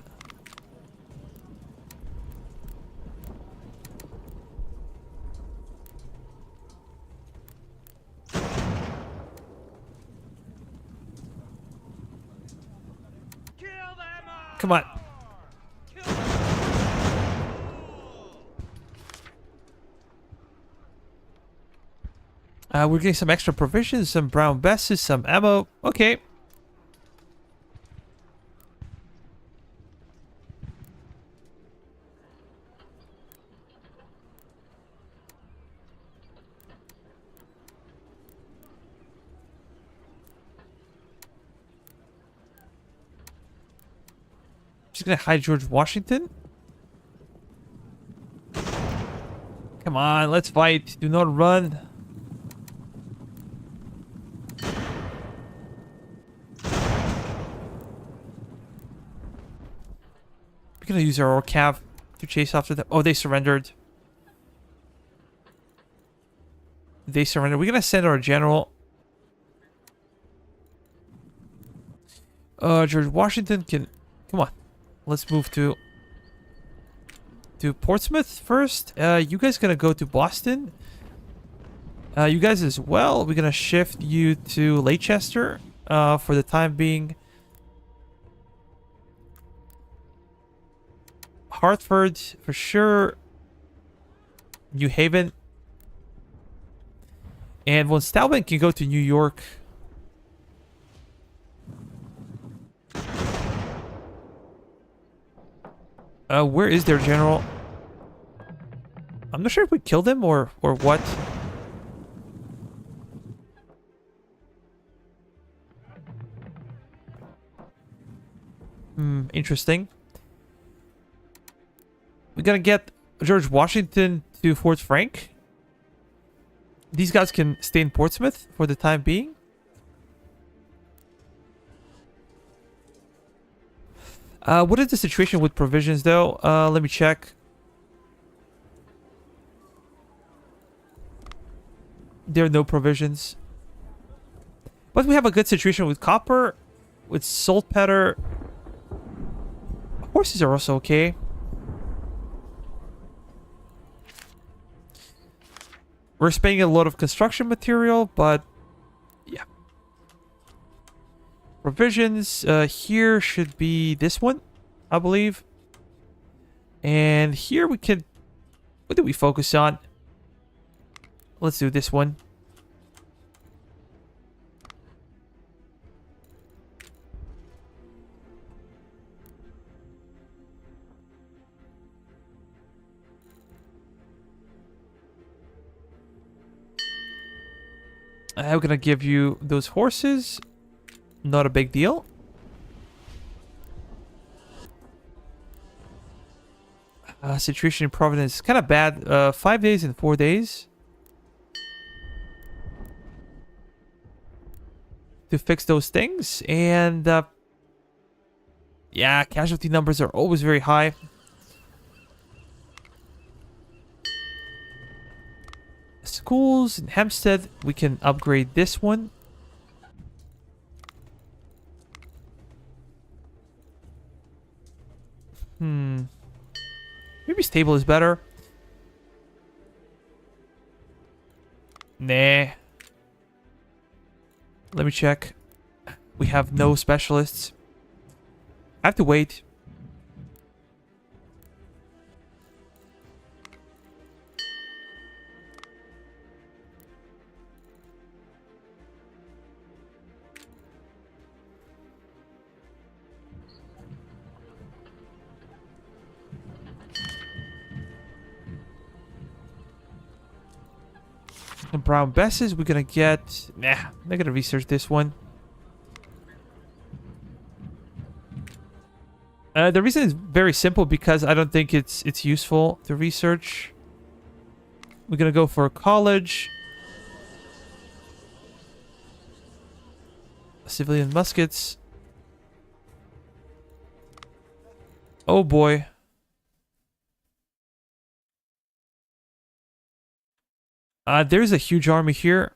Come on. We're getting some extra provisions, some brown besses, some ammo. Okay. Just gonna hide George Washington. Come on, let's fight. Do not run. We're gonna use our cav to chase after them. Oh, they surrendered. They surrendered. We're gonna send our general. George Washington can... Come on. Let's move to Portsmouth first. You guys gonna go to Boston. You guys as well. We're gonna shift you to Leicester for the time being. Hartford for sure. New Haven. And von Steuben can go to New York. Where is their general? I'm not sure if we killed him or what. Interesting. We're gonna get George Washington to Fort Frank. These guys can stay in Portsmouth for the time being. What is the situation with provisions, though? Let me check. There are no provisions. But we have a good situation with copper, with saltpeter. Horses are also okay. We're spending a lot of construction material, but yeah. Provisions here should be this one, I believe. And here we could... What do we focus on? Let's do this one. I'm gonna give you those horses. Not a big deal. Situation in Providence, kind of bad. 5 days and 4 days to fix those things. And yeah, casualty numbers are always very high. Schools in Hempstead, we can upgrade this one. Maybe stable is better. Nah. Let me check. We have no specialists. I have to wait. And brown besses, we're gonna get... Nah, I'm not gonna research this one. The reason is very simple because I don't think it's useful to research. We're gonna go for college. Civilian muskets. Oh boy. There's a huge army here.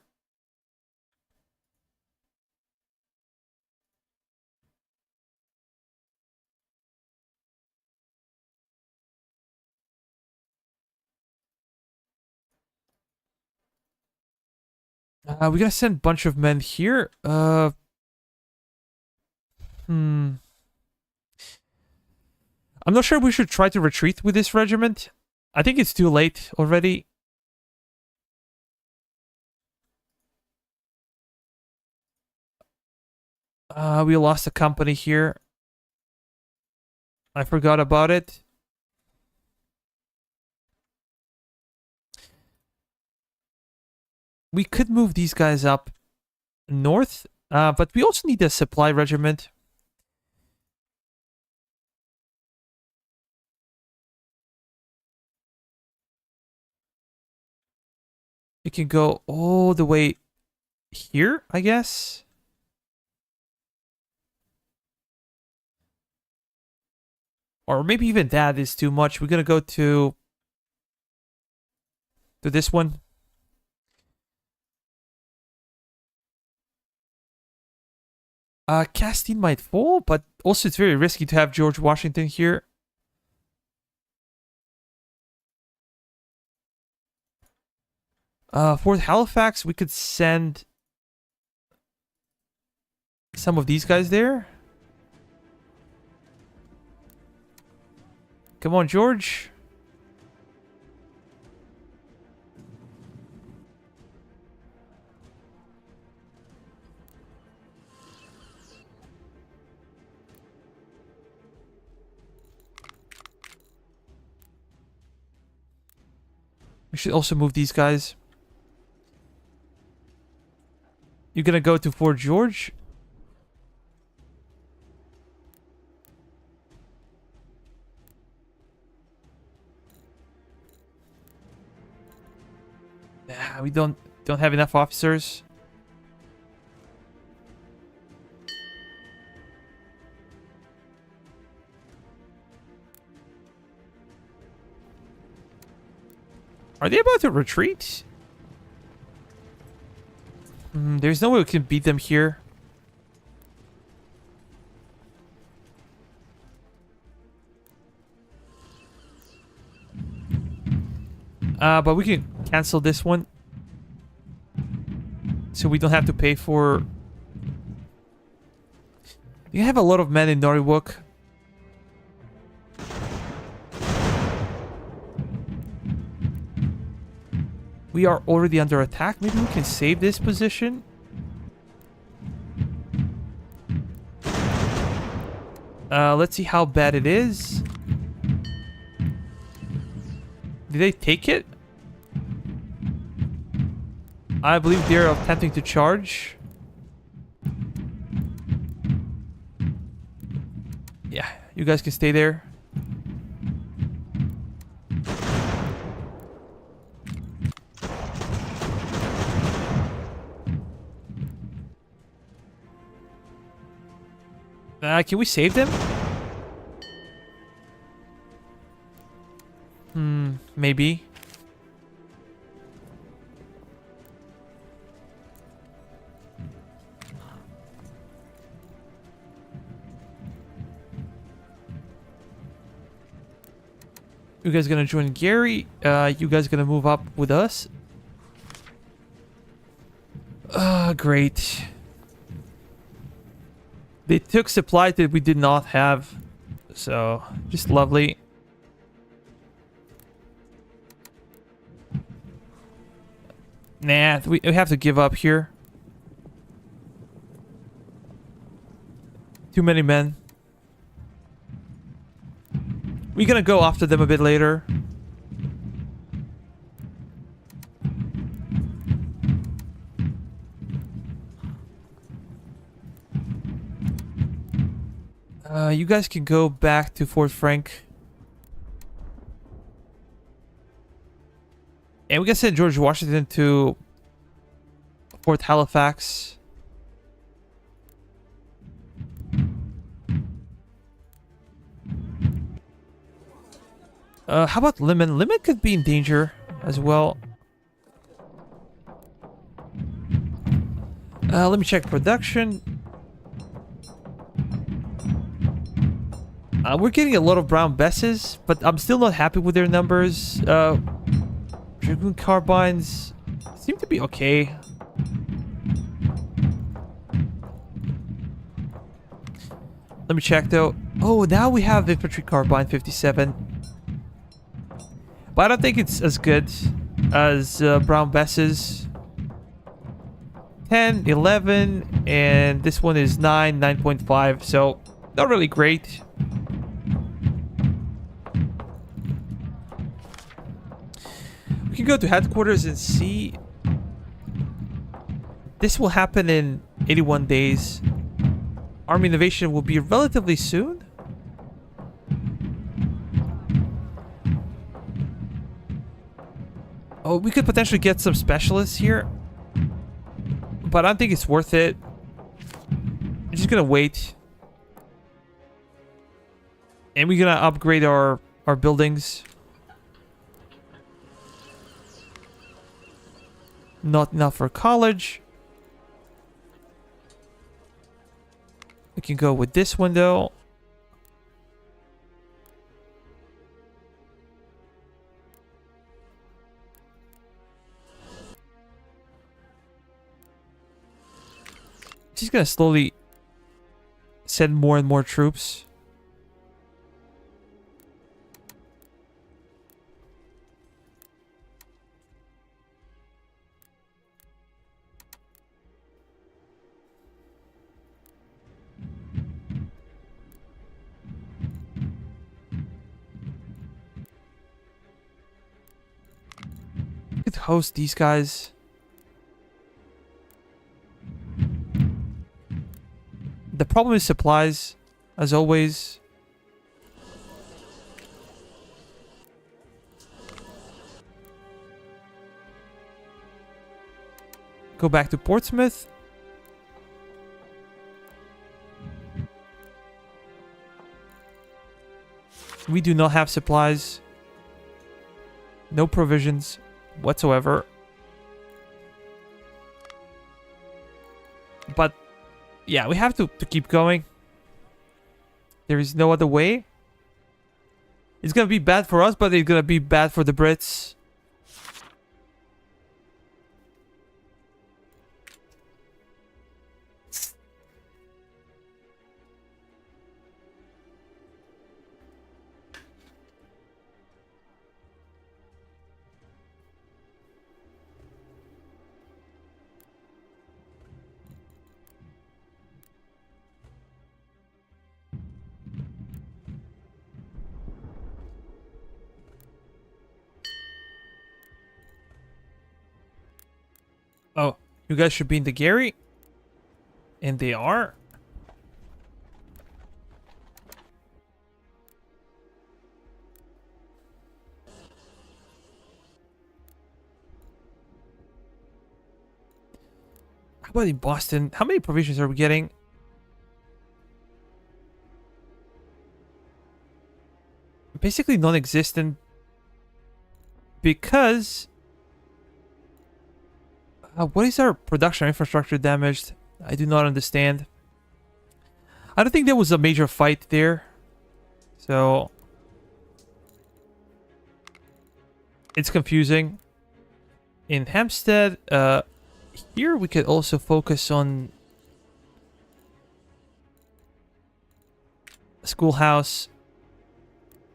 We gotta send a bunch of men here. I'm not sure we should try to retreat with this regiment. I think it's too late already. We lost a company here. I forgot about it. We could move these guys up north, but we also need a supply regiment. We can go all the way here, I guess. Or maybe even that is too much. We're gonna go to this one. Castine might fall, but also it's very risky to have George Washington here. Fort Halifax, we could send some of these guys there. Come on, George. We should also move these guys. You're gonna go to Fort George? Nah, we don't have enough officers. Are they about to retreat? There's no way we can beat them here. But we can cancel this one. So we don't have to pay for... You have a lot of men in Norwalk. We are already under attack. Maybe we can save this position. Let's see how bad it is. Did they take it? I believe they're attempting to charge. Yeah, you guys can stay there. Can we save them? Maybe. You guys gonna join Gary? You guys gonna move up with us? Great. They took supply that we did not have. So, just lovely. Nah, we have to give up here. Too many men. We're gonna go after them a bit later. You guys can go back to Fort Frank. And we can send George Washington to Fort Halifax. How about Lemon? Lemon could be in danger as well. Let me check production. We're getting a lot of brown besses, but I'm still not happy with their numbers. Dragoon carbines seem to be okay. Let me check though. Oh, now we have infantry carbine 57. But I don't think it's as good as brown besses. 10, 11, and this one is 9, 9.5. So not really great. We can go to headquarters and see. This will happen in 81 days. Army innovation will be relatively soon. Oh, we could potentially get some specialists here. But I don't think it's worth it. I'm just gonna wait. And we're gonna upgrade our buildings. Not enough for college. We can go with this window. Just gonna slowly send more and more troops. Could host these guys. The problem is supplies, as always. Go back to Portsmouth. We do not have supplies. No provisions whatsoever. But yeah, we have to keep going. There is no other way. It's gonna be bad for us, but it's gonna be bad for the Brits. Oh, you guys should be in the Gary. And they are. How about in Boston? How many provisions are we getting? Basically non-existent. Because... what is our production infrastructure damaged? I do not understand. I don't think there was a major fight there. So... it's confusing. In Hampstead, here we could also focus on schoolhouse.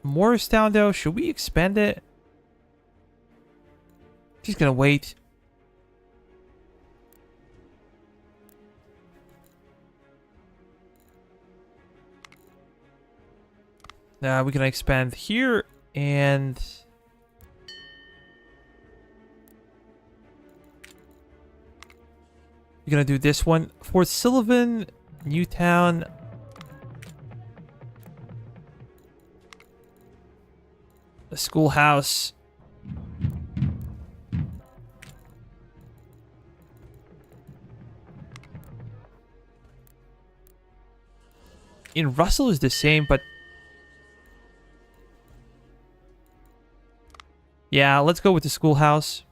Morristown, though, should we expand it? Just gonna wait. We're gonna expand here and... we're gonna do this one. Fort Sullivan, Newtown. The schoolhouse. In Russell is the same, but... yeah, let's go with the schoolhouse.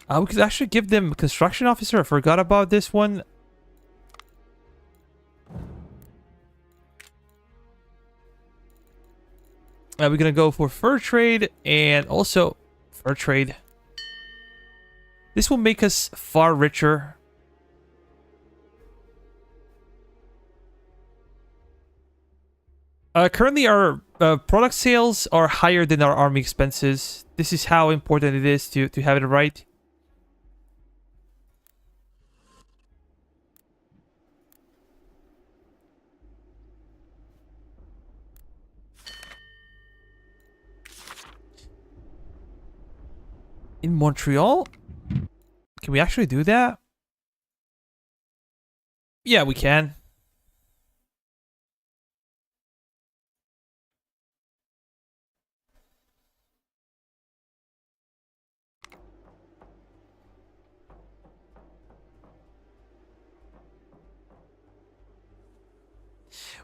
We could actually give them construction officer. I forgot about this one. We're gonna go for fur trade and also fur trade. This will make us far richer. Currently, our product sales are higher than our army expenses. This is how important it is to have it right. In Montreal? Can we actually do that? Yeah, we can.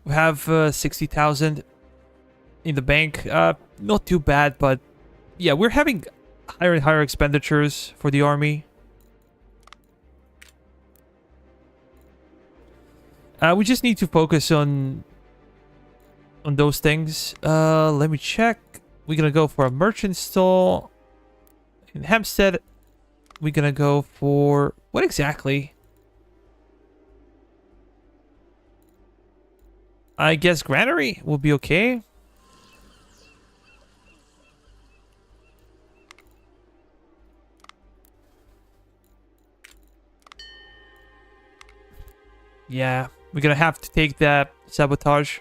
We have 60,000 in the bank. Not too bad, but yeah, we're having higher and higher expenditures for the army. We just need to focus on those things. Let me check. We're gonna go for a merchant stall in Hampstead. We're gonna go for what exactly? I guess granary will be okay. Yeah, we're gonna have to take that sabotage.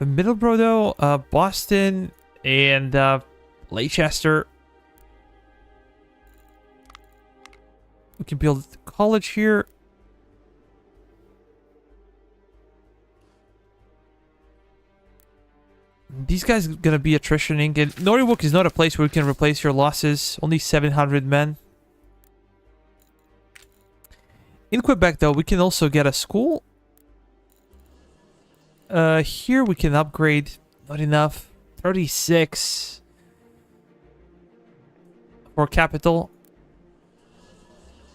Middleborough, though, Boston, and Leicester. We can build a college here. These guys are gonna be attritioning, and Norwalk is not a place where you can replace your losses. Only 700 men. In Quebec, though, we can also get a school. Here we can upgrade. Not enough. 36 for capital.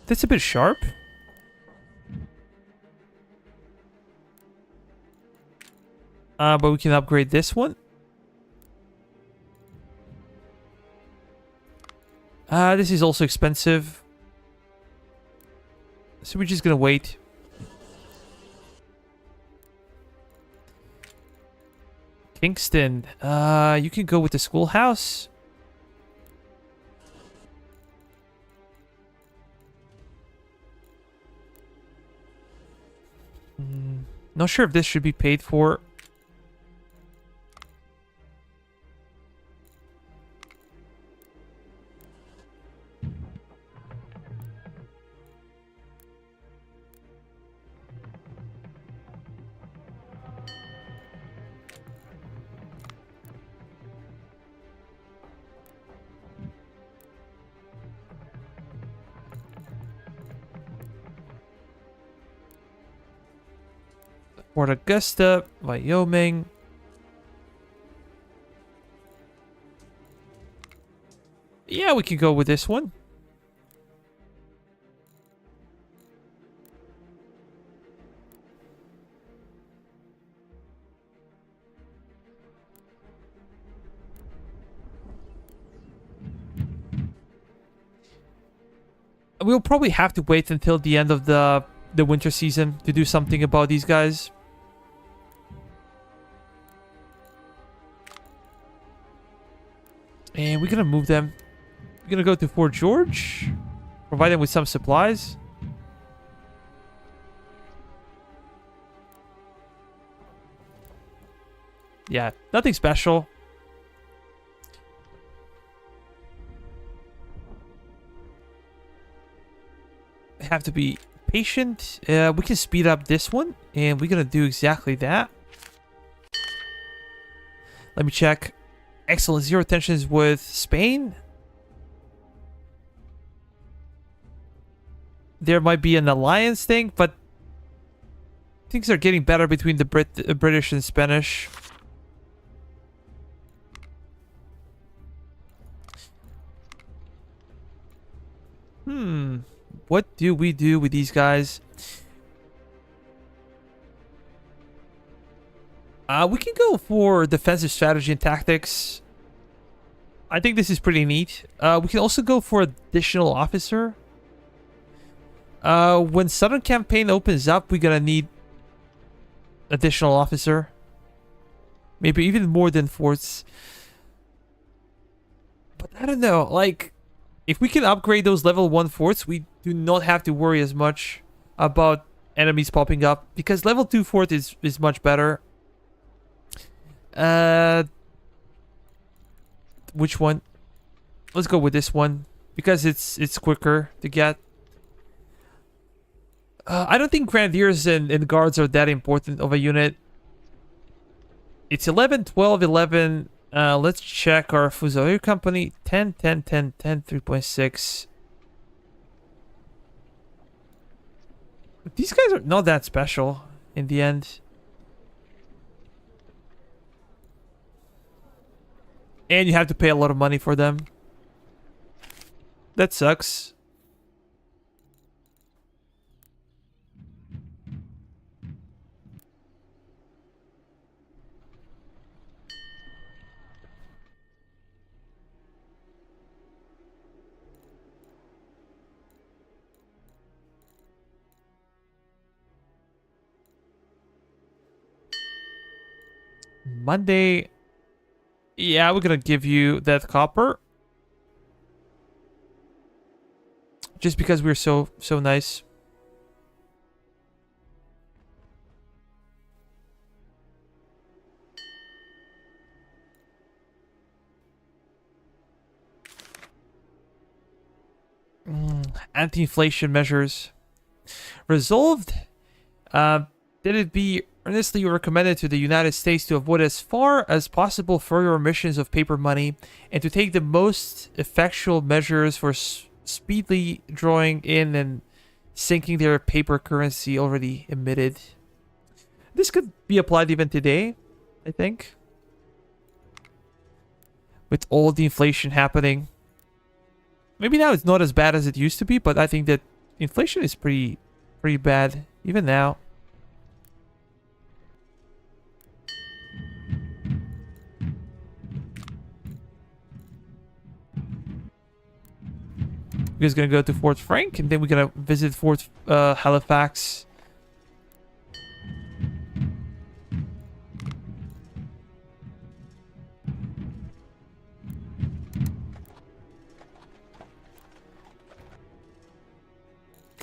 That's a bit sharp. But we can upgrade this one. This is also expensive. So we're just gonna wait. Kingston. You can go with the schoolhouse. Not sure if this should be paid for. Port Augusta, Wyoming. Yeah, we can go with this one. We'll probably have to wait until the end of the winter season to do something about these guys. And we're gonna move them. We're gonna go to Fort George. Provide them with some supplies. Yeah, nothing special. Have to be patient. We can speed up this one, and we're gonna do exactly that. Let me check. Excellent. 0 tensions with Spain. There might be an alliance thing, but things are getting better between the British and Spanish. What do we do with these guys? We can go for defensive strategy and tactics. I think this is pretty neat. We can also go for additional officer. When Southern Campaign opens up, we're gonna need additional officer. Maybe even more than forts. But I don't know, like, if we can upgrade those level 1 forts, we do not have to worry as much about enemies popping up. Because level 2 fort is much better. Which one? Let's go with this one. Because it's quicker to get. I don't think Grenadiers and Guards are that important of a unit. It's 11, 12, 11. Let's check our Fusilier Company. 10, 10, 10, 10, 3.6. These guys are not that special in the end. And you have to pay a lot of money for them. That sucks. Monday. Yeah, we're gonna give you that copper. Just because we're so nice. Anti-inflation measures. Resolved. Did it be earnestly recommended to the United States to avoid as far as possible further emissions of paper money and to take the most effectual measures for speedily drawing in and sinking their paper currency already emitted. This could be applied even today, I think. With all the inflation happening. Maybe now it's not as bad as it used to be, but I think that inflation is pretty bad even now. We're just gonna go to Fort Frank, and then we're gonna visit Fort Halifax.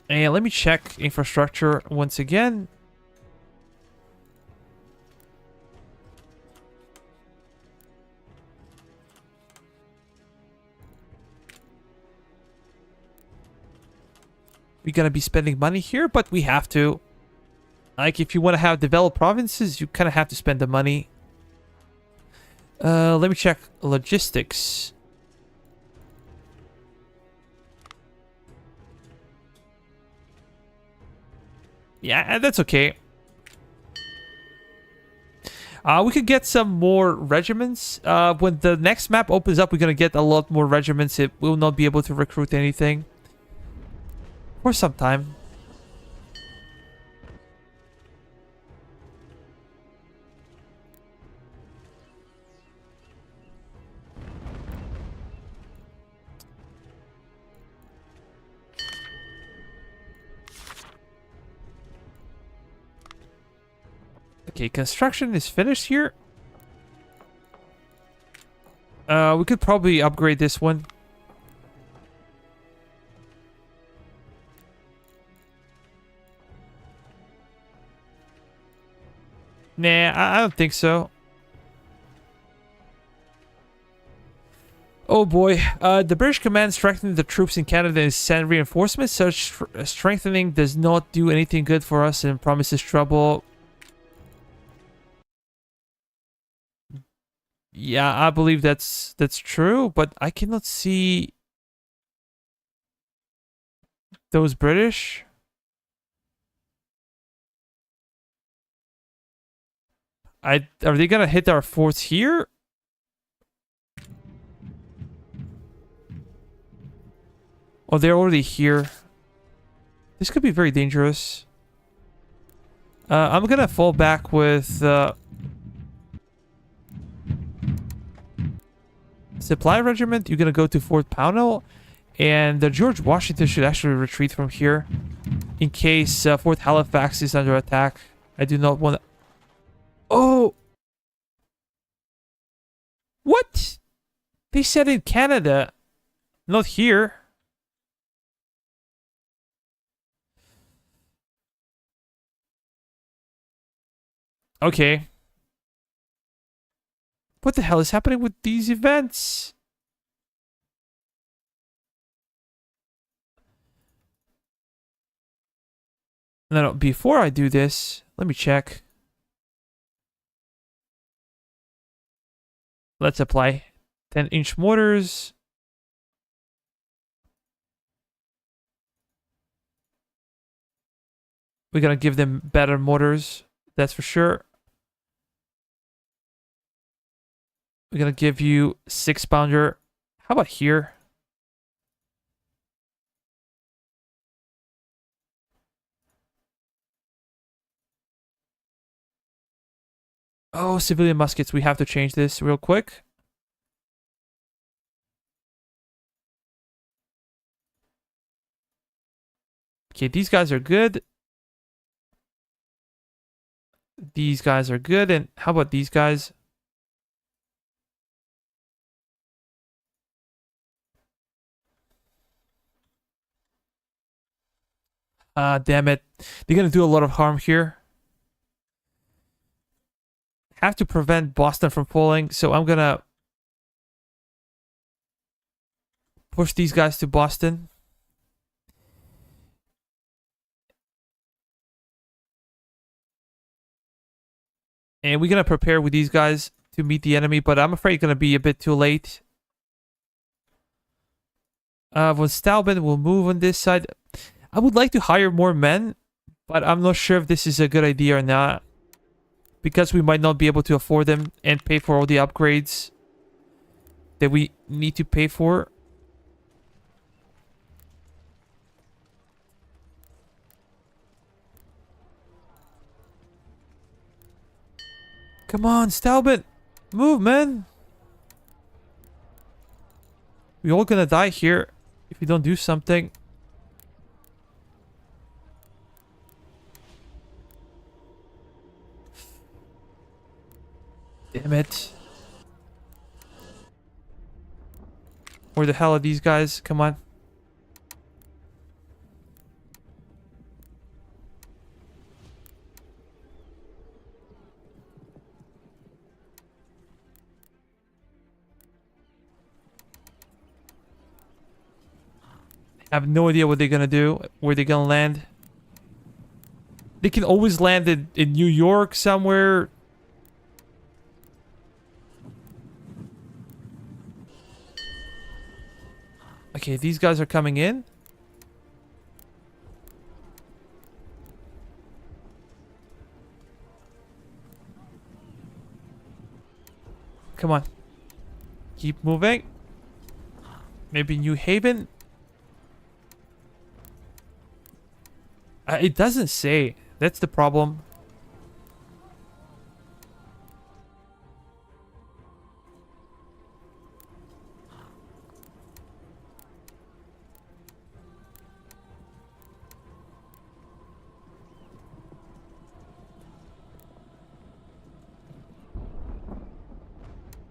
And let me check infrastructure once again. we're gonna be spending money here, but we have to. Like, if you want to have developed provinces, you kind of have to spend the money. Let me check logistics. Yeah, that's okay. We could get some more regiments. When the next map opens up, we're gonna get a lot more regiments. It will not be able to recruit anything for some time. Okay, construction is finished here. We could probably upgrade this one. Nah, I don't think so. Oh boy, the British command strengthened the troops in Canada and sent reinforcements. Such strengthening does not do anything good for us and promises trouble. Yeah, I believe that's true, but I cannot see those British. Are they gonna hit our forts here? Oh, they're already here. This could be very dangerous. I'm gonna fall back with Supply Regiment. You're gonna go to Fort Pownell, and George Washington should actually retreat from here in case Fort Halifax is under attack. I do not want to... Oh! What? They said in Canada, not here. Okay. What the hell is happening with these events? No, before I do this, let me check. Let's apply 10-inch mortars. We're gonna give them better mortars, that's for sure. We're gonna give you 6-pounder. How about here? Oh, civilian muskets. We have to change this real quick. Okay, these guys are good. These guys are good. And how about these guys? Damn it. They're gonna do a lot of harm here. Have to prevent Boston from falling, so I'm gonna push these guys to Boston. And we're gonna prepare with these guys to meet the enemy, but I'm afraid it's gonna be a bit too late. Von Steuben will move on this side. I would like to hire more men, but I'm not sure if this is a good idea or not, because we might not be able to afford them and pay for all the upgrades that we need to pay for. Come on, Steuben! Move, man! We're all gonna die here if we don't do something. Damn it. Where the hell are these guys? Come on. I have no idea what they're gonna do, where they're gonna land. They can always land in New York somewhere. Okay, these guys are coming in. Come on. Keep moving. Maybe New Haven. It doesn't say. That's the problem.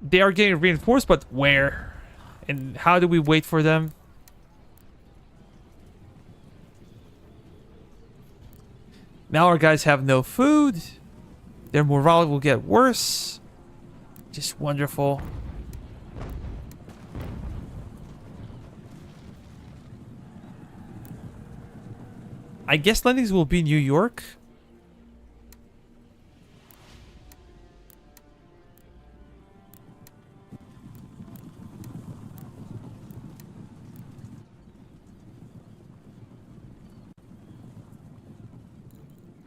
They are getting reinforced, but where? And how do we wait for them? Now our guys have no food. Their morale will get worse. Just wonderful. I guess landings will be New York.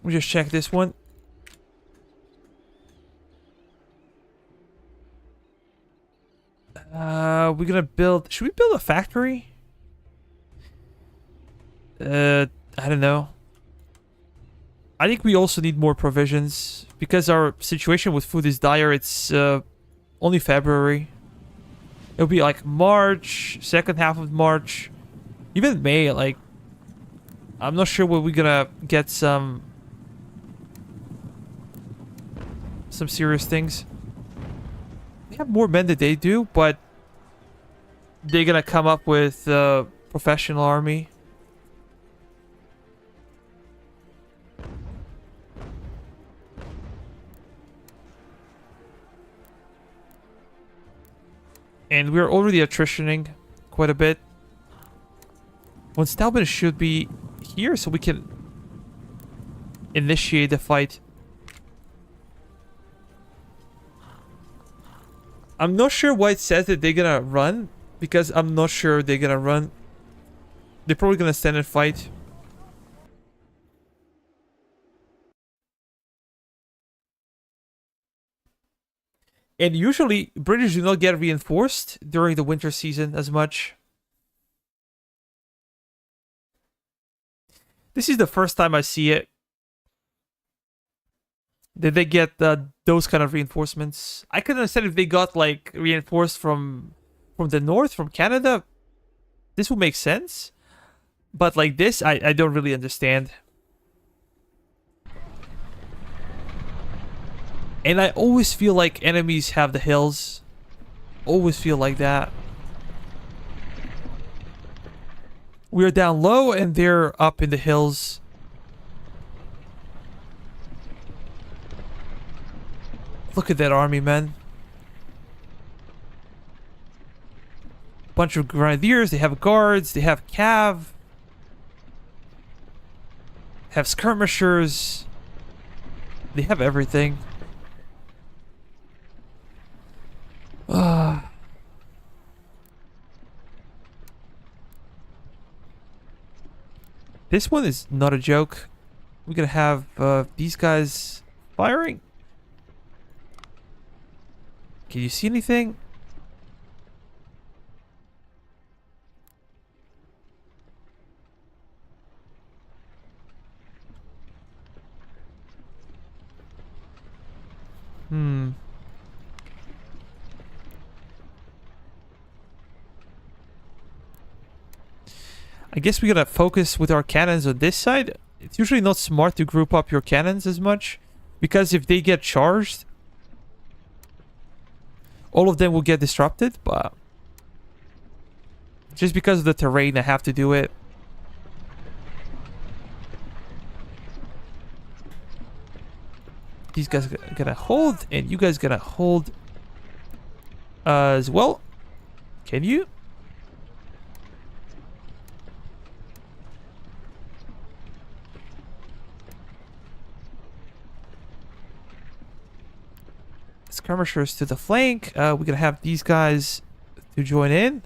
We'll just check this one. We're gonna build... Should we build a factory? I don't know. I think we also need more provisions. Because our situation with food is dire, it's only February. It'll be like March, second half of March. Even May, like... I'm not sure when we're gonna get some serious things. They have more men than they do, but they're gonna come up with a professional army. And we're already attritioning quite a bit. When Stalbin should be here so we can initiate the fight. I'm not sure why it says that they're gonna run, because I'm not sure they're gonna run. They're probably gonna stand and fight. And usually, British do not get reinforced during the winter season as much. This is the first time I see it. Did they get those kind of reinforcements? I could understand if they got like reinforced from the north, from Canada. This would make sense. But like this, I don't really understand. And I always feel like enemies have the hills. Always feel like that. We're down low and they're up in the hills. Look at that army, man. Bunch of grenadiers, they have guards, they have cav. Have skirmishers. They have everything. This one is not a joke. We're gonna have these guys firing. Can you see anything? I guess we gotta focus with our cannons on this side. It's usually not smart to group up your cannons as much, because if they get charged, all of them will get disrupted, but just because of the terrain, I have to do it. These guys are gonna hold, and you guys gonna hold as well. Can you? skirmishers to the flank. We're gonna have these guys to join in.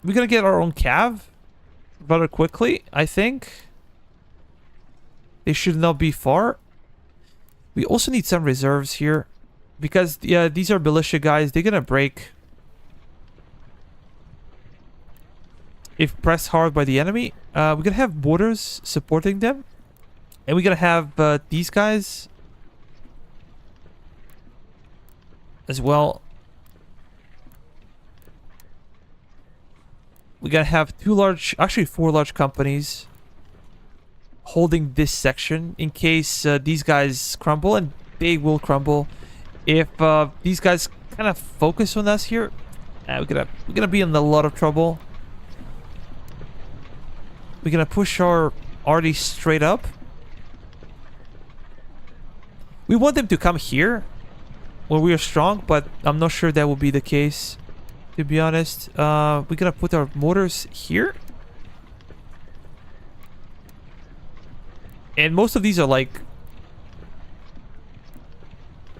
We're gonna get our own cav rather quickly, I think. They should not be far. We also need some reserves here, because yeah, these are militia guys. They're gonna break if pressed hard by the enemy. We're gonna have mortars supporting them, and we're gonna have these guys as well. We're gonna have four large companies holding this section in case these guys crumble, and they will crumble if these guys kind of focus on us here. We're gonna be in a lot of trouble. We're gonna push our arty straight up. We want them to come here where we are strong, but I'm not sure that will be the case, to be honest. We're gonna put our mortars here. And most of these are like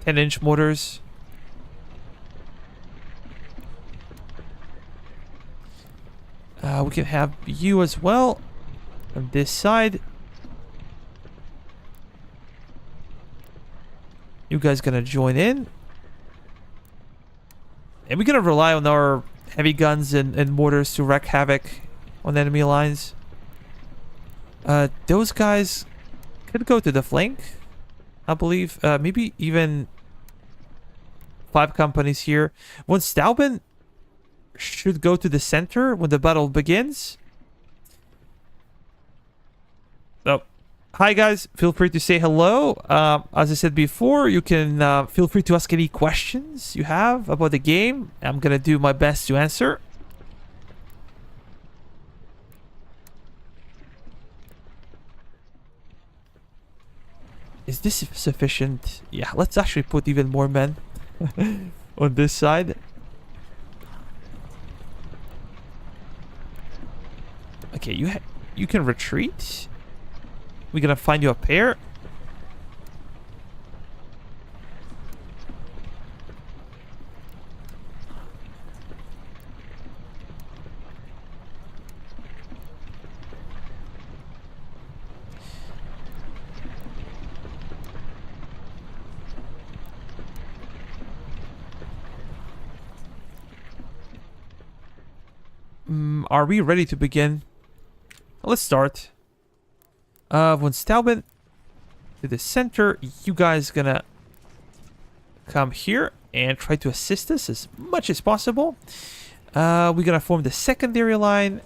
10-inch mortars. We can have you as well on this side. You guys gonna join in. And we're gonna rely on our heavy guns and mortars to wreak havoc on enemy lines. Those guys could go to the flank, I believe. Maybe even 5 companies here. Von Stauben should go to the center when the battle begins. So, hi guys, feel free to say hello. As I said before, you can feel free to ask any questions you have about the game. I'm gonna do my best to answer. Is this sufficient? Yeah, let's actually put even more men on this side. Okay, you can retreat. We're gonna find you a pair. Are we ready to begin? Let's start. Von Stauben to the center. You guys gonna come here and try to assist us as much as possible. We're gonna form the secondary line.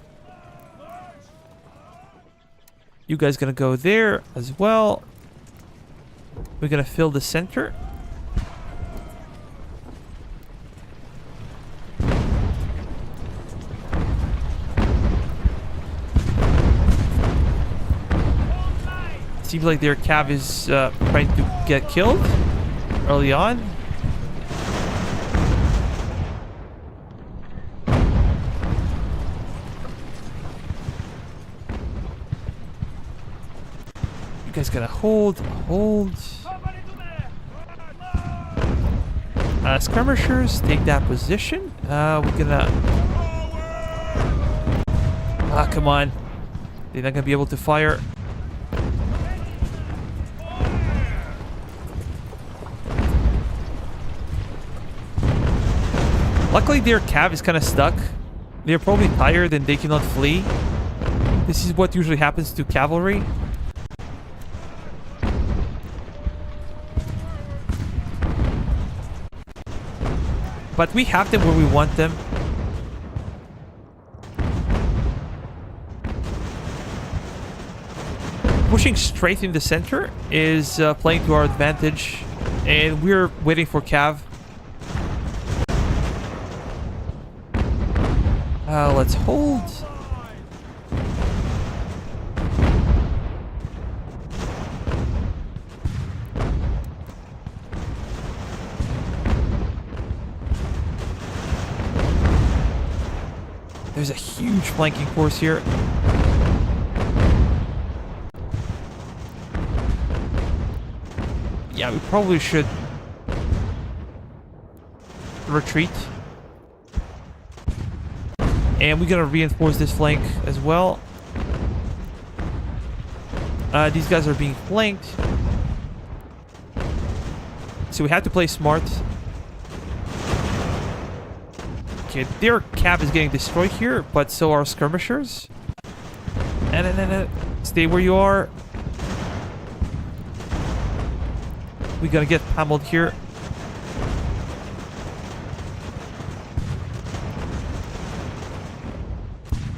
You guys gonna go there as well. We're gonna fill the center. Seems like their cav is trying to get killed early on. You guys gotta hold. Skirmishers, take that position. We're gonna... Ah, come on. They're not gonna be able to fire. Luckily, their cav is kind of stuck. They're probably tired and they cannot flee. This is what usually happens to cavalry. But we have them where we want them. Pushing straight in the center is playing to our advantage. And we're waiting for cav. Let's hold. There's a huge flanking force here. Yeah, we probably should retreat. And we're gonna reinforce this flank as well. These guys are being flanked. So we have to play smart. Okay, their cap is getting destroyed here, but so are skirmishers. And stay where you are. We're gonna get pummeled here.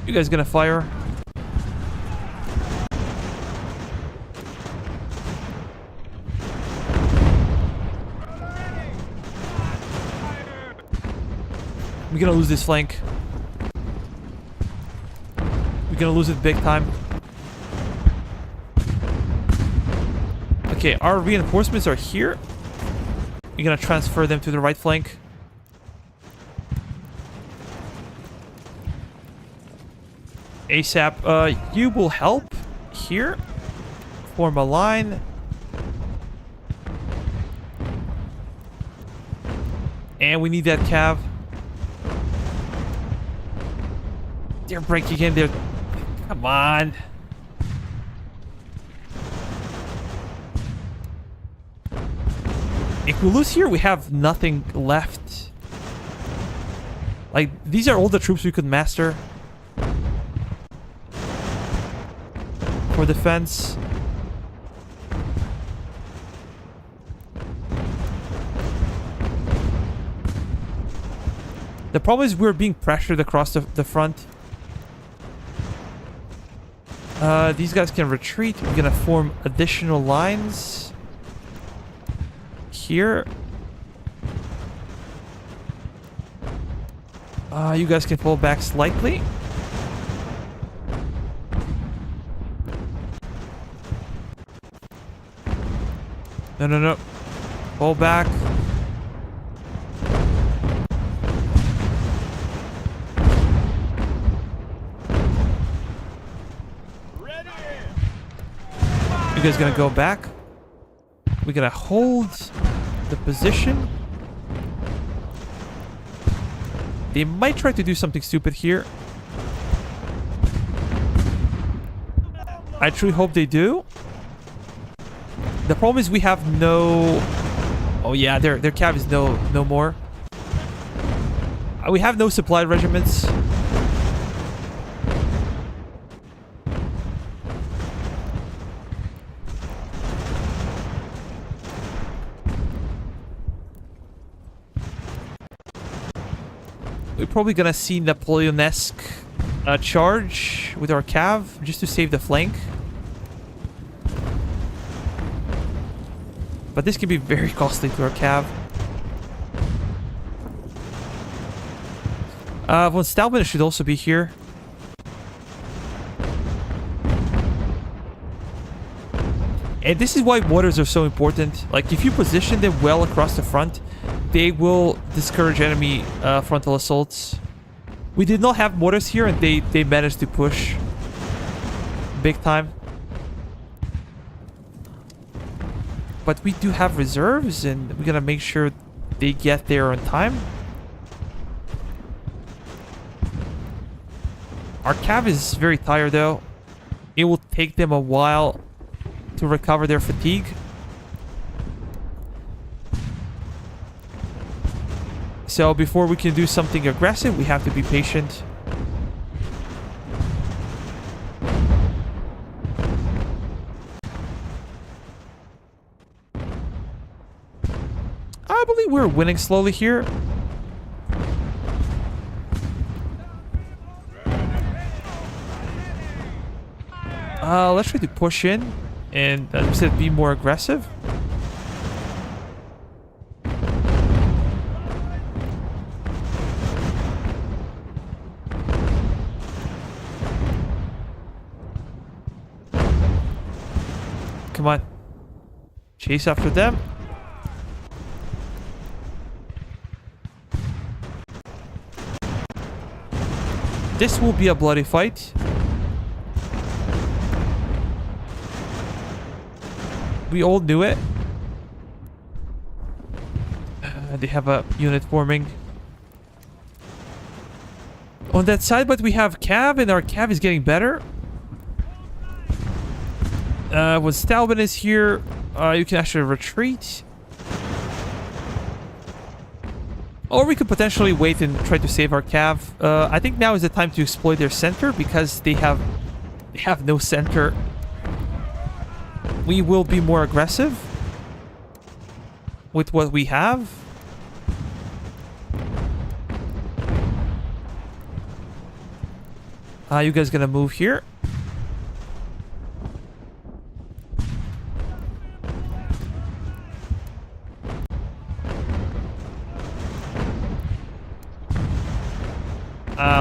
You guys gonna fire? We're gonna lose this flank. We're gonna lose it big time. Okay, our reinforcements are here. We're gonna transfer them to the right flank. ASAP, you will help here. Form a line. And we need that cav. They're breaking in there. Come on. If we lose here, we have nothing left. Like, these are all the troops we could master for defense. The problem is we're being pressured across the front. These guys can retreat. We're gonna form additional lines here. You guys can pull back slightly. No. Pull back. You guys gonna go back. We're gonna hold the position. They might try to do something stupid here. I truly hope they do. The problem is we have no... Oh yeah, their cav is no more. We have no supply regiments. We're probably gonna see Napoleon-esque charge with our cav just to save the flank. But this can be very costly to our cav. Von Stauben should also be here. And this is why mortars are so important. Like, if you position them well across the front, they will discourage enemy frontal assaults. We did not have mortars here, and they managed to push big time. But we do have reserves, and we're gonna make sure they get there on time. Our cav is very tired, though. It will take them a while to recover their fatigue. So before we can do something aggressive, we have to be patient. I believe we're winning slowly here. Let's try to push in and instead be more aggressive. Come on. Chase after them. This will be a bloody fight. We all knew it. They have a unit forming on that side, but we have cav, and our cav is getting better. When Stalbin is here, you can actually retreat. Or we could potentially wait and try to save our cav. I think now is the time to exploit their center because they have no center. We will be more aggressive with what we have. You guys gonna move here?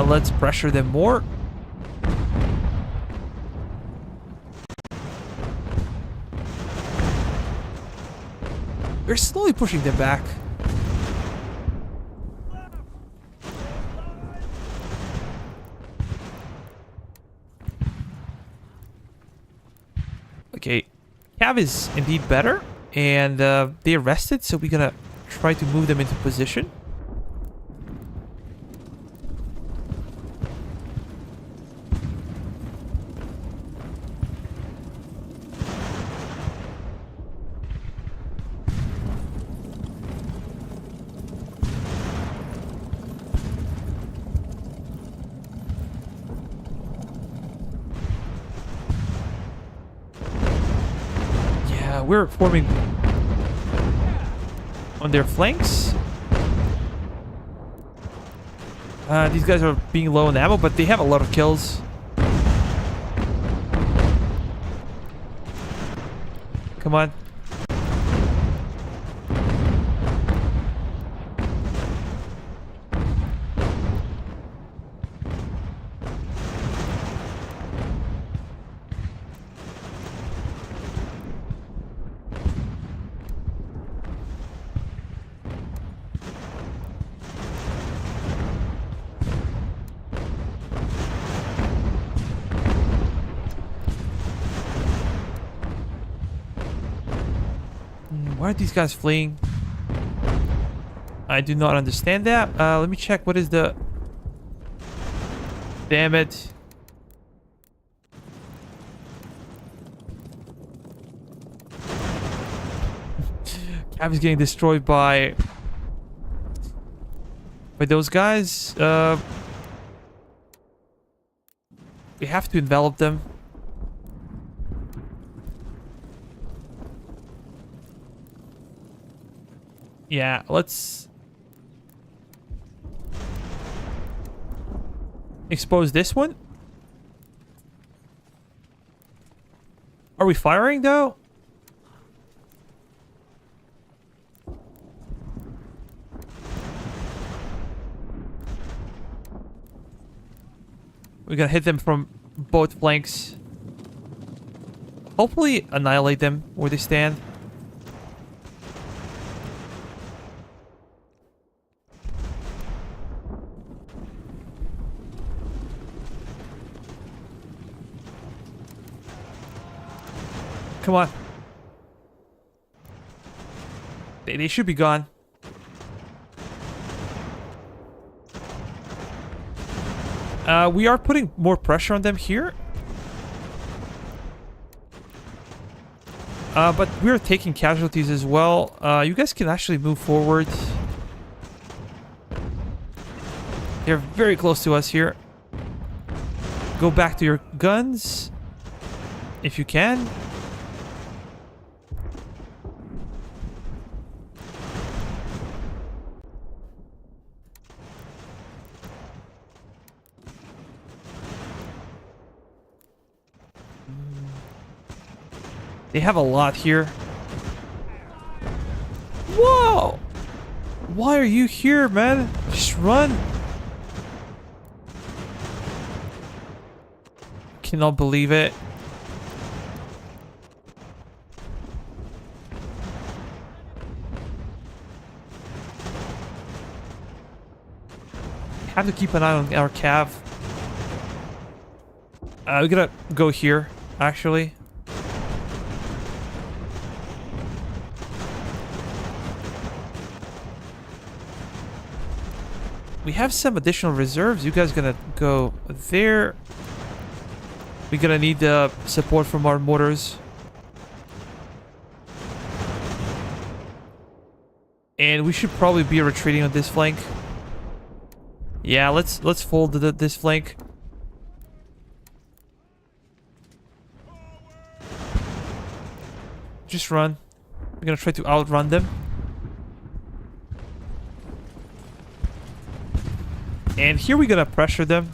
Let's pressure them more. We're slowly pushing them back. Okay, Cav is indeed better, and they rested, so we're gonna try to move them into position. We're forming on their flanks. These guys are being low on ammo, but they have a lot of kills. Come on. Why are these guys fleeing? I do not understand that. Let me check. What is the... Damn it. Cav is getting destroyed by those guys. We have to envelop them. Yeah, let's expose this one. Are we firing though? We're gonna hit them from both flanks. Hopefully annihilate them where they stand. Come on. They should be gone. We are putting more pressure on them here. But we're taking casualties as well. You guys can actually move forward. They're very close to us here. Go back to your guns. If you can. They have a lot here. Whoa! Why are you here, man? Just run. Cannot believe it. Have to keep an eye on our cav. We gotta go here, actually. we have some additional reserves. You guys gonna go there. We're gonna need support from our mortars. And we should probably be retreating on this flank. Yeah, let's fold this flank. Just run. We're gonna try to outrun them. And here we're gonna pressure them.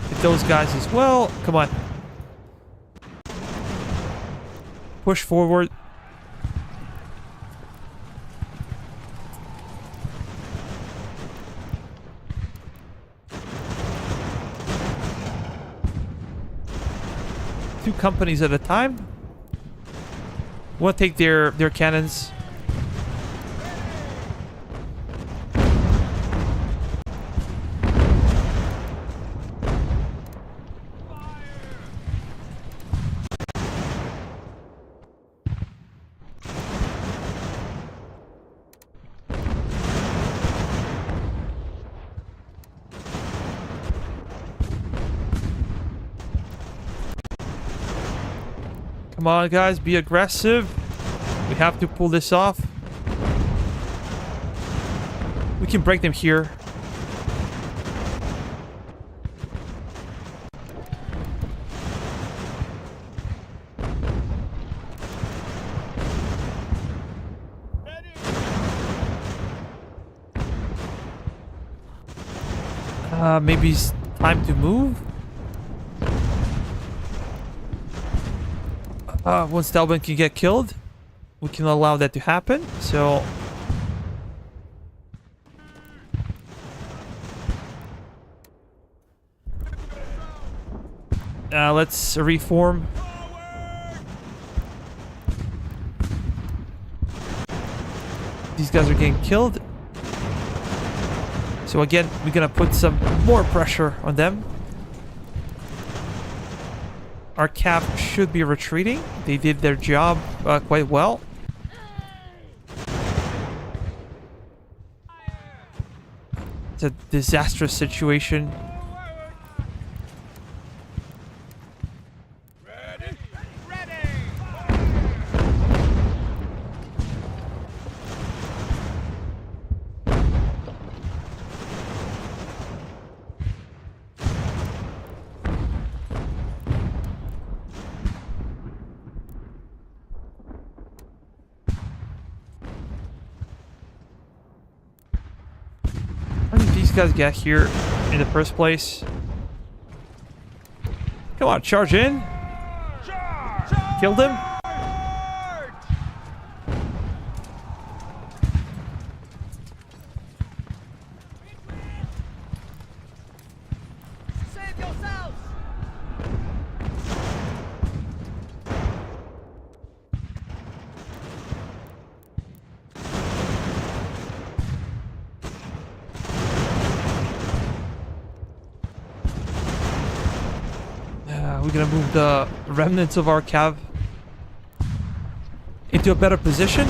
Hit those guys as well. Come on. Push forward. Two companies at a time. We'll take their cannons. Come on, guys, be aggressive. We have to pull this off. We can break them here. Maybe it's time to move. Once Talbot can get killed, we can allow that to happen. So let's reform. These guys are getting killed. So again, we're gonna put some more pressure on them. Our cav should be retreating. They did their job quite well. It's a disastrous situation. Ready? Ready! How did these guys get here in the first place? Come on, charge in. Charge! Killed him. Save yourselves! We're gonna move the remnants of our cav into a better position.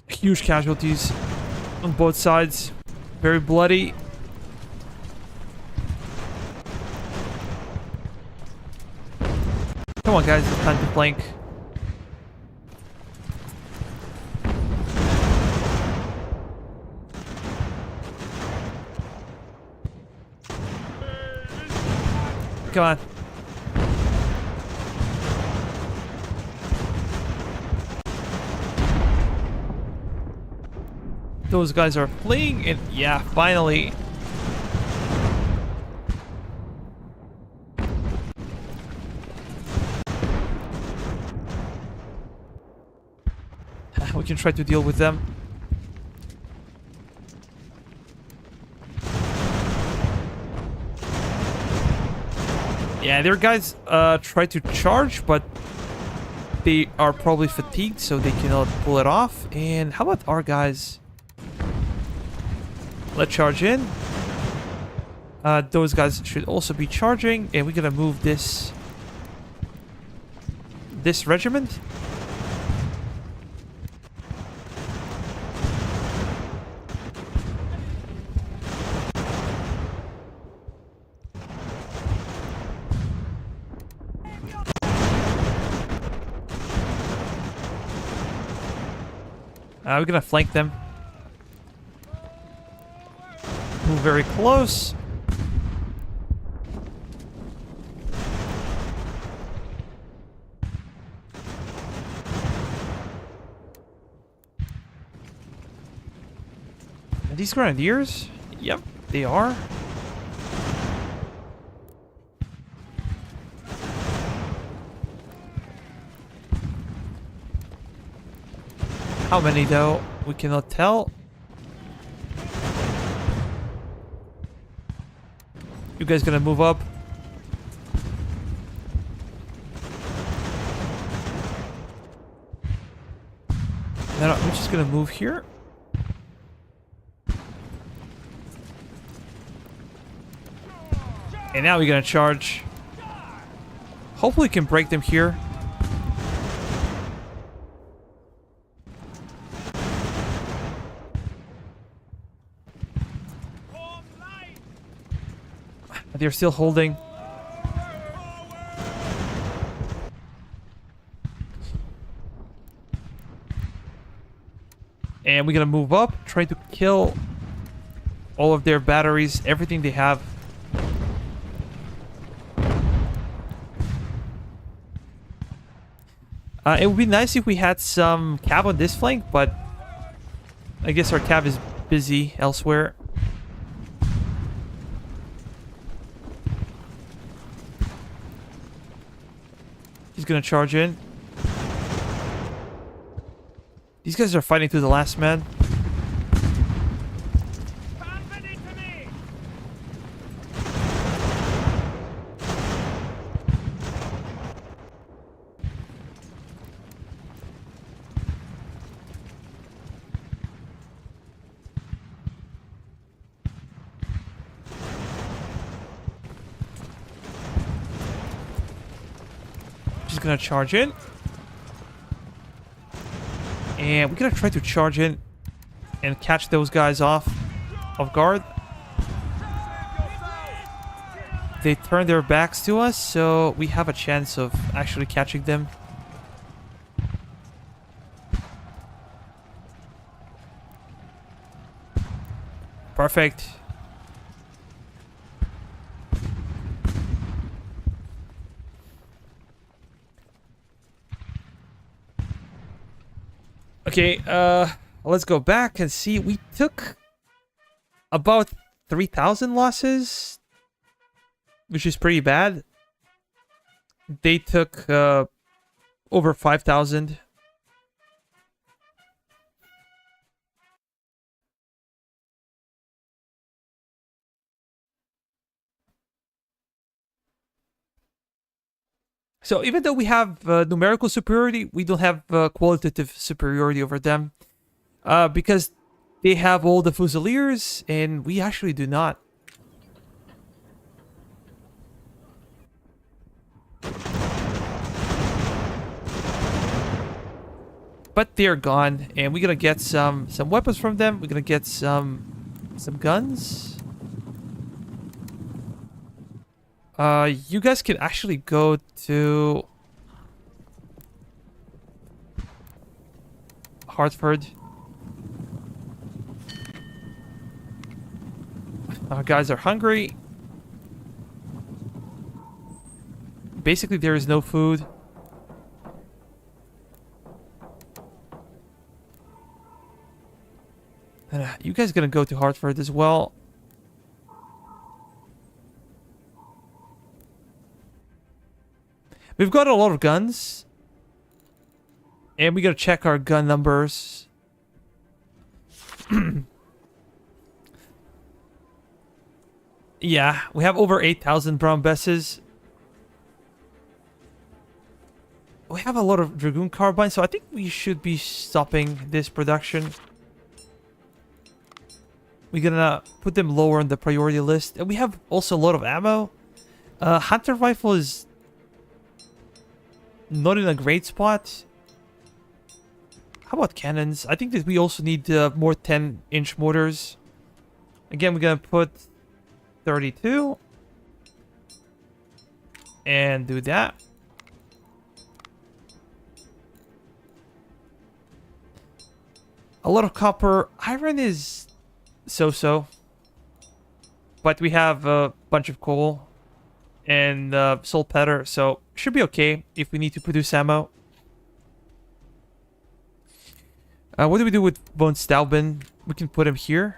Huge casualties on both sides. Very bloody. Come on, guys, it's time to flank. Come on. Those guys are fleeing, and yeah, finally. We can try to deal with them. Yeah, their guys try to charge, but they are probably fatigued, so they cannot pull it off. And how about our guys? Let's charge in. Those guys should also be charging, and we're gonna move this regiment. We're gonna flank them. Move very close. Are these grenadiers? Yep, they are. How many though? We cannot tell. You guys gonna move up? No, I'm just gonna move here. And now we're gonna charge. Hopefully we can break them here. They're still holding. And we're gonna move up, try to kill all of their batteries, everything they have. It would be nice if we had some cav on this flank, but I guess our cav is busy elsewhere. He's gonna charge in. These guys are fighting to the last man. Just gonna charge in. And we're gonna try to charge in and catch those guys off guard. They turn their backs to us, so we have a chance of actually catching them. Perfect. Okay, let's go back and see. We took about 3,000 losses, which is pretty bad. They took over 5,000. So even though we have numerical superiority, we don't have qualitative superiority over them. Because they have all the Fusiliers, and we actually do not. But they're gone, and we're gonna get some weapons from them. We're gonna get some guns. You guys can actually go to Hartford. Our guys are hungry. Basically, there is no food. And you guys gonna go to Hartford as well. We've got a lot of guns. And we gotta check our gun numbers. Yeah, we have over 8,000 brown besses. We have a lot of Dragoon Carbines, so I think we should be stopping this production. We're gonna put them lower on the priority list. And we have also a lot of ammo. Hunter Rifle is not in a great spot. How about cannons? I think that we also need more 10-inch mortars. Again, we're gonna put 32. And do that. A lot of copper. Iron is so-so. But we have a bunch of coal and saltpeter, so should be okay if we need to produce ammo. What do we do with von Stauben? We can put him here.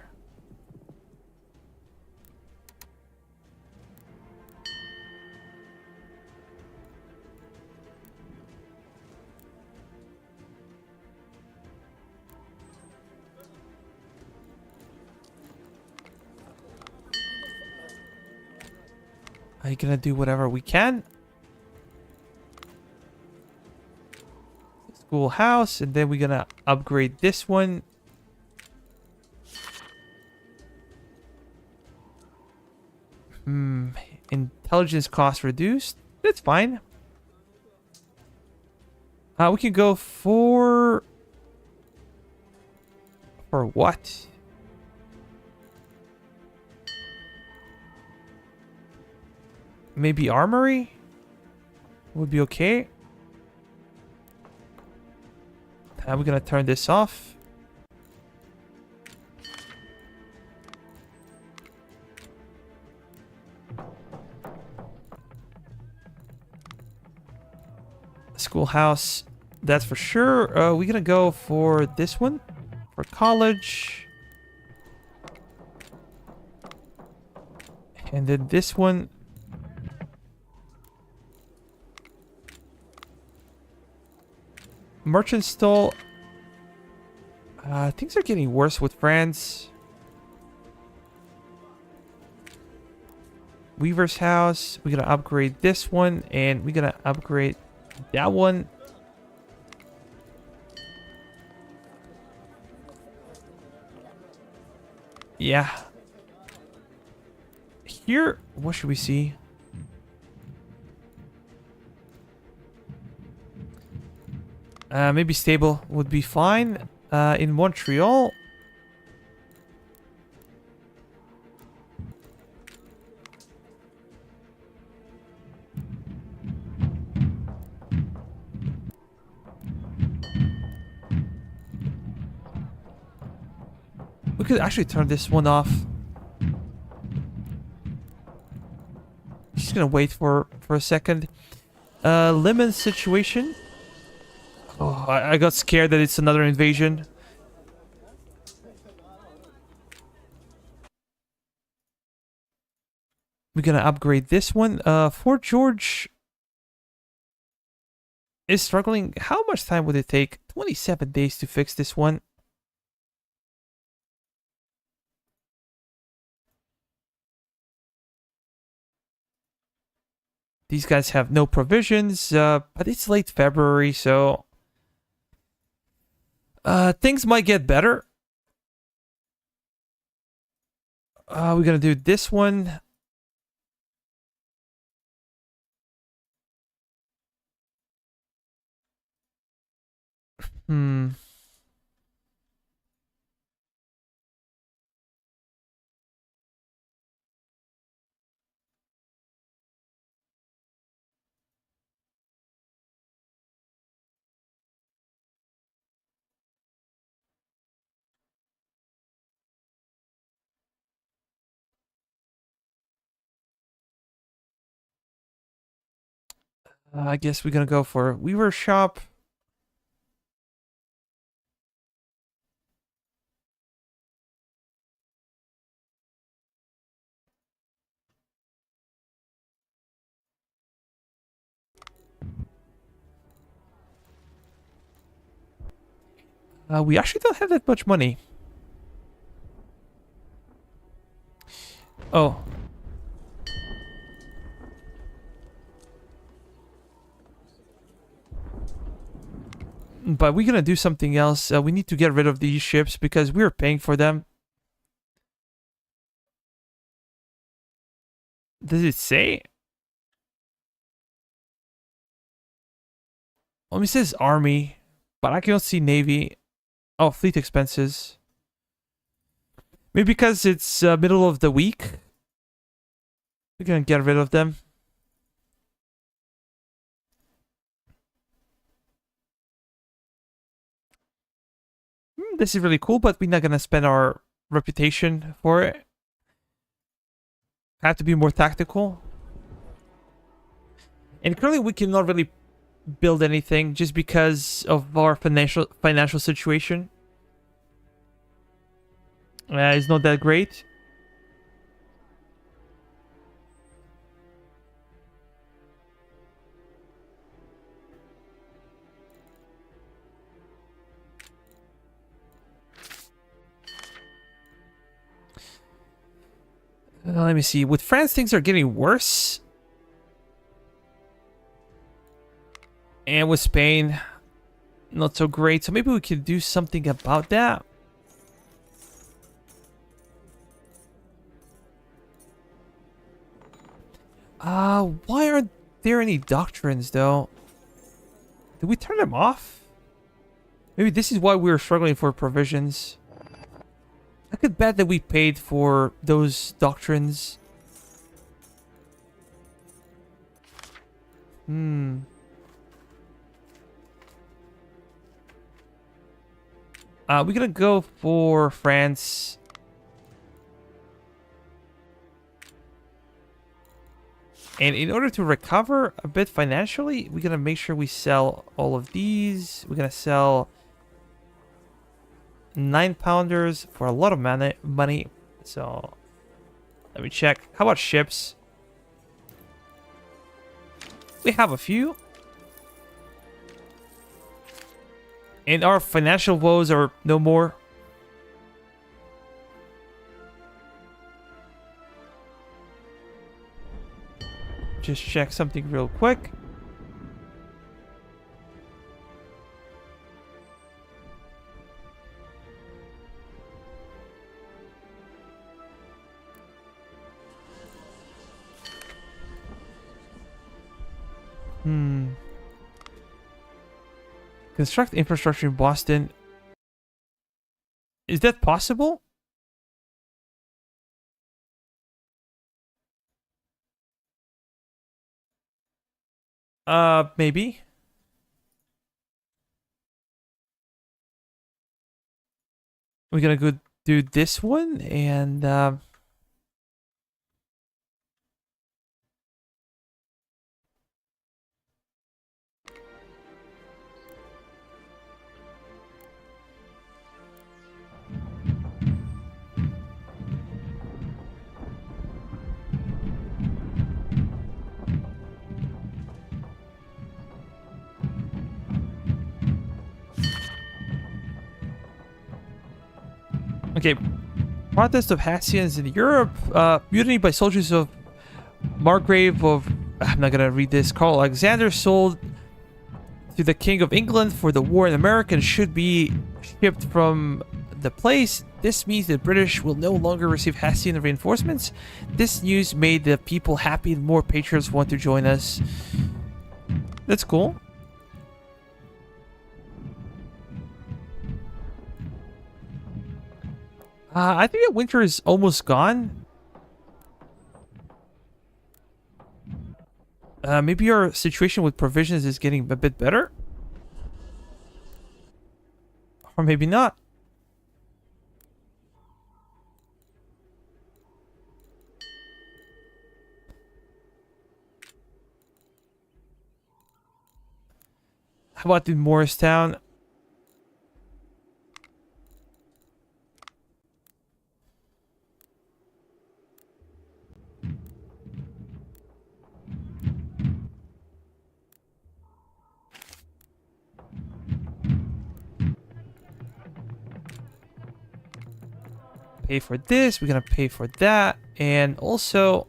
Are you gonna do whatever we can? Schoolhouse, and then we're gonna upgrade this one. Intelligence cost reduced. That's fine. We can go for what? Maybe armory would be okay. We're gonna turn this off. Schoolhouse, that's for sure. We're gonna go for this one for college. And then this one. Merchant stall. Things are getting worse with France. Weaver's house. We're gonna upgrade this one, and we're gonna upgrade that one. Yeah. Here, what should we see? Maybe stable would be fine. In Montreal. We could actually turn this one off. Just gonna wait for a second. Lemon situation. Oh, I got scared that it's another invasion. We're gonna upgrade this one. Fort George is struggling. How much time would it take? 27 days to fix this one. These guys have no provisions, but it's late February, so things might get better. We're gonna do this one. I guess we're gonna go for Weaver Shop. We actually don't have that much money. Oh. But we're gonna do something else. We need to get rid of these ships because we're paying for them. Does it say? Well, it says army, but I cannot see navy. Oh, fleet expenses. Maybe because it's middle of the week. We're gonna get rid of them. This is really cool, but we're not gonna spend our reputation for it. Have to be more tactical. And currently we cannot really build anything just because of our financial situation. It's not that great. Let me see. With France, things are getting worse. And with Spain, not so great. So maybe we could do something about that. Why aren't there any doctrines, though? Did we turn them off? Maybe this is why we were struggling for provisions. I could bet that we paid for those doctrines. We're gonna go for France. And in order to recover a bit financially, we're gonna make sure we sell all of these. We're gonna sell 9-pounders for a lot of money. So let me check. How about ships? We have a few. And our financial woes are no more. Just check something real quick. Construct infrastructure in Boston. Is that possible? Maybe. We're gonna go do this one and okay. Protest of Hassians in Europe. Mutiny by soldiers of Margrave of... I'm not gonna read this. Carl Alexander sold to the King of England for the war in America and should be shipped from the place. This means the British will no longer receive Hassian reinforcements. This news made the people happy and more patriots want to join us. That's cool. I think that winter is almost gone. Maybe our situation with provisions is getting a bit better. Or maybe not. How about in Morristown? Pay for this, we're gonna pay for that, and also,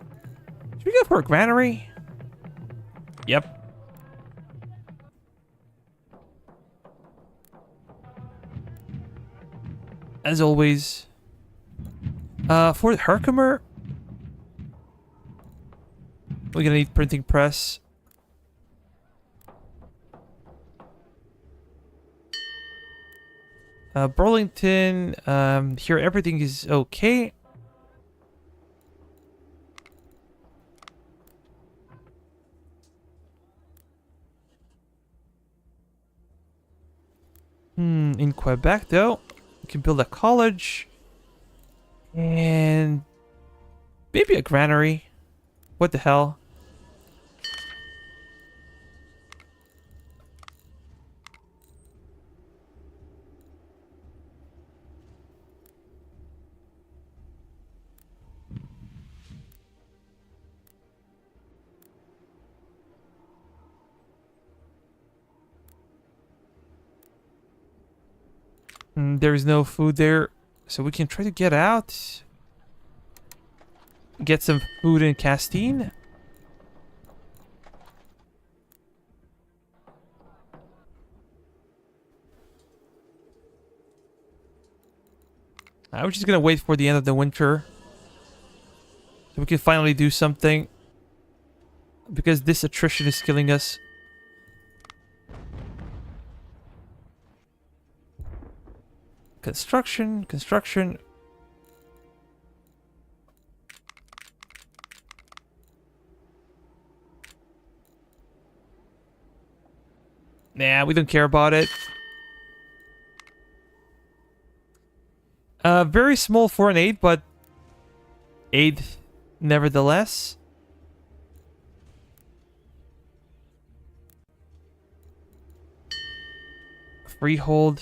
should we go for a granary? Yep. as always. For the Herkimer, we're gonna need printing press. Burlington, here everything is okay. In Quebec, though, we can build a college and maybe a granary. What the hell? There is no food there, so we can try to get out. Get some food in Castine. We're just gonna wait for the end of the winter, so we can finally do something. Because this attrition is killing us. Construction. Nah, we don't care about it. Very small foreign aid, but aid nevertheless. Freehold.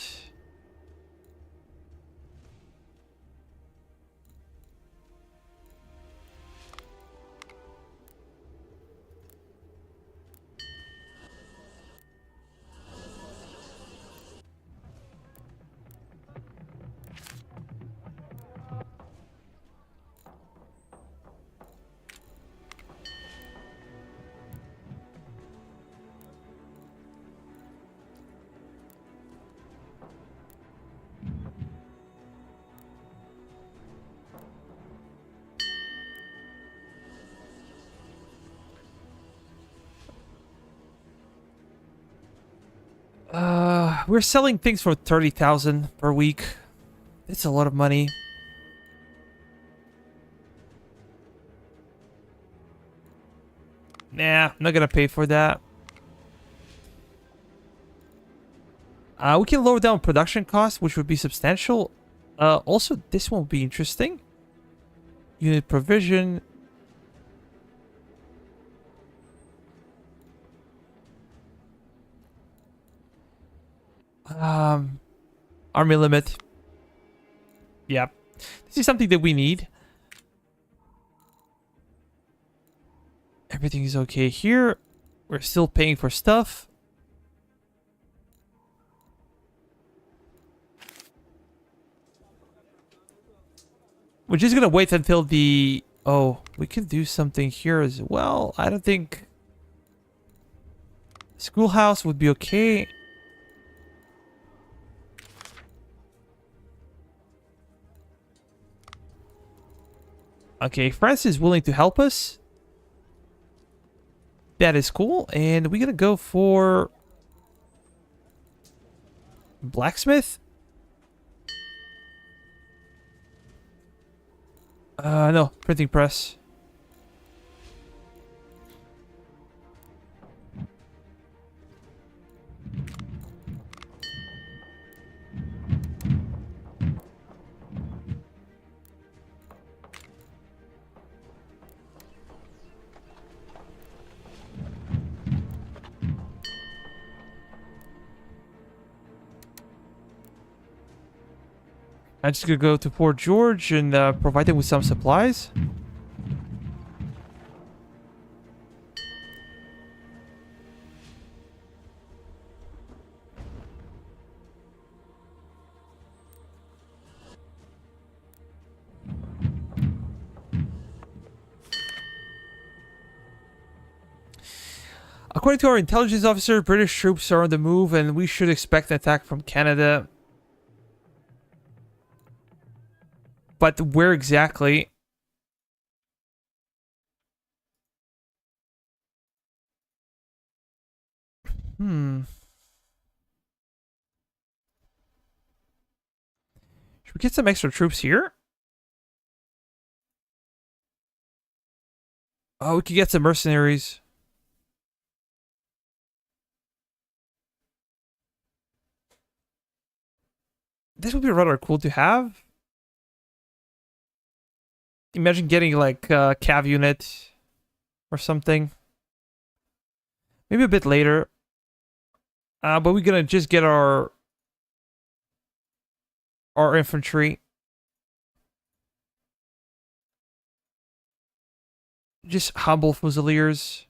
We're selling things for 30,000 per week. It's a lot of money. Nah, I'm not gonna pay for that. We can lower down production costs, which would be substantial. Also, this one will be interesting. Unit provision. Army limit. Yeah. This is something that we need. Everything is okay here. We're still paying for stuff. We're just gonna wait until the... Oh, we can do something here as well. I don't think... Schoolhouse would be okay. Okay, France is willing to help us. That is cool. And we're gonna go for... Blacksmith? No. Printing press. I'm just gonna go to Port George and provide them with some supplies. According to our intelligence officer, British troops are on the move and we should expect an attack from Canada. But where exactly? Hmm. Should we get some extra troops here? Oh, we could get some mercenaries. This would be rather cool to have. Imagine getting like a cav unit or something. Maybe a bit later. But we're gonna just get our infantry. Just humble fusiliers.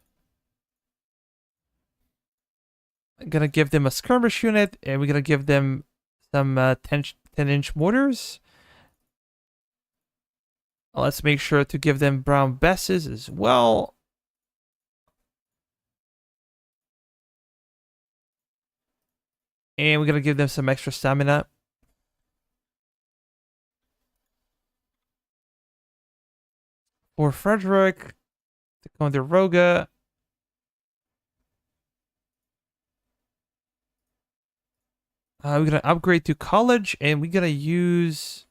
I'm gonna give them a skirmish unit, and we're gonna give them some 10-inch mortars. Let's make sure to give them brown besses as well. And we're gonna give them some extra stamina. For Frederick, Ticonderoga. We're gonna upgrade to college, and we're gonna use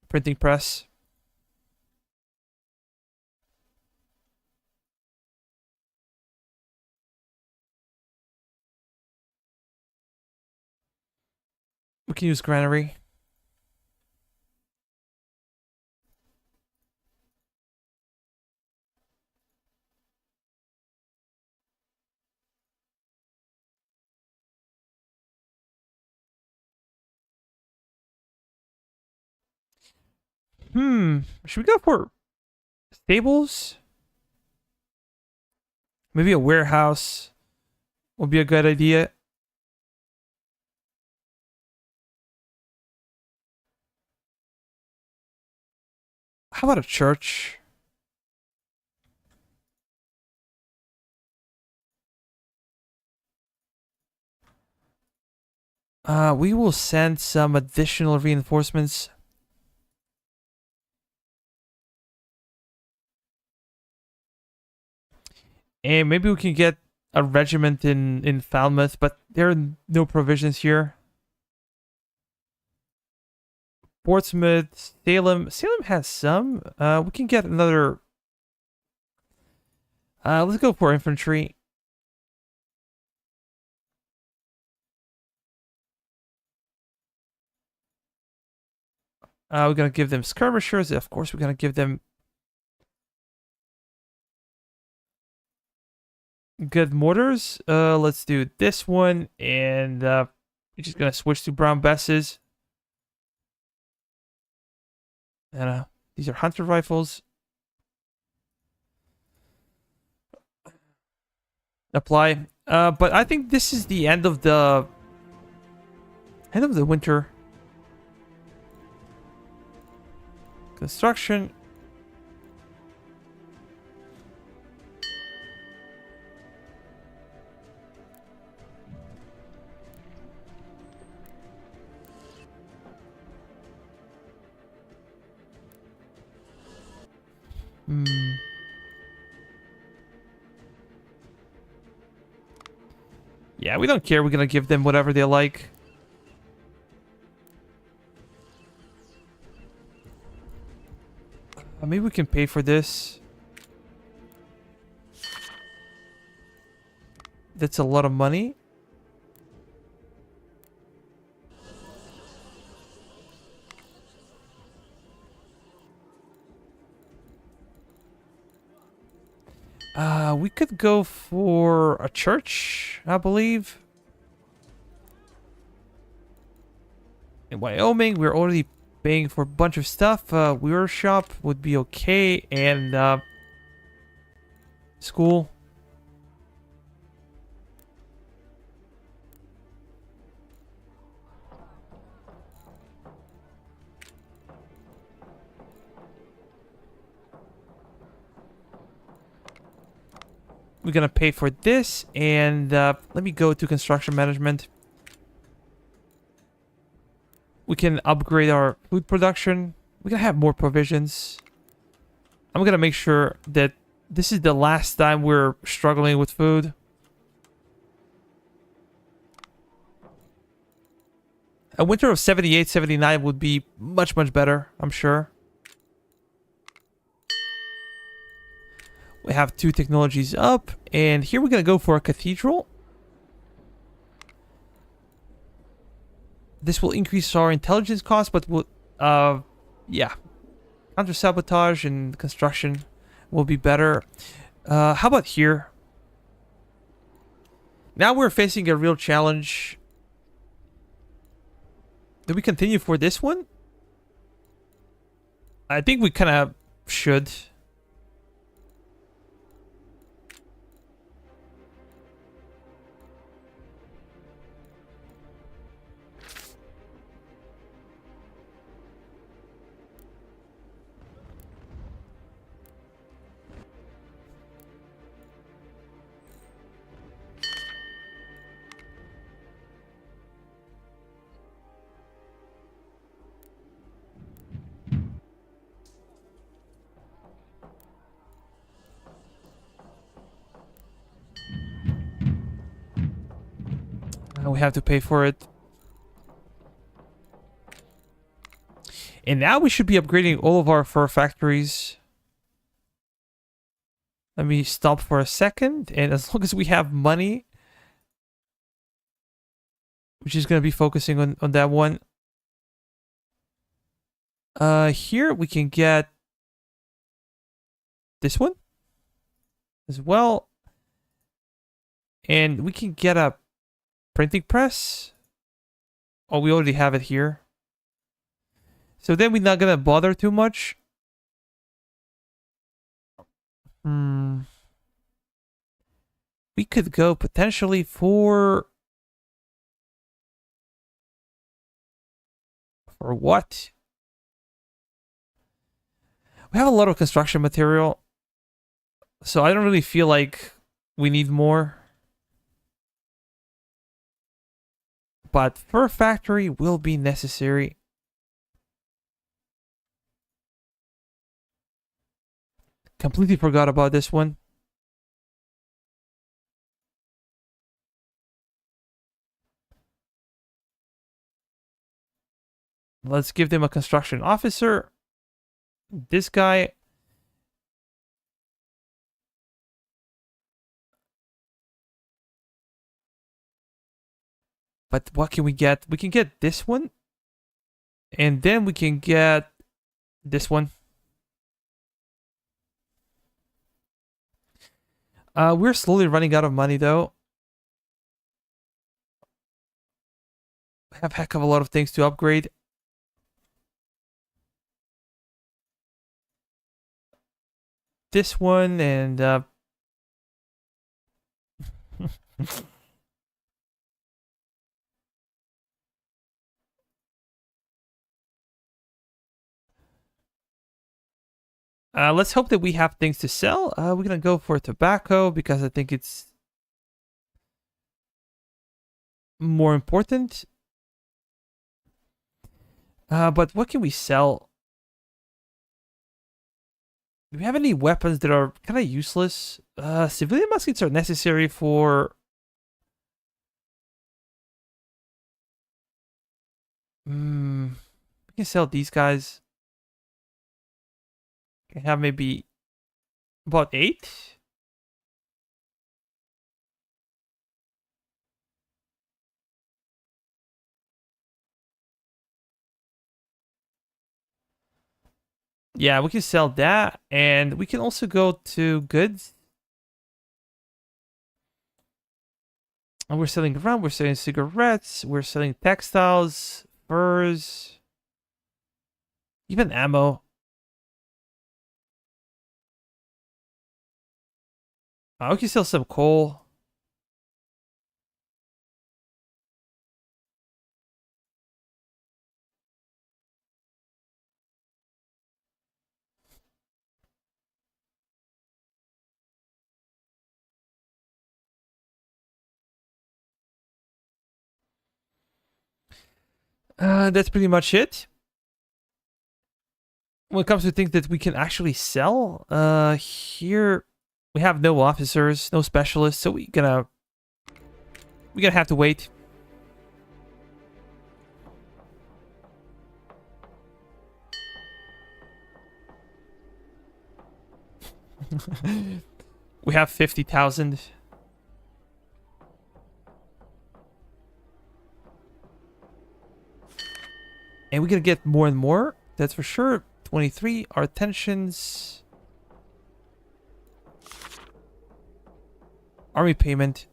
printing press. We can use granary. Should we go for stables? Maybe a warehouse would be a good idea. How about a church? We will send some additional reinforcements. And maybe we can get a regiment in Falmouth, but there are no provisions here. Portsmouth, Salem. Salem has some. We can get another. Let's go for infantry. We're gonna give them skirmishers. Of course, we're gonna give them good mortars. Let's do this one, and we're just gonna switch to brown besses. And these are hunter rifles. Apply. But I think this is the end of the winter. Construction. Yeah, we don't care. We're gonna give them whatever they like. Maybe we can pay for this. That's a lot of money. We could go for a church, I believe. In Wyoming, we're already paying for a bunch of stuff. Workshop would be okay, and school. We're gonna pay for this, and let me go to construction management. We can upgrade our food production. We can have more provisions. I'm gonna make sure that this is the last time we're struggling with food. A winter of 78, 79 would be much, much better, I'm sure. We have 2 technologies up, and here we're gonna go for a cathedral. This will increase our intelligence cost, but will, yeah. Counter-sabotage and construction will be better. How about here? Now we're facing a real challenge. Do we continue for this one? I think we kind of should. We have to pay for it. And now we should be upgrading all of our fur factories. Let me stop for a second. And as long as we have money, we're just going to be focusing on that one. Here we can get this one as well. And we can get a printing press. Oh, we already have it here. So then we're not gonna bother too much. We could go potentially for what? We have a lot of construction material, so I don't really feel like we need more. But fur factory will be necessary. Completely forgot about this one. Let's give them a construction officer. This guy. But what can we get? We can get this one. And then we can get this one. We're slowly running out of money, though. We have a heck of a lot of things to upgrade. This one and... let's hope that we have things to sell. We're going to go for tobacco because I think it's more important. But what can we sell? Do we have any weapons that are kind of useless? Civilian muskets are necessary for... we can sell these guys. We can have maybe about 8. Yeah, we can sell that, and we can also go to goods. And we're selling rum, we're selling cigarettes, we're selling textiles, furs, even ammo. We can sell some coal. That's pretty much it. When it comes to things that we can actually sell, here we have no officers, no specialists, so we're gonna have to wait. We have 50,000. And we're gonna get more and more, that's for sure. 23, our tensions. Army payment.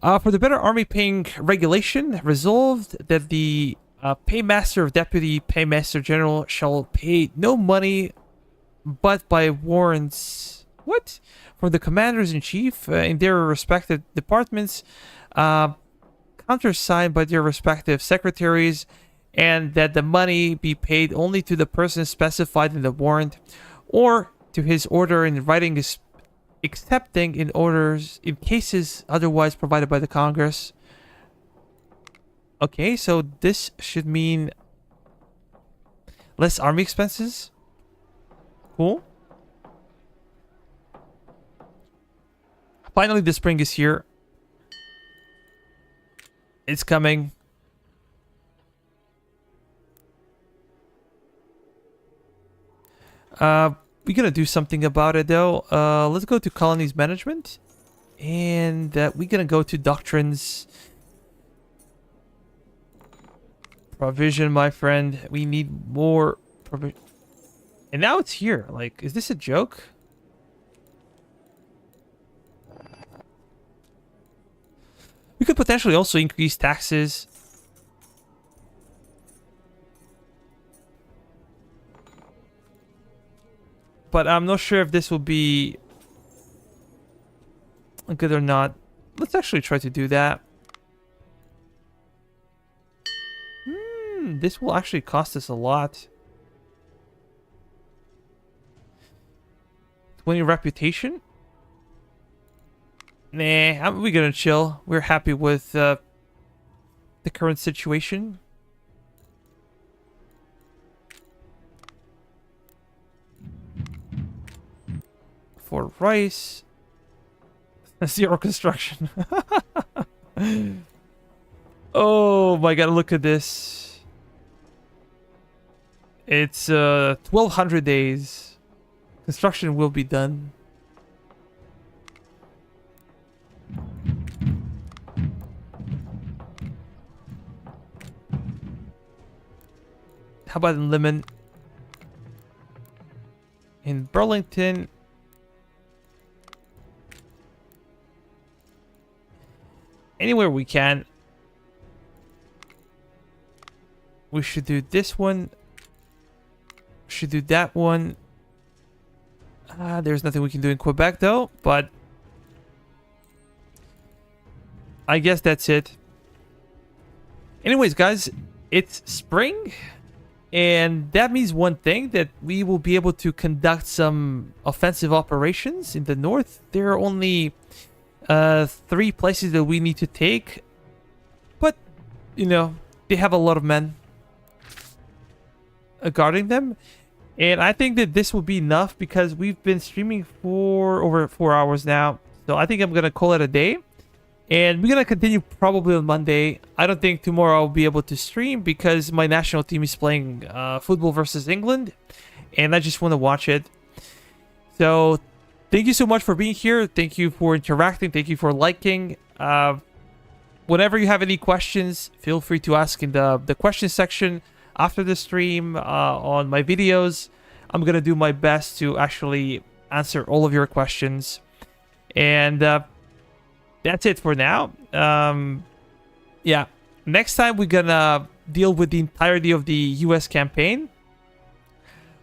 For the better army paying regulation, resolved that the paymaster of deputy paymaster general shall pay no money but by warrants. What? From the commanders in chief in their respective departments, countersigned by their respective secretaries, and that the money be paid only to the person specified in the warrant or to his order in writing, excepting in orders in cases otherwise provided by the Congress. Okay, so this should mean less army expenses. Cool. Finally, the spring is here. It's coming. We're gonna do something about it though. Let's go to colonies management, and we're gonna go to doctrines. Provision, my friend. We need more provision. And now it's here. Like, is this a joke? We could potentially also increase taxes. But I'm not sure if this will be good or not. Let's actually try to do that. This will actually cost us a lot. 20 reputation? Nah, we're gonna chill. We're happy with the current situation. For rice. 0 construction. Oh my god, look at this. It's 1,200 days. Construction will be done. How about in Lemon? In Burlington. Anywhere we can. We should do this one. Should do that one. There's nothing we can do in Quebec though, but I guess that's it. Anyways, guys, it's spring, and that means one thing, that we will be able to conduct some offensive operations in the north. There are only 3 places that we need to take, but you know, they have a lot of men guarding them. And I think that this will be enough because we've been streaming for over 4 hours now. So I think I'm going to call it a day. And we're going to continue probably on Monday. I don't think tomorrow I'll be able to stream because my national team is playing football versus England. And I just want to watch it. So thank you so much for being here. Thank you for interacting. Thank you for liking. Whenever you have any questions, feel free to ask in the question section after the stream on my videos. I'm gonna do my best to actually answer all of your questions. And that's it for now. Yeah, next time we're gonna deal with the entirety of the US campaign,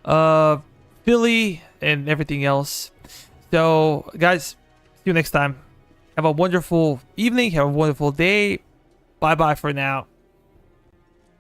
Philly, and everything else. So guys, see you next time. Have a wonderful evening. Have a wonderful day. Bye bye for now.